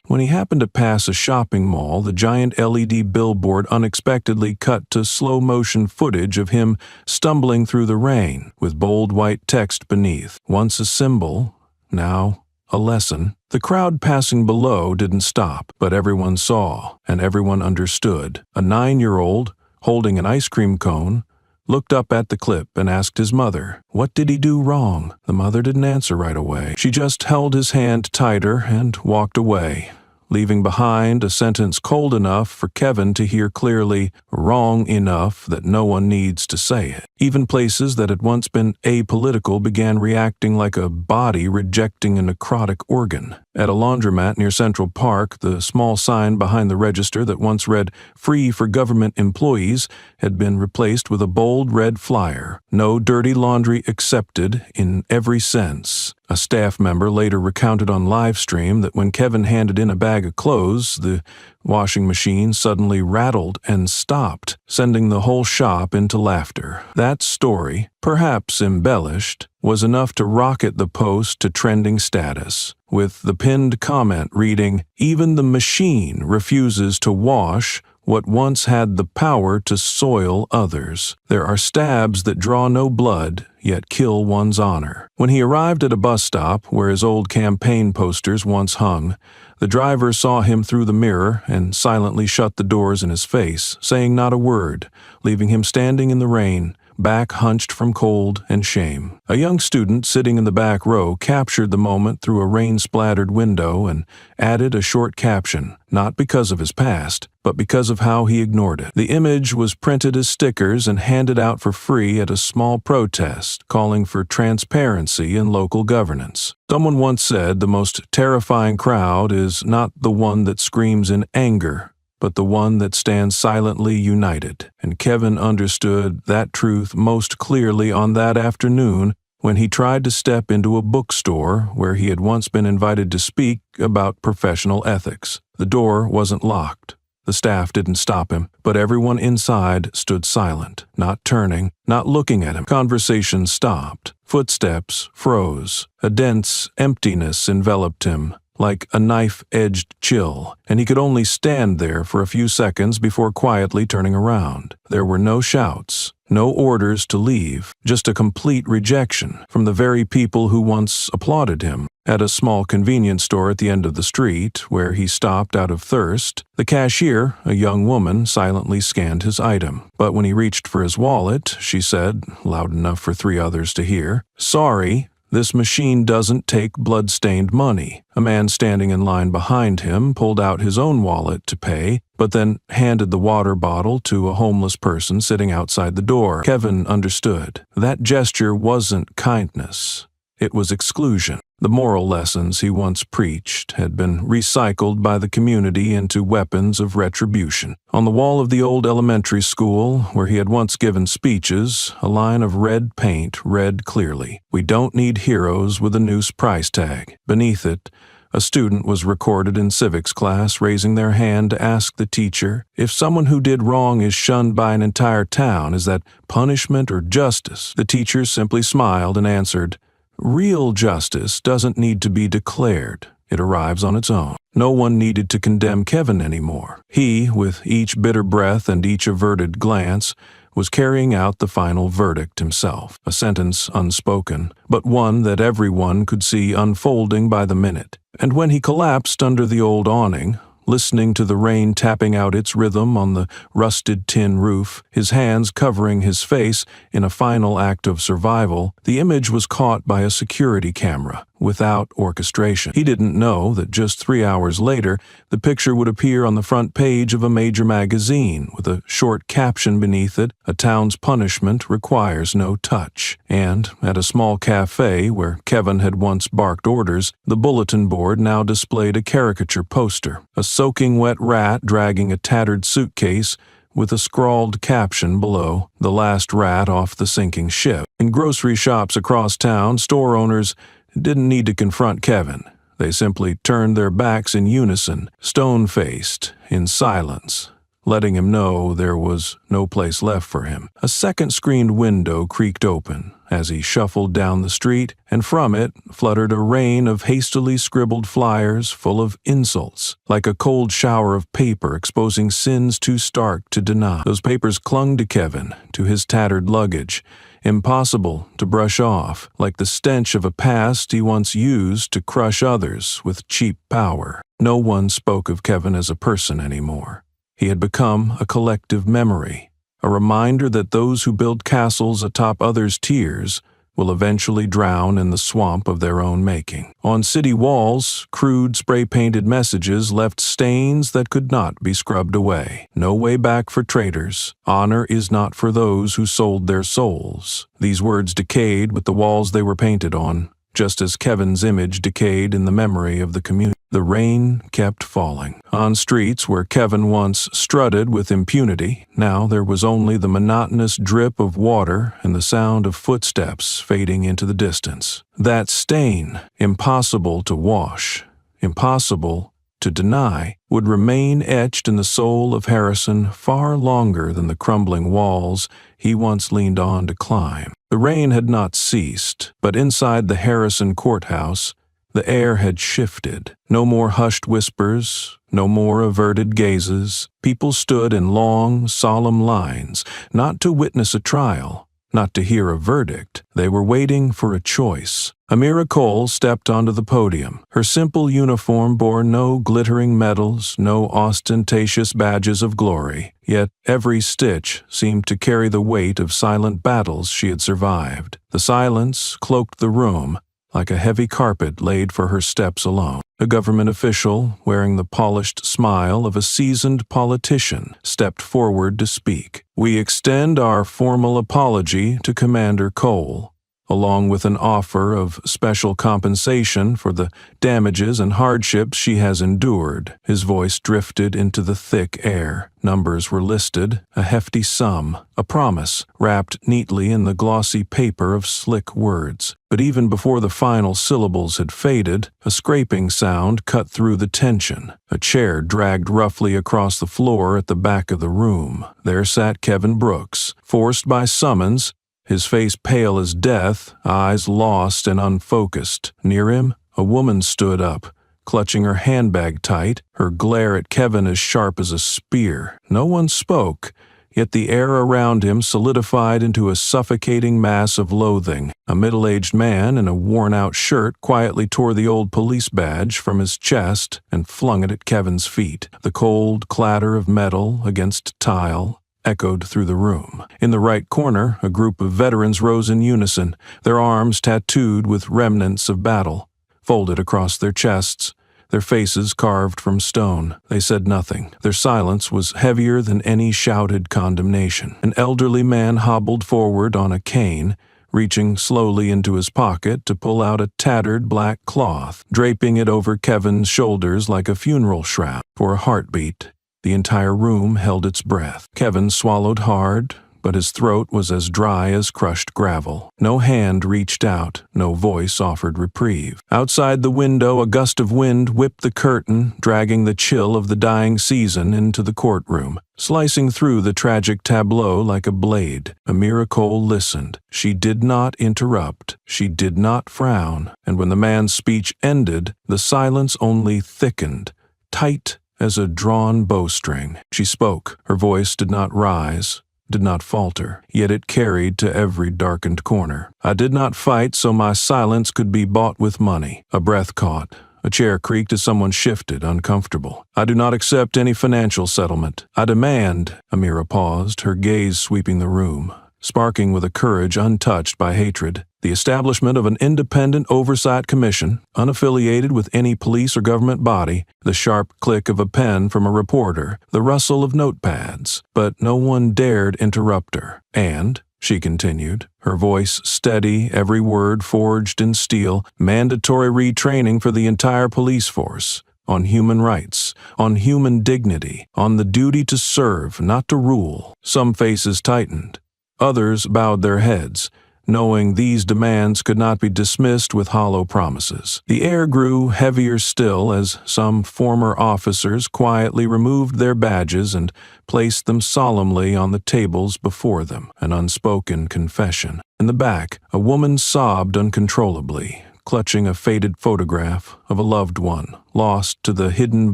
When he happened to pass a shopping mall, the giant LED billboard unexpectedly cut to slow-motion footage of him stumbling through the rain, with bold white text beneath. Once a symbol, now a lesson. The crowd passing below didn't stop, but everyone saw, and everyone understood. A 9-year-old, holding an ice cream cone, looked up at the clip and asked his mother, "What did he do wrong?" The mother didn't answer right away. She just held his hand tighter and walked away, leaving behind a sentence cold enough for Kevin to hear clearly, wrong enough that no one needs to say it. Even places that had once been apolitical began reacting like a body rejecting a necrotic organ. At a laundromat near Central Park, the small sign behind the register that once read "Free for Government Employees" had been replaced with a bold red flyer, "No dirty laundry accepted" in every sense. A staff member later recounted on livestream that when Kevin handed in a bag of clothes, the washing machine suddenly rattled and stopped, sending the whole shop into laughter. That story, perhaps embellished, was enough to rocket the post to trending status, with the pinned comment reading, "Even the machine refuses to wash what once had the power to soil others. There are stabs that draw no blood, yet kill one's honor." When he arrived at a bus stop where his old campaign posters once hung, the driver saw him through the mirror and silently shut the doors in his face, saying not a word, leaving him standing in the rain, back hunched from cold and shame. A young student sitting in the back row captured the moment through a rain-splattered window and added a short caption, not because of his past, but because of how he ignored it. The image was printed as stickers and handed out for free at a small protest calling for transparency in local governance. Someone once said the most terrifying crowd is not the one that screams in anger, but the one that stands silently united. And Kevin understood that truth most clearly on that afternoon when he tried to step into a bookstore where he had once been invited to speak about professional ethics. The door wasn't locked. The staff didn't stop him, but everyone inside stood silent, not turning, not looking at him. Conversation stopped. Footsteps froze. A dense emptiness enveloped him, like a knife-edged chill, and he could only stand there for a few seconds before quietly turning around. There were no shouts, no orders to leave, just a complete rejection from the very people who once applauded him. At a small convenience store at the end of the street, where he stopped out of thirst, the cashier, a young woman, silently scanned his item. But when he reached for his wallet, she said, loud enough for 3 others to hear, "Sorry, this machine doesn't take blood-stained money." A man standing in line behind him pulled out his own wallet to pay, but then handed the water bottle to a homeless person sitting outside the door. Kevin understood. That gesture wasn't kindness. It was exclusion. The moral lessons he once preached had been recycled by the community into weapons of retribution. On the wall of the old elementary school, where he had once given speeches, a line of red paint read clearly, "We don't need heroes with a noose price tag." Beneath it, a student was recorded in civics class raising their hand to ask the teacher, "If someone who did wrong is shunned by an entire town, is that punishment or justice?" The teacher simply smiled and answered, "Real justice doesn't need to be declared. It arrives on its own." No one needed to condemn Kevin anymore. He, with each bitter breath and each averted glance, was carrying out the final verdict himself, a sentence unspoken, but one that everyone could see unfolding by the minute. And when he collapsed under the old awning, listening to the rain tapping out its rhythm on the rusted tin roof, his hands covering his face in a final act of survival. The image was caught by a security camera, without orchestration. He didn't know that just 3 hours later, the picture would appear on the front page of a major magazine with a short caption beneath it, "A town's punishment requires no touch." And at a small cafe where Kevin had once barked orders, the bulletin board now displayed a caricature poster, a soaking wet rat dragging a tattered suitcase with a scrawled caption below, "The last rat off the sinking ship." In grocery shops across town, store owners didn't need to confront Kevin. They simply turned their backs in unison, stone-faced, in silence, letting him know there was no place left for him. A second screened window creaked open as he shuffled down the street, and from it fluttered a rain of hastily scribbled flyers full of insults, like a cold shower of paper exposing sins too stark to deny. Those papers clung to Kevin, to his tattered luggage, impossible to brush off, like the stench of a past he once used to crush others with cheap power. No one spoke of Kevin as a person anymore. He had become a collective memory, a reminder that those who build castles atop others' tears will eventually drown in the swamp of their own making. On city walls, crude spray-painted messages left stains that could not be scrubbed away. No way back for traitors. Honor is not for those who sold their souls. These words decayed with the walls they were painted on, just as Kevin's image decayed in the memory of the community. The rain kept falling. On streets where Kevin once strutted with impunity, now there was only the monotonous drip of water and the sound of footsteps fading into the distance. That stain, impossible to wash, impossible to deny, would remain etched in the soul of Harrison far longer than the crumbling walls he once leaned on to climb. The rain had not ceased, but inside the Harrison courthouse, the air had shifted. No more hushed whispers, no more averted gazes. People stood in long, solemn lines, not to witness a trial, not to hear a verdict. They were waiting for a choice. Amira Cole stepped onto the podium. Her simple uniform bore no glittering medals, no ostentatious badges of glory, yet every stitch seemed to carry the weight of silent battles she had survived. The silence cloaked the room, like a heavy carpet laid for her steps alone. A government official, wearing the polished smile of a seasoned politician, stepped forward to speak. "We extend our formal apology to Commander Cole, along with an offer of special compensation for the damages and hardships she has endured." His voice drifted into the thick air. Numbers were listed, a hefty sum, a promise, wrapped neatly in the glossy paper of slick words. But even before the final syllables had faded, a scraping sound cut through the tension. A chair dragged roughly across the floor at the back of the room. There sat Kevin Brooks, forced by summons, his face pale as death, eyes lost and unfocused. Near him, a woman stood up, clutching her handbag tight, her glare at Kevin as sharp as a spear. No one spoke, yet the air around him solidified into a suffocating mass of loathing. A middle-aged man in a worn-out shirt quietly tore the old police badge from his chest and flung it at Kevin's feet. The cold clatter of metal against tile echoed through the room. In the right corner, a group of veterans rose in unison, their arms tattooed with remnants of battle, folded across their chests, their faces carved from stone. They said nothing. Their silence was heavier than any shouted condemnation. An elderly man hobbled forward on a cane, reaching slowly into his pocket to pull out a tattered black cloth, draping it over Kevin's shoulders like a funeral shroud. For a heartbeat, the entire room held its breath. Kevin swallowed hard, but his throat was as dry as crushed gravel. No hand reached out, no voice offered reprieve. Outside the window, a gust of wind whipped the curtain, dragging the chill of the dying season into the courtroom, slicing through the tragic tableau like a blade. Amira Cole listened. She did not interrupt. She did not frown. And when the man's speech ended, the silence only thickened, tight as a drawn bowstring. She spoke. Her voice did not rise, did not falter, yet it carried to every darkened corner. "I did not fight so my silence could be bought with money." A breath caught, A chair creaked as someone shifted, uncomfortable. "I do not accept any financial settlement. I demand—" Amira paused, her gaze sweeping the room, sparking with a courage untouched by hatred. "The establishment of an independent oversight commission, unaffiliated with any police or government body, the sharp click of a pen from a reporter, the rustle of notepads." But no one dared interrupt her. "And," she continued, her voice steady, every word forged in steel, "mandatory retraining for the entire police force. On human rights, on human dignity, on the duty to serve, not to rule." Some faces tightened. Others bowed their heads, knowing these demands could not be dismissed with hollow promises. The air grew heavier still as some former officers quietly removed their badges and placed them solemnly on the tables before them, an unspoken confession. In the back, a woman sobbed uncontrollably, clutching a faded photograph of a loved one, lost to the hidden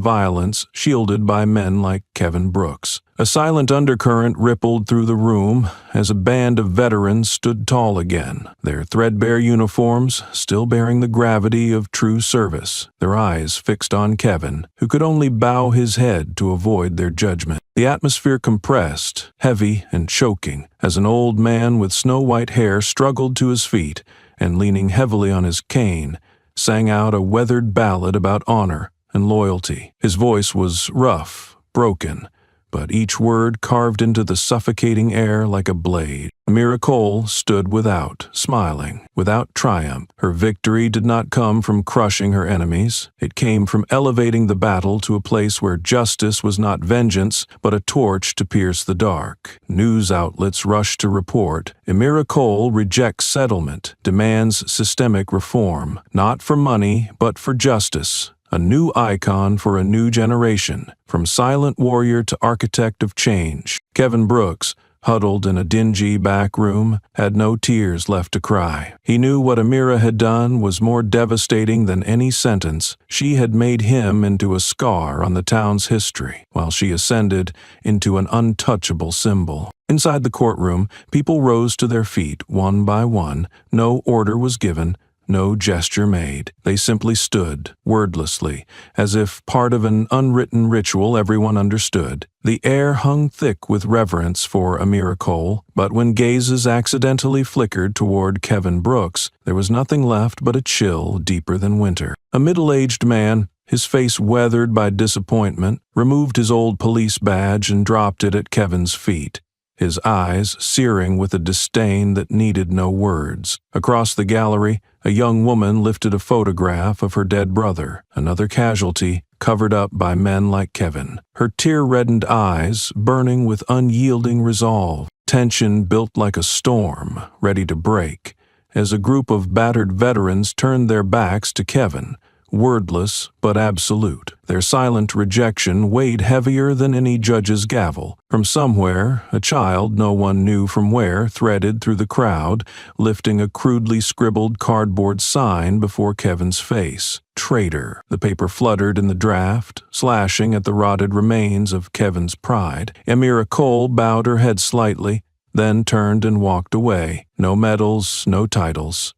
violence shielded by men like Kevin Brooks. A silent undercurrent rippled through the room as a band of veterans stood tall again, their threadbare uniforms still bearing the gravity of true service, their eyes fixed on Kevin, who could only bow his head to avoid their judgment. The atmosphere compressed, heavy and choking, as an old man with snow-white hair struggled to his feet and, leaning heavily on his cane, sang out a weathered ballad about honor and loyalty. His voice was rough, broken, but each word carved into the suffocating air like a blade. Amira Cole stood without, smiling, without triumph. Her victory did not come from crushing her enemies. It came from elevating the battle to a place where justice was not vengeance, but a torch to pierce the dark. News outlets rushed to report, "Amira Cole rejects settlement, demands systemic reform, not for money, but for justice. A new icon for a new generation, from silent warrior to architect of change." Kevin Brooks, huddled in a dingy back room, had no tears left to cry. He knew what Amira had done was more devastating than any sentence. She had made him into a scar on the town's history, while she ascended into an untouchable symbol. Inside the courtroom, people rose to their feet one by one. No order was given. No gesture made. They simply stood, wordlessly, as if part of an unwritten ritual everyone understood. The air hung thick with reverence for Amira Cole, but when gazes accidentally flickered toward Kevin Brooks, there was nothing left but a chill deeper than winter. A middle-aged man, his face weathered by disappointment, removed his old police badge and dropped it at Kevin's feet, his eyes searing with a disdain that needed no words. Across the gallery, a young woman lifted a photograph of her dead brother, another casualty covered up by men like Kevin, her tear-reddened eyes burning with unyielding resolve. Tension built like a storm, ready to break, as a group of battered veterans turned their backs to Kevin, wordless but absolute. Their silent rejection weighed heavier than any judge's gavel. From somewhere, a child, no one knew from where, threaded through the crowd, lifting a crudely scribbled cardboard sign before Kevin's face. "Traitor." The paper fluttered in the draft, slashing at the rotted remains of Kevin's pride. Amira Cole bowed her head slightly, then turned and walked away. No medals, no titles.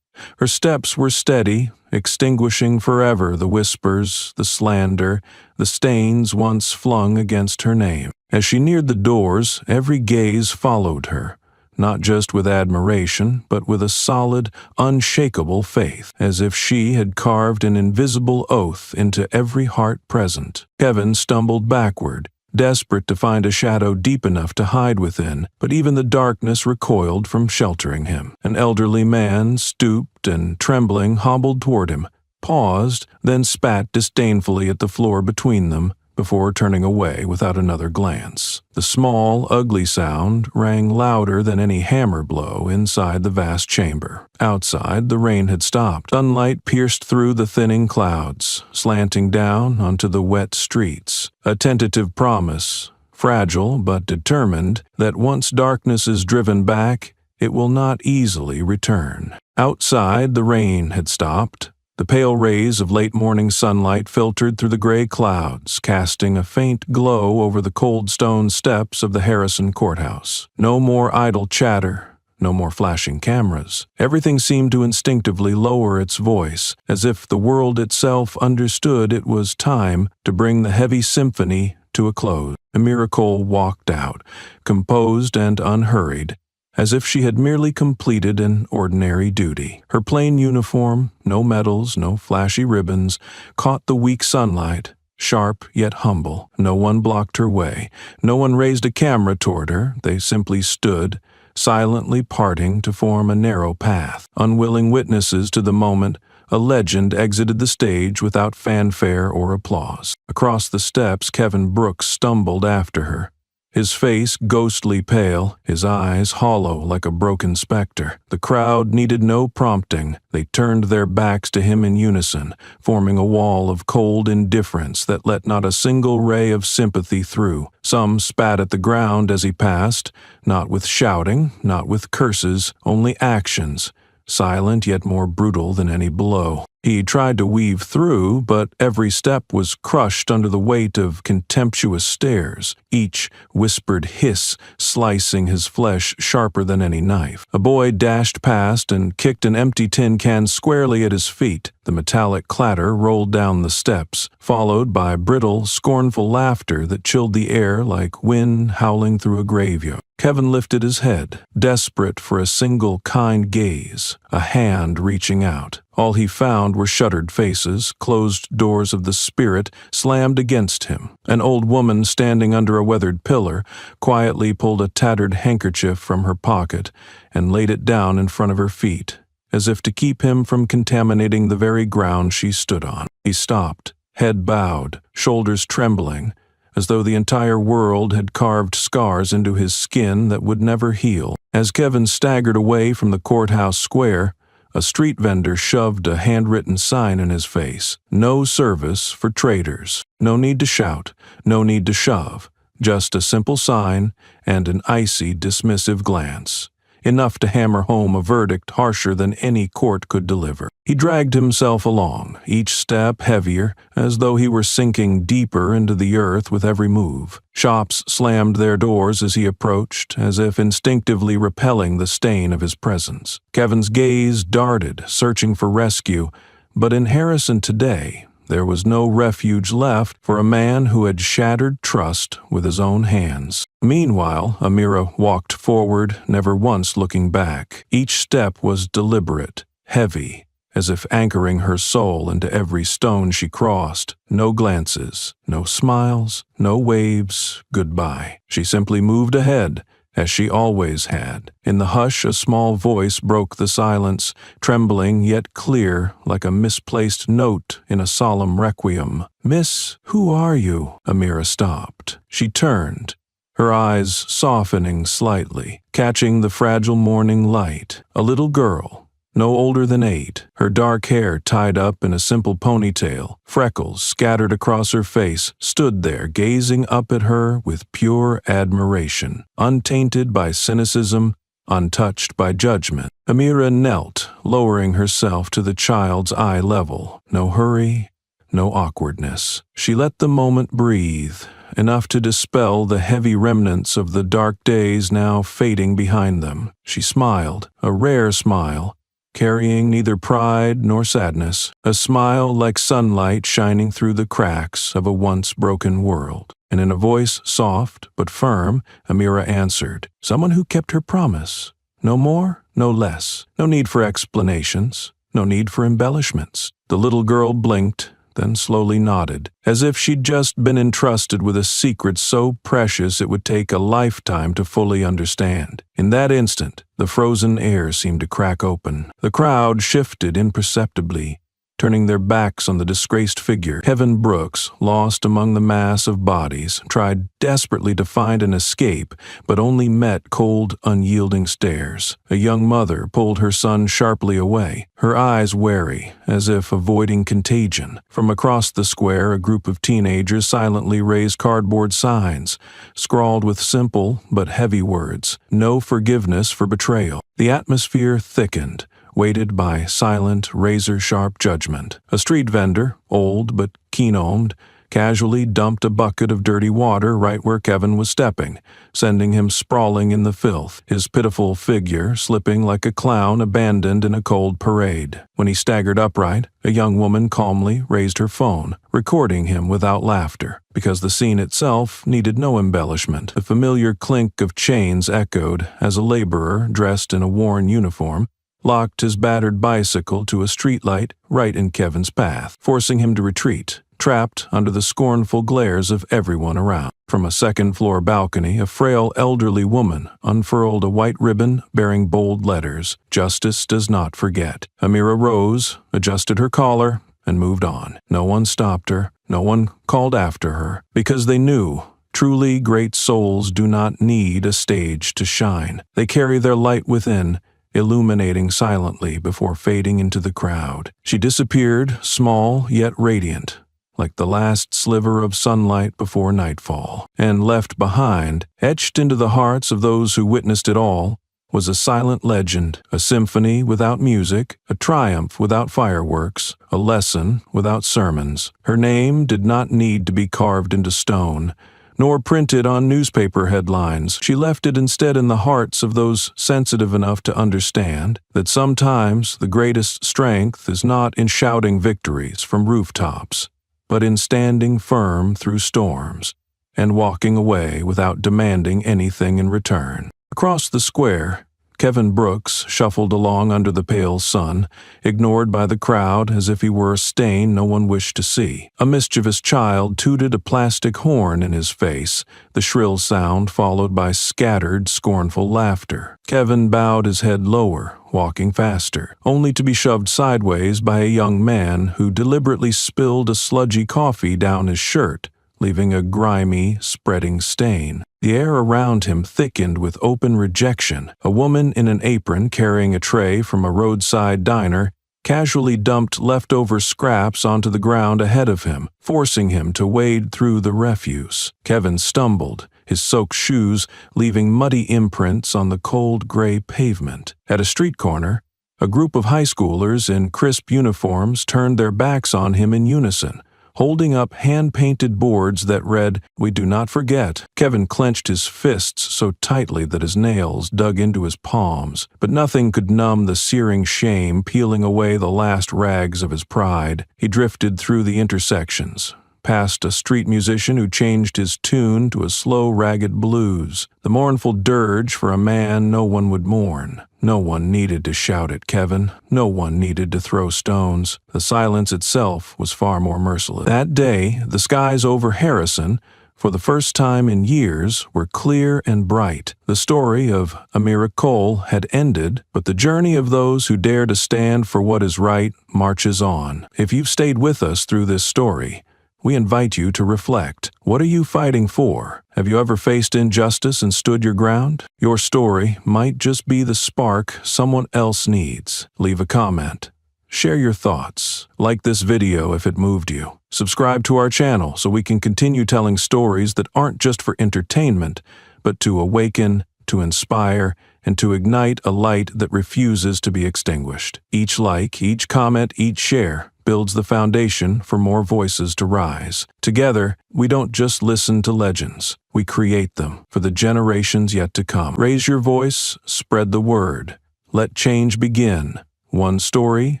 Her steps were steady, extinguishing forever the whispers, the slander, the stains once flung against her name. As she neared the doors, every gaze followed her, not just with admiration, but with a solid, unshakable faith, as if she had carved an invisible oath into every heart present. Kevin stumbled backward, desperate to find a shadow deep enough to hide within, but even the darkness recoiled from sheltering him. An elderly man, stooped and trembling, hobbled toward him, paused, then spat disdainfully at the floor between them, before turning away without another glance. The small, ugly sound rang louder than any hammer blow inside the vast chamber. Outside, the rain had stopped. Sunlight pierced through the thinning clouds, slanting down onto the wet streets. A tentative promise, fragile but determined, that once darkness is driven back, it will not easily return. Outside, the rain had stopped. The pale rays of late-morning sunlight filtered through the gray clouds, casting a faint glow over the cold stone steps of the Harrison courthouse. No more idle chatter, No more flashing cameras. Everything seemed to instinctively lower its voice, as if the world itself understood it was time to bring the heavy symphony to a close. Amira Cole walked out, composed and unhurried, as if she had merely completed an ordinary duty. Her plain uniform, no medals, no flashy ribbons, caught the weak sunlight, sharp yet humble. No one blocked her way. No one raised a camera toward her. They simply stood, silently parting to form a narrow path. Unwilling witnesses to the moment, a legend exited the stage without fanfare or applause. Across the steps, Kevin Brooks stumbled after her, his face ghostly pale, his eyes hollow like a broken specter. The crowd needed no prompting. They turned their backs to him in unison, forming a wall of cold indifference that let not a single ray of sympathy through. Some spat at the ground as he passed, not with shouting, not with curses, only actions, silent yet more brutal than any blow. He tried to weave through, but every step was crushed under the weight of contemptuous stares, each whispered hiss slicing his flesh sharper than any knife. A boy dashed past and kicked an empty tin can squarely at his feet. The metallic clatter rolled down the steps, followed by brittle, scornful laughter that chilled the air like wind howling through a graveyard. Kevin lifted his head, desperate for a single kind gaze, a hand reaching out. All he found were shuttered faces, closed doors of the spirit slammed against him. An old woman standing under a weathered pillar quietly pulled a tattered handkerchief from her pocket and laid it down in front of her feet, as if to keep him from contaminating the very ground she stood on. He stopped, head bowed, shoulders trembling, as though the entire world had carved scars into his skin that would never heal. As Kevin staggered away from the courthouse square, a street vendor shoved a handwritten sign in his face. No service for traitors. No need to shout, no need to shove. Just a simple sign and an icy, dismissive glance. Enough to hammer home a verdict harsher than any court could deliver. He dragged himself along, each step heavier, as though he were sinking deeper into the earth with every move. Shops slammed their doors as he approached, as if instinctively repelling the stain of his presence. Kevin's gaze darted, searching for rescue, but in Harrison today, there was no refuge left for a man who had shattered trust with his own hands. Meanwhile, Amira walked forward, never once looking back. Each step was deliberate, heavy, as if anchoring her soul into every stone she crossed. No glances, no smiles, no waves, goodbye. She simply moved ahead, as she always had. In the hush, a small voice broke the silence, trembling yet clear like a misplaced note in a solemn requiem. "Miss, who are you?" Amira stopped. She turned, her eyes softening slightly, catching the fragile morning light. A little girl, no older than 8, her dark hair tied up in a simple ponytail, freckles scattered across her face, stood there gazing up at her with pure admiration, untainted by cynicism, untouched by judgment. Amira knelt, lowering herself to the child's eye level. No hurry, no awkwardness. She let the moment breathe, enough to dispel the heavy remnants of the dark days now fading behind them. She smiled, a rare smile, carrying neither pride nor sadness, a smile like sunlight shining through the cracks of a once broken world. And in a voice soft but firm, Amira answered, "Someone who kept her promise. No more, no less. No need for explanations, no need for embellishments." The little girl blinked, then slowly nodded, as if she'd just been entrusted with a secret so precious it would take a lifetime to fully understand. In that instant, the frozen air seemed to crack open. The crowd shifted imperceptibly, turning their backs on the disgraced figure. Kevin Brooks, lost among the mass of bodies, tried desperately to find an escape, but only met cold, unyielding stares. A young mother pulled her son sharply away, her eyes wary, as if avoiding contagion. From across the square, a group of teenagers silently raised cardboard signs, scrawled with simple but heavy words, "No forgiveness for betrayal." The atmosphere thickened, weighted by silent, razor-sharp judgment. A street vendor, old but keen-owned, casually dumped a bucket of dirty water right where Kevin was stepping, sending him sprawling in the filth, his pitiful figure slipping like a clown abandoned in a cold parade. When he staggered upright, a young woman calmly raised her phone, recording him without laughter. Because the scene itself needed no embellishment, the familiar clink of chains echoed as a laborer dressed in a worn uniform locked his battered bicycle to a streetlight right in Kevin's path, forcing him to retreat, trapped under the scornful glares of everyone around. From a second-floor balcony, a frail elderly woman unfurled a white ribbon bearing bold letters, "Justice does not forget." Amira rose, adjusted her collar, and moved on. No one stopped her, no one called after her, because they knew truly great souls do not need a stage to shine. They carry their light within, illuminating silently before fading into the crowd. She disappeared, small yet radiant, like the last sliver of sunlight before nightfall. And left behind, etched into the hearts of those who witnessed it all, was a silent legend, a symphony without music, a triumph without fireworks, a lesson without sermons. Her name did not need to be carved into stone, nor printed on newspaper headlines. She left it instead in the hearts of those sensitive enough to understand that sometimes the greatest strength is not in shouting victories from rooftops, but in standing firm through storms and walking away without demanding anything in return. Across the square, Kevin Brooks shuffled along under the pale sun, ignored by the crowd as if he were a stain no one wished to see. A mischievous child tooted a plastic horn in his face, the shrill sound followed by scattered, scornful laughter. Kevin bowed his head lower, walking faster, only to be shoved sideways by a young man who deliberately spilled a sludgy coffee down his shirt, leaving a grimy, spreading stain. The air around him thickened with open rejection. A woman in an apron carrying a tray from a roadside diner casually dumped leftover scraps onto the ground ahead of him, forcing him to wade through the refuse. Kevin stumbled, his soaked shoes leaving muddy imprints on the cold gray pavement. At a street corner, a group of high schoolers in crisp uniforms turned their backs on him in unison, holding up hand-painted boards that read, "We do not forget." Kevin clenched his fists so tightly that his nails dug into his palms, but nothing could numb the searing shame peeling away the last rags of his pride. He drifted through the intersections, past a street musician who changed his tune to a slow, ragged blues, the mournful dirge for a man no one would mourn. No one needed to shout at Kevin. No one needed to throw stones. The silence itself was far more merciless. That day, the skies over Harrison, for the first time in years, were clear and bright. The story of Amira Cole had ended, but the journey of those who dare to stand for what is right marches on. If you've stayed with us through this story, we invite you to reflect. What are you fighting for? Have you ever faced injustice and stood your ground? Your story might just be the spark someone else needs. Leave a comment. Share your thoughts. Like this video if it moved you. Subscribe to our channel so we can continue telling stories that aren't just for entertainment, but to awaken, to inspire, and to ignite a light that refuses to be extinguished. Each like, each comment, each share builds the foundation for more voices to rise. Together, we don't just listen to legends, we create them for the generations yet to come. Raise your voice, spread the word. Let change begin. One story,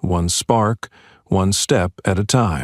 one spark, one step at a time.